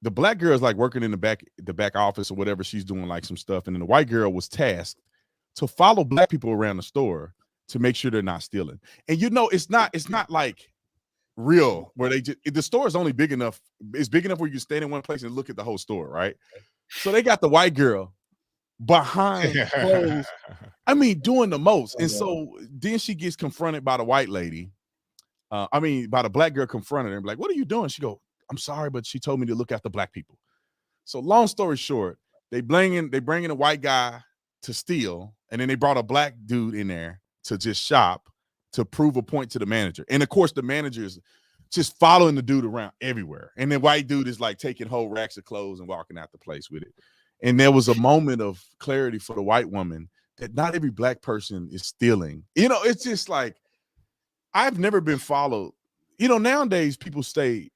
the black girl is like working in the back office or whatever. She's doing like some stuff, and then the white girl was tasked to follow black people around the store to make sure they're not stealing. And you know, it's not like real where the store is only big enough. It's big enough where you can stand in one place and look at the whole store, right? So they got the white girl behind clothes. I mean, doing the most. And so then she gets confronted by the white lady. By the black girl confronted her and be like, "What are you doing?" She go, "I'm sorry, but she told me to look after black people." So long story short, they bring in a white guy to steal, and then they brought a black dude in there to just shop to prove a point to the manager. And of course, the manager is just following the dude around everywhere. And the white dude is like taking whole racks of clothes and walking out the place with it. And there was a moment of clarity for the white woman that not every black person is stealing. You know, it's just like, I've never been followed. You know, nowadays people say,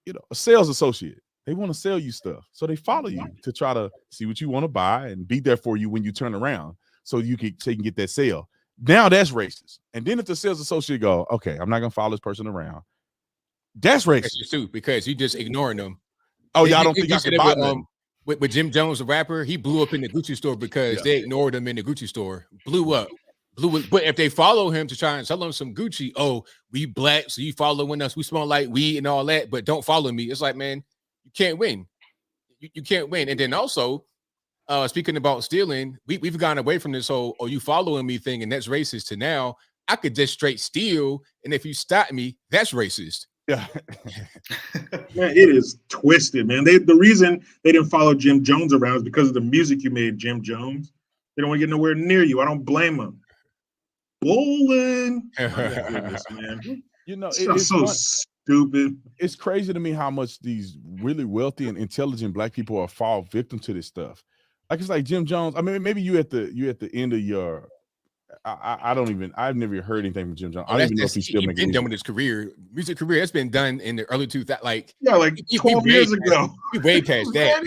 you know, a sales associate, they want to sell you stuff. So they follow you to try to see what you want to buy and be there for you when you turn around so you can get that sale. Now that's racist. And then if the sales associate go, "Okay, I'm not going to follow this person around," that's racist too, because you just ignoring them. Oh, y'all don't think I can buy them? With Jim Jones, the rapper, he blew up in the Gucci store because they ignored him in the Gucci store. Blew up. But if they follow him to try and sell him some Gucci, "Oh, we black, so you following us. We smell like weed and all that, but don't follow me." It's like, man, you can't win. You can't win. And then also, speaking about stealing, we've gone away from this whole "oh, you following me" thing, and that's racist, to now I could just straight steal, and if you stop me, that's racist. Yeah. Man, it is twisted, man. The reason they didn't follow Jim Jones around is because of the music you made, Jim Jones. They don't want to get nowhere near you. I don't blame them. Bowling. Goodness, man. You know, it's so stupid. It's crazy to me how much these really wealthy and intelligent black people are fall victim to this stuff. Like, it's like Jim Jones. I mean, maybe you at the end of your. I've never heard anything from Jim Jones. I don't even know if he's still making been done with his music career. That's been done in the early 2000s. Like 12 years ago. We way past that.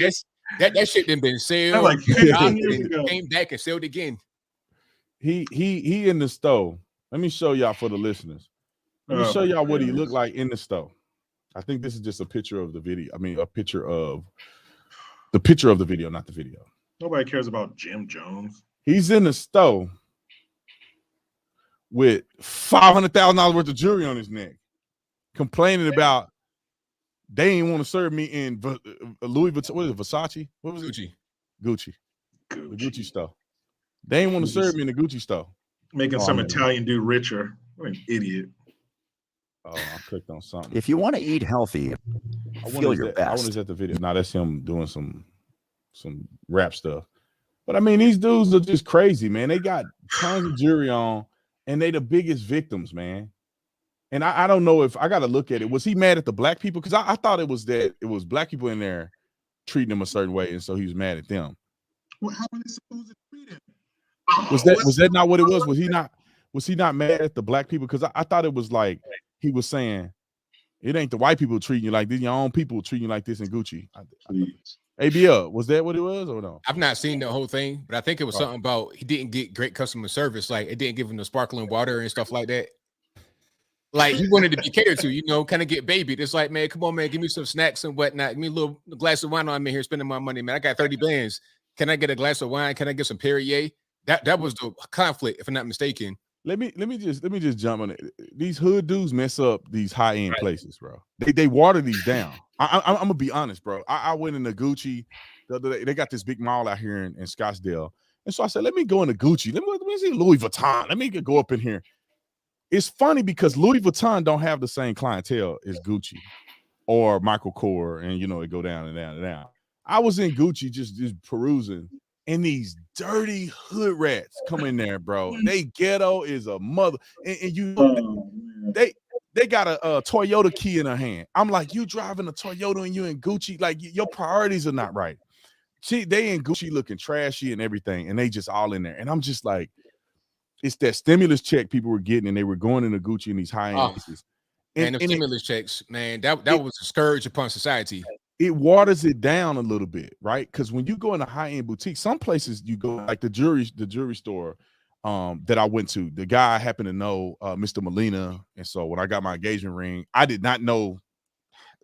That shit done been sold. Like 15 years ago. Came back and sold again. He in the stove. Let me show y'all for the listeners. Let me show y'all what he looked like in the stove. I think this is just a picture of the video. I mean, a picture of the video, not the video. Nobody cares about Jim Jones. He's in the stove with $500,000 worth of jewelry on his neck, complaining about they ain't want to serve me in Louis Vuitton. What is it, Versace? What was it? Gucci. The Gucci store. They ain't want to serve me in the Gucci store. Making some Italian dude richer. What an idiot. Oh, I clicked on something. If you want to eat healthy, feel your best. I want to set the video. Now that's him doing some rap stuff. But I mean, these dudes are just crazy, man. They got tons of jewelry on, and they the biggest victims, man. And I don't know if I got to look at it. Was he mad at the black people? Because I thought it was black people in there treating him a certain way, and so he was mad at them. Well, how are they supposed to treat him? Was that not what it was? Was he not mad at the black people? Because I thought it was like he was saying, it ain't the white people treating you like this, your own people treating you like this in Gucci. ABL, was that what it was or no? I've not seen the whole thing, but I think it was something about he didn't get great customer service. Like, it didn't give him the sparkling water and stuff like that. Like, he wanted to be catered to, you know, kind of get babied. It's like, man, come on, man, give me some snacks and whatnot. Give me a little glass of wine. I'm in here spending my money, man. I got 30 bands. Can I get a glass of wine? Can I get some Perrier? That was the conflict, if I'm not mistaken. Let me just jump on it. These hood dudes mess up these high end places, bro. They water these down. I'm gonna be honest, bro. I went into Gucci the other day. They got this big mall out here in Scottsdale, and so I said, let me go into Gucci. Let me see Louis Vuitton. Let me go up in here. It's funny because Louis Vuitton don't have the same clientele as Gucci or Michael Kors, and you know it go down and down and down. I was in Gucci just perusing. And these dirty hood rats come in there, bro. They ghetto is a mother, and you know, They got a Toyota key in her hand. I'm like, you driving a Toyota and you in Gucci, like your priorities are not right. They in Gucci looking trashy and everything, and they just all in there. And I'm just like, it's that stimulus check people were getting, and they were going into Gucci in these high-end pieces. And the stimulus checks, man, that was a scourge upon society. It waters it down a little bit, right? Because when you go in a high-end boutique, some places you go, like the jewelry store that I went to, the guy I happened to know, Mr. Molina. And so when I got my engagement ring, I did not know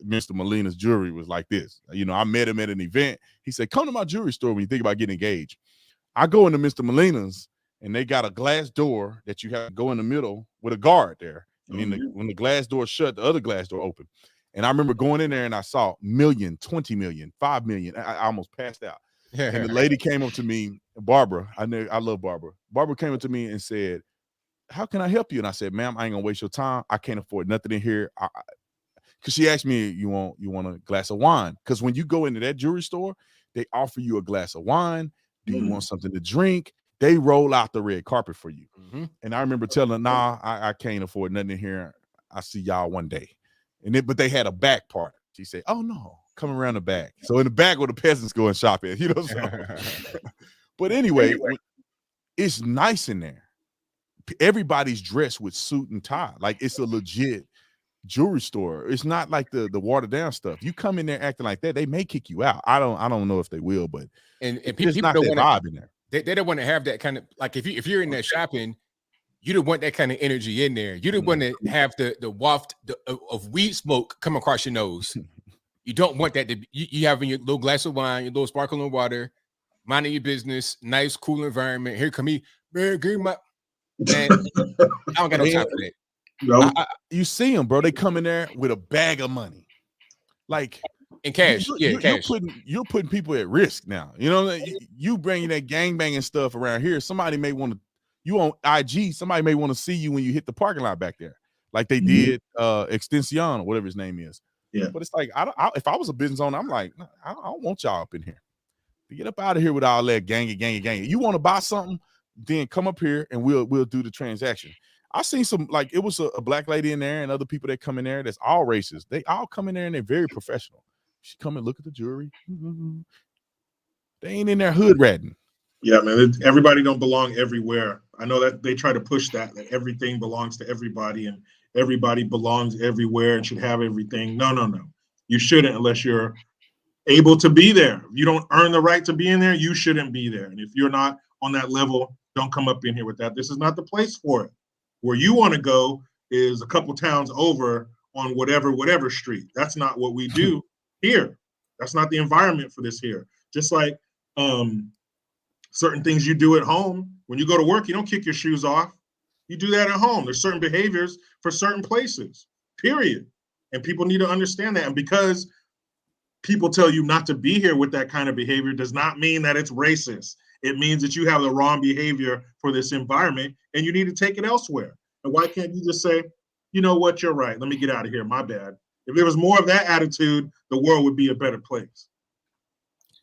Mr. Molina's jewelry was like this. You know, I met him at an event. He said, come to my jewelry store when you think about getting engaged. I go into Mr. Molina's, and they got a glass door that you have to go in the middle with a guard there. And then when the glass door shut, the other glass door open. And I remember going in there and I saw million, 20 million, 5 million. I almost passed out. And the lady came up to me, Barbara. I love Barbara. Barbara came up to me and said, how can I help you? And I said, ma'am, I ain't gonna waste your time. I can't afford nothing in here. Because she asked me, you want a glass of wine? Because when you go into that jewelry store, they offer you a glass of wine. Do you want something to drink? They roll out the red carpet for you. And I remember telling her, nah, I can't afford nothing in here. I'll see y'all one day. But they had a back part. She said, oh no, come around the back. So in the back where the peasants go and shop at, you know. But anyway, it's nice in there. Everybody's dressed with suit and tie. Like it's a legit jewelry store. It's not like the watered down stuff. You come in there acting like that, they may kick you out. I don't know if they will, but and people not don't want to vibe in there. They don't want to have that kind of, like, if you're in there shopping, you don't want that kind of energy in there. You don't want to have the waft of weed smoke come across your nose. You don't want that to be, you having your little glass of wine, your little sparkling water, minding your business, nice, cool environment. Here come me, man, give me my, man, I don't got no time for that. No. You see them, bro. They come in there with a bag of money. Like, in cash, cash. You're putting people at risk now. You know, you bringing that gangbanging stuff around here. Somebody may want to, you on IG, somebody may want to see you when you hit the parking lot back there, like they did Extension or whatever his name is. Yeah. But it's like, if I was a business owner, I'm like, I don't want y'all up in here. Get up out of here with all that gang. You want to buy something, then come up here and we'll do the transaction. I seen some, like, it was a black lady in there and other people that come in there that's all races. They all come in there and they're very professional. She come and look at the jewelry. They ain't in there hood ratting. Yeah, man. Everybody don't belong everywhere. I know that they try to push that everything belongs to everybody and everybody belongs everywhere and should have everything. No. You shouldn't unless you're able to be there. If you don't earn the right to be in there, you shouldn't be there. And if you're not on that level, don't come up in here with that. This is not the place for it. Where you want to go is a couple towns over on whatever street. That's not what we do here. That's not the environment for this here. Just like certain things you do at home. When you go to work, you don't kick your shoes off. You do that at home. There's certain behaviors for certain places, period. And people need to understand that. And because people tell you not to be here with that kind of behavior does not mean that it's racist. It means that you have the wrong behavior for this environment and you need to take it elsewhere. And why can't you just say, you know what, you're right. Let me get out of here. My bad. If there was more of that attitude, the world would be a better place.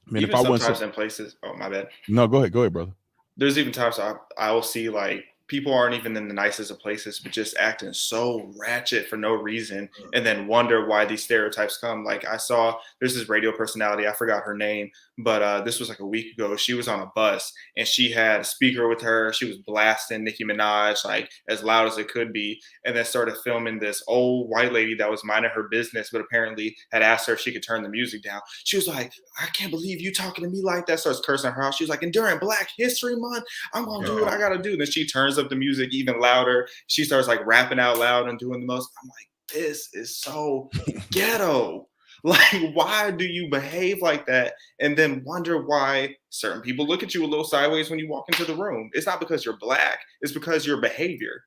Man, even if I sometimes in places, oh, my bad. No, go ahead, brother. There's even times I will see, like, people aren't even in the nicest of places, but just acting so ratchet for no reason, and then wonder why these stereotypes come. Like, I saw there's this radio personality, I forgot her name, but this was like a week ago. She was on a bus and she had a speaker with her. She was blasting Nicki Minaj like as loud as it could be, and then started filming this old white lady that was minding her business, but apparently had asked her if she could turn the music down. She was like, I can't believe you talking to me like that. Starts cursing her out. She was like, and during Black History Month, I'm gonna do what I gotta do. Then she turns up the music even louder. She starts like rapping out loud and doing the most. I'm like, this is so ghetto. Like, why do you behave like that and then wonder why certain people look at you a little sideways when you walk into the room? It's not because you're Black, it's because your behavior.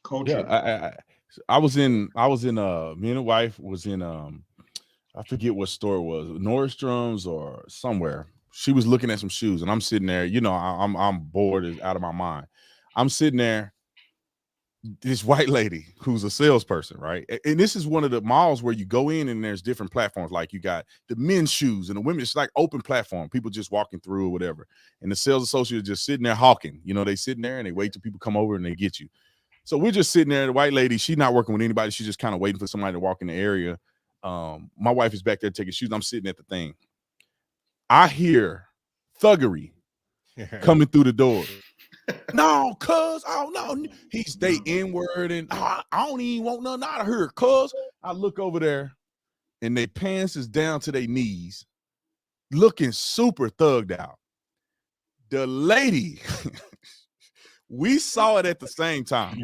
Culture. Yeah, I was in me and the wife was in I forget what store it was, Nordstrom's or somewhere. She was looking at some shoes and I'm sitting there, you know, I'm bored out of my mind. I'm sitting there, this white lady who's a salesperson, right? And this is one of the malls where you go in and there's different platforms. Like you got the men's shoes and the women, it's like open platform, people just walking through or whatever. And the sales associate is just sitting there hawking, you know, they sitting there and they wait till people come over and they get you. So we're just sitting there. The white lady, she's not working with anybody. She's just kind of waiting for somebody to walk in the area. My wife is back there taking shoes. I'm sitting at the thing. I hear thuggery coming through the door. No, cuz, I don't know. They N-word and I don't even want nothing out of her, cuz. I look over there and their pants is down to their knees, looking super thugged out. The lady, we saw it at the same time.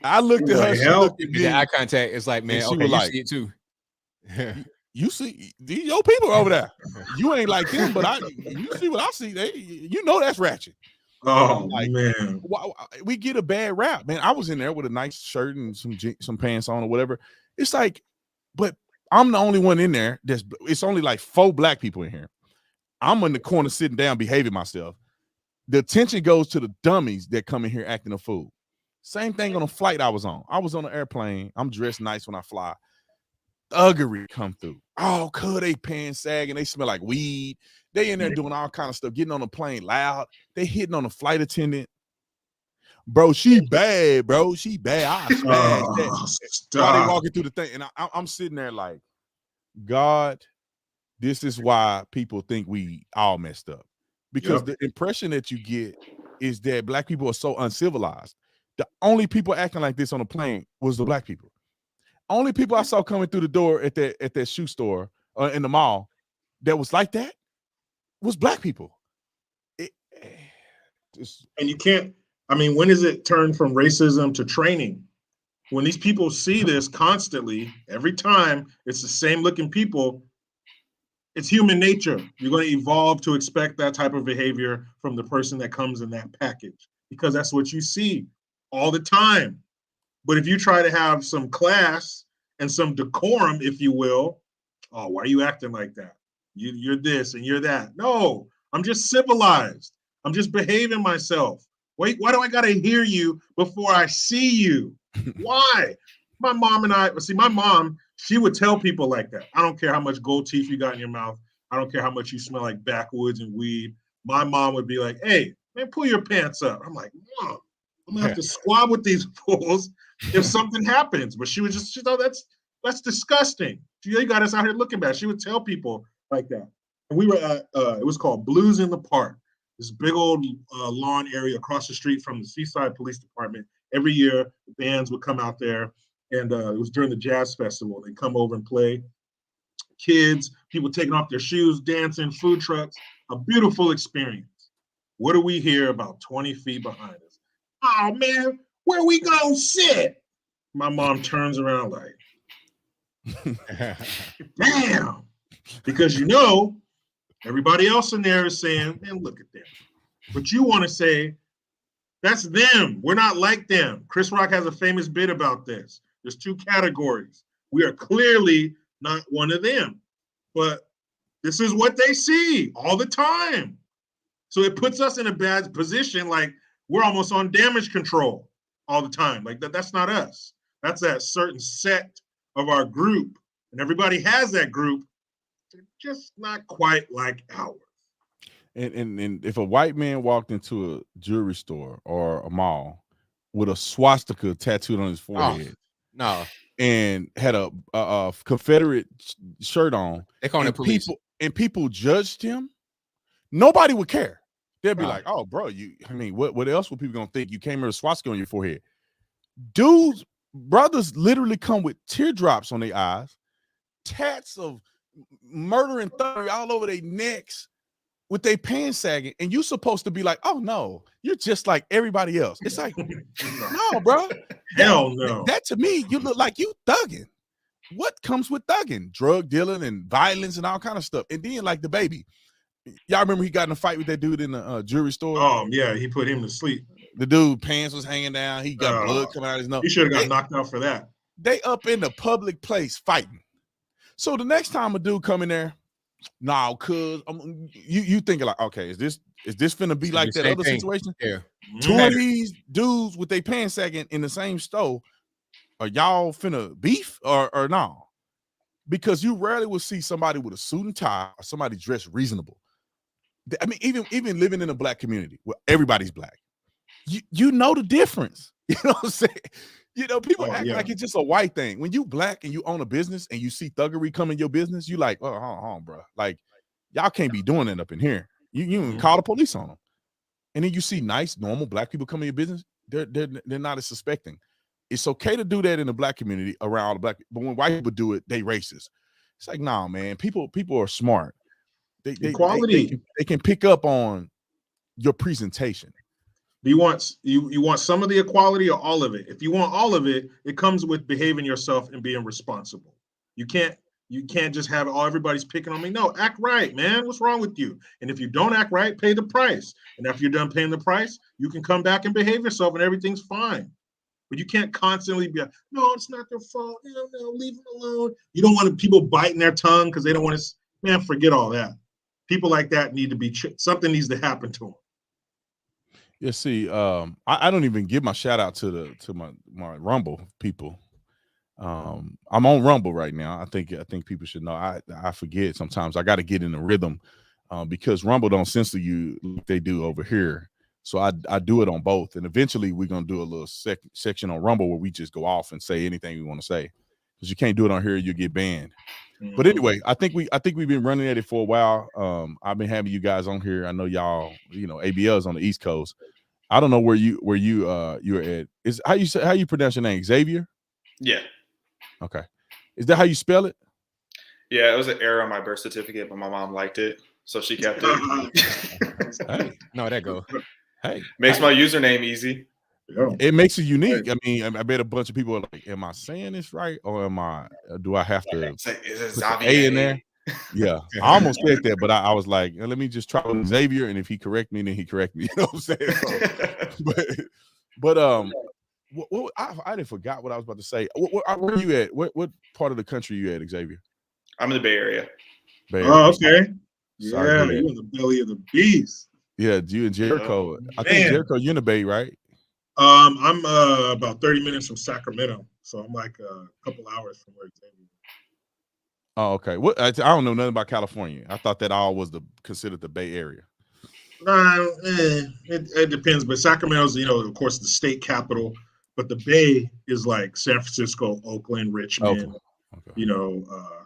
I looked at her, she looked at me. The eye contact is like, man, she okay, was you like, see it too. You see, these your people over there. You ain't like them, but you see what I see. You know that's ratchet. Oh like, man, we get a bad rap, man. I was in there with a nice shirt and some pants on or whatever. It's like, but I'm the only one in there. It's only like 4 black people in here. I'm in the corner sitting down, behaving myself. The attention goes to the dummies that come in here acting a fool. Same thing on a flight I was on. I was on an airplane. I'm dressed nice when I fly. Thuggery come through. Oh, they pants sagging. They smell like weed. They in there doing all kind of stuff, getting on the plane loud. They hitting on a flight attendant. Bro, she bad, bro. She bad. I smash that. While they walking through the thing. And I'm sitting there like, God, this is why people think we all messed up. Because the impression that you get is that black people are so uncivilized. The only people acting like this on the plane was the black people. Only people I saw coming through the door at that shoe store in the mall that was like that was black people. And you can't, I mean, when does it turn from racism to training? When these people see this constantly, every time it's the same looking people, it's human nature. You're going to evolve to expect that type of behavior from the person that comes in that package because that's what you see all the time. But if you try to have some class and some decorum, if you will, oh, why are you acting like that? You're this and you're that. No, I'm just civilized. I'm just behaving myself. Wait, why do I got to hear you before I see you? Why? My mom, she would tell people like that. I don't care how much gold teeth you got in your mouth. I don't care how much you smell like backwoods and weed. My mom would be like, hey, man, pull your pants up. I'm like, Mom, I'm gonna have to squab with these fools if something happens. But she thought that's disgusting. You got us out here looking bad. She would tell people like that. And we were at it was called Blues in the Park, this big old lawn area across the street from the Seaside Police Department. Every year, the bands would come out there, and it was during the jazz festival. They'd come over and play. Kids, people taking off their shoes, dancing, food trucks, a beautiful experience. What do we hear about 20 feet behind us? Oh man, where we gonna sit? My mom turns around like, damn, because everybody else in there is saying, man, look at them. But you want to say, that's them. We're not like them. Chris Rock has a famous bit about this. There's 2 categories. We are clearly not one of them, but this is what they see all the time. So it puts us in a bad position, like we're almost on damage control all the time. Like that's not us. That's that certain sect of our group. And everybody has that group. They're just not quite like ours. And if a white man walked into a jewelry store or a mall with a swastika tattooed on his forehead, and had a Confederate shirt on, they call it police. People judged him, nobody would care. They'd be like, "Oh, bro, what else were people gonna think? You came here with a swastika on your forehead." Brothers literally come with teardrops on their eyes, tats of murder and thuggery all over their necks, with their pants sagging, and you're supposed to be like, "Oh no, you're just like everybody else." It's like, no, bro. Hell no. That to me, you look like you thugging. What comes with thugging? Drug dealing and violence and all kind of stuff. And then like the baby. Y'all remember he got in a fight with that dude in the jewelry store? Oh, yeah, he put him to sleep. The dude pants was hanging down. He got blood coming out of his nose. He should have got knocked out for that. They up in the public place fighting. So the next time a dude come in there, cuz you thinking like, okay, is this finna be like that other situation? Yeah. 2 of these dudes with their pants sagging in the same store, are y'all finna beef or no? Because you rarely will see somebody with a suit and tie or somebody dressed reasonable. I mean, even living in a black community where everybody's black, you know the difference. You know what I'm saying? You know, people act yeah. like it's just a white thing. When you black and you own a business and you see thuggery come in your business, you like, oh, hold on, bro. Like, y'all can't be doing that up in here. You can call the police on them. And then you see nice, normal black people come in your business, they're not as suspecting. It's okay to do that in the black community around all the black, but when white people do it, they racist. It's like, nah, man. People are smart. Equality. They can pick up on your presentation. Do you want some of the equality or all of it? If you want all of it, it comes with behaving yourself and being responsible. You can't just have everybody's picking on me. No, act right, man. What's wrong with you? And if you don't act right, pay the price. And after you're done paying the price, you can come back and behave yourself and everything's fine. But you can't constantly be like, no, it's not their fault. No, leave them alone. You don't want people biting their tongue because they don't want to. Man, forget all that. People like that need to be something needs to happen to them. Yeah, see, I don't even give my shout out to my Rumble people. I'm on Rumble right now. I think people should know. I forget sometimes. I got to get in the rhythm because Rumble don't censor you like they do over here. So I do it on both, and eventually we're gonna do a little section on Rumble where we just go off and say anything we want to say, because you can't do it on here, you get banned. But anyway, I think we've been running at it for a while. I've been having you guys on here. I know y'all, ABL's on the East Coast. I don't know where you're at. Is how you pronounce your name? Xavier? Yeah. Okay. Is that how you spell it? Yeah, it was an error on my birth certificate, but my mom liked it, so she kept it. Hey, no, that go. Hey, makes my username easy. It makes it unique. I mean, I bet a bunch of people are like, "Am I saying this right, or do I have to put the A in there?" Yeah, I almost said that, but I was like, let me just try with Xavier, and if he correct me, then he correct me. You know what I'm saying? So, but I didn't forgot what I was about to say. Where are you at? What part of the country are you at, Xavier? I'm in the Bay Area. Oh, okay. Sorry, yeah, you're in the belly of the beast. Yeah, you and Jericho. I think Jericho, you're in the Bay, right? I'm about 30 minutes from Sacramento, so I'm like a couple hours from where Xavier. Oh, okay. What I don't know nothing about California. I thought that all was considered the Bay Area. It depends, but Sacramento's, of course, the state capital, but the Bay is like San Francisco, Oakland, Richmond,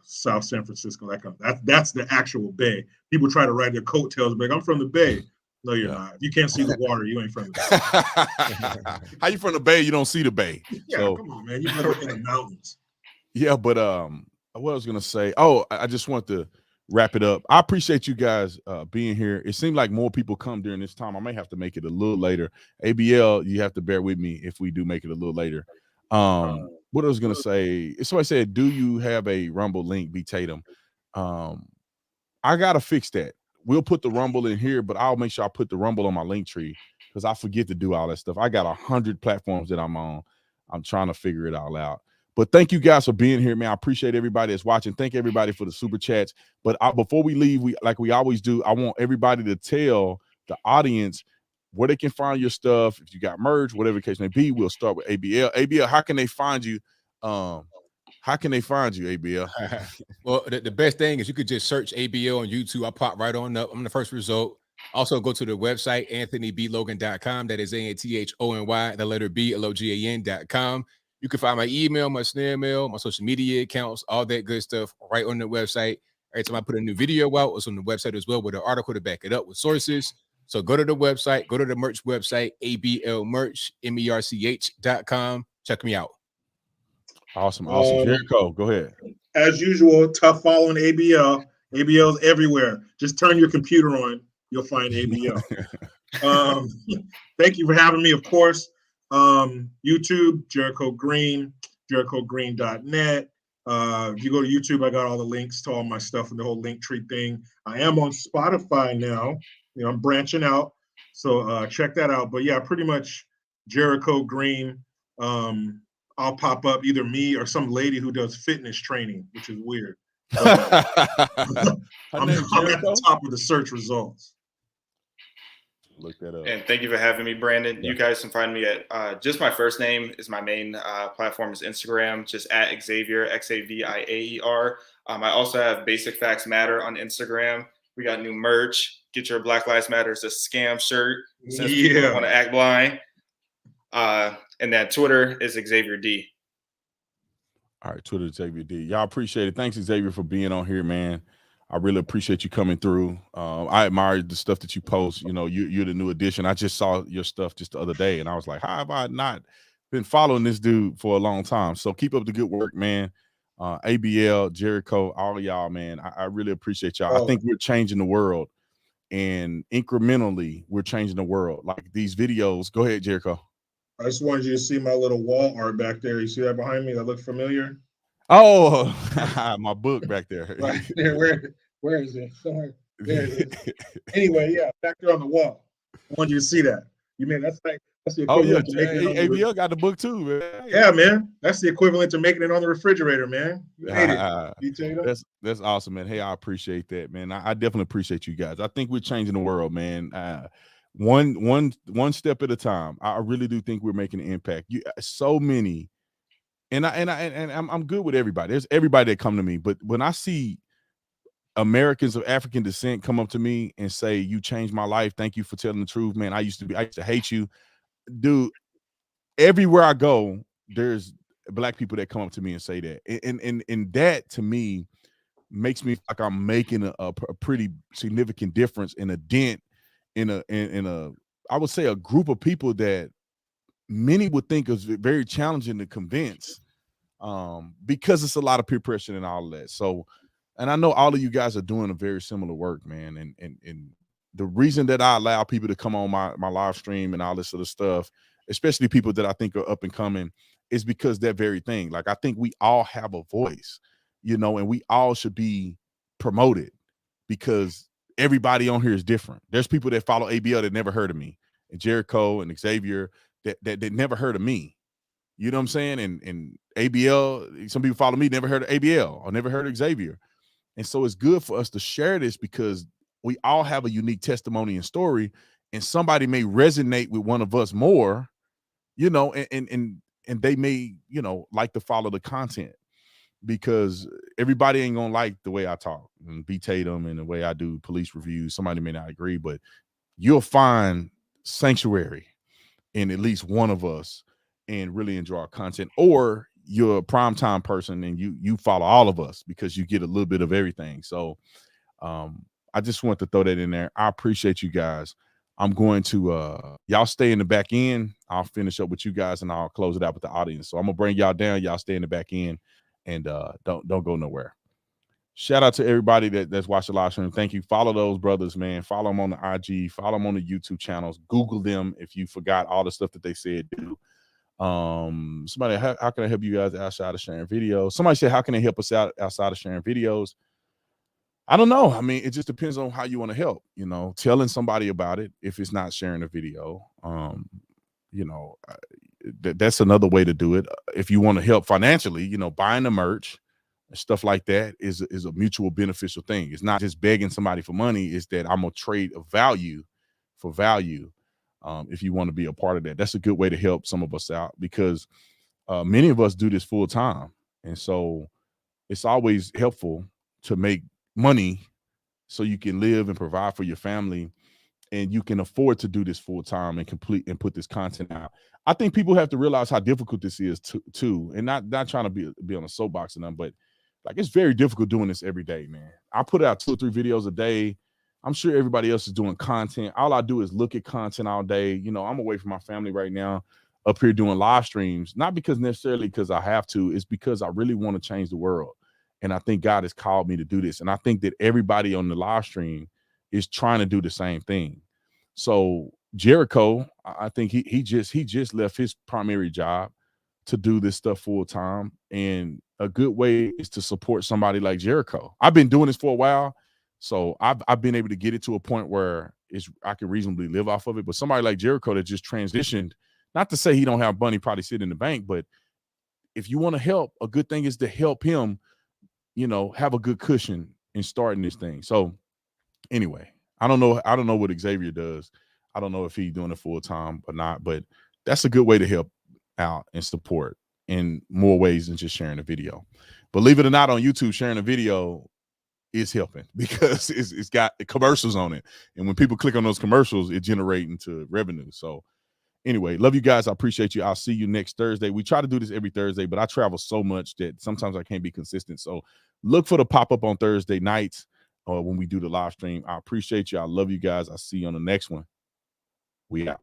South San Francisco, that kind of, that's the actual Bay. People try to ride their coattails, like, I'm from the Bay. No, you're not. If you can't see the water, you ain't from the Bay. How you from the Bay? You don't see the Bay. Yeah, so, come on, man. You live in the mountains. Yeah, but what I was gonna say. Oh, I just want to wrap it up. I appreciate you guys being here. It seemed like more people come during this time. I may have to make it a little later. ABL, you have to bear with me if we do make it a little later. What I was gonna say, somebody said, do you have a Rumble link, B. Tatum? I gotta fix that. We'll put the Rumble in here, but I'll make sure I put the Rumble on my link tree because I forget to do all that stuff. I got 100 platforms that I'm on. I'm trying to figure it all out. But thank you guys for being here, man. I appreciate everybody that's watching. Thank everybody for the super chats. But before we leave, like we always do, I want everybody to tell the audience where they can find your stuff. If you got merch, whatever the case may be, we'll start with ABL. ABL, how can they find you? How can they find you, ABL? Well, the best thing is you could just search ABL on YouTube. I pop right on up. I'm the first result. Also, go to the website, anthonyblogan.com. That is ANTHONY, the letter B, LOGAN.com. You can find my email, my snail mail, my social media accounts, all that good stuff right on the website. Every time I put a new video out, it's on the website as well with an article to back it up with sources. So go to the website, go to the merch website, ABLmerch, MERCH.com. Check me out. Awesome. Jericho, go ahead. As usual, tough following ABL. ABL's everywhere. Just turn your computer on. You'll find ABL. Thank you for having me, of course. YouTube, Jericho Green, jerichogreen.net. If you go to YouTube, I got all the links to all my stuff and the whole link tree thing. I am on Spotify now. I'm branching out. So check that out. But yeah, pretty much Jericho Green. I'll pop up either me or some lady who does fitness training, which is weird. I'm at the top of the search results. Look that up. And thank you for having me, Brandon. Yeah. You guys can find me at just my first name is my main platform is Instagram, just at Xavier, XAVIAER. I also have Basic Facts Matter on Instagram. We got new merch. Get your Black Lives Matter. It's a scam shirt. Since people want to act blind. And that Twitter is Xavier D. All right, Twitter Xavier D. Y'all appreciate it. Thanks, Xavier, for being on here, man. I really appreciate you coming through. I admire the stuff that you post. You know, you're the new addition. I just saw your stuff just the other day, and I was like, how have I not been following this dude for a long time? So keep up the good work, man. ABL, Jericho, all of y'all, man. I really appreciate y'all. I think we're changing the world, and incrementally, we're changing the world. Like these videos. Go ahead, Jericho. I just wanted you to see my little wall art back there. You see that behind me? That look familiar? Oh, my book back there. Right there. Where is it? Somewhere. There it is. Anyway, yeah, back there on the wall. I wanted you to see that. You mean that's the equivalent to making it on the ABL got the book too, man. Yeah, man. That's the equivalent to making it on the refrigerator, man. You made it. That's awesome, man. Hey, I appreciate that, man. I definitely appreciate you guys. I think we're changing the world, man. One step at a time. I really do think we're making an impact. So many, and I'm good with everybody. There's everybody that come to me, but when I see Americans of African descent come up to me and say, "You changed my life. Thank you for telling the truth, man. I used to hate you, dude." Everywhere I go, there's Black people that come up to me and say that, and that to me makes me like I'm making a pretty significant difference in a dent in a I would say a group of people that many would think is very challenging to convince, because it's a lot of peer pressure and all of that. So, and I know all of you guys are doing a very similar work, man. And the reason that I allow people to come on my live stream and all this other stuff, especially people that I think are up and coming, is because that very thing. Like I think we all have a voice, and we all should be promoted because everybody on here is different. There's people that follow ABL that never heard of me, and Jericho and Xavier that never heard of me. You know what I'm saying? And ABL, some people follow me, never heard of ABL or never heard of Xavier. And so it's good for us to share this because we all have a unique testimony and story, and somebody may resonate with one of us more, and they may, like to follow the content. Because everybody ain't gonna like the way I talk and B. Tatum and the way I do police reviews. Somebody may not agree, but you'll find sanctuary in at least one of us and really enjoy our content. Or you're a primetime person and you follow all of us because you get a little bit of everything. So I just want to throw that in there. I appreciate you guys. I'm going to y'all stay in the back end. I'll finish up with you guys and I'll close it out with the audience. So I'm gonna bring y'all down. Y'all stay in the back end. And don't go nowhere. Shout out to everybody that's watched the live stream. Thank you. Follow those brothers, man. Follow them on the IG. Follow them on the YouTube channels. Google them if you forgot all the stuff that they said. Do. Somebody, how can I help you guys outside of sharing videos? Somebody said, how can they help us out outside of sharing videos? I don't know. I mean, it just depends on how you want to help. Telling somebody about it if it's not sharing a video. That's another way to do it. If you want to help financially, buying the merch and stuff like that is a mutual beneficial thing. It's not just begging somebody for money. It's that I'm gonna trade a value for value. If you want to be a part of that, that's a good way to help some of us out because many of us do this full time. And so it's always helpful to make money so you can live and provide for your family. And you can afford to do this full time and put this content out. I think people have to realize how difficult this is too, and not trying to be on a soapbox and nothing, but like it's very difficult doing this every day, man. I put out 2 or 3 videos a day. I'm sure everybody else is doing content. All I do is look at content all day. I'm away from my family right now, up here doing live streams, not necessarily because I have to. It's because I really want to change the world, and I think God has called me to do this. And I think that everybody on the live stream is trying to do the same thing. So Jericho, I think he just left his primary job to do this stuff full time. And a good way is to support somebody like Jericho. I've been doing this for a while, so I've been able to get it to a point where I can reasonably live off of it. But somebody like Jericho that just transitioned, not to say he don't have money probably sit in the bank, but if you want to help, a good thing is to help him, have a good cushion in starting this thing. So anyway, I don't know what Xavier does. I don't know if he's doing it full time or not, but that's a good way to help out and support in more ways than just sharing a video. Believe it or not, on YouTube, sharing a video is helping because it's got commercials on it. And when people click on those commercials, it generates into revenue. So Anyway, love you guys. I appreciate you. I'll see you next Thursday. We try to do this every Thursday, but I travel so much that sometimes I can't be consistent. So look for the pop-up on Thursday nights when we do the live stream. I appreciate you. I love you guys. I'll see you on the next one. We out.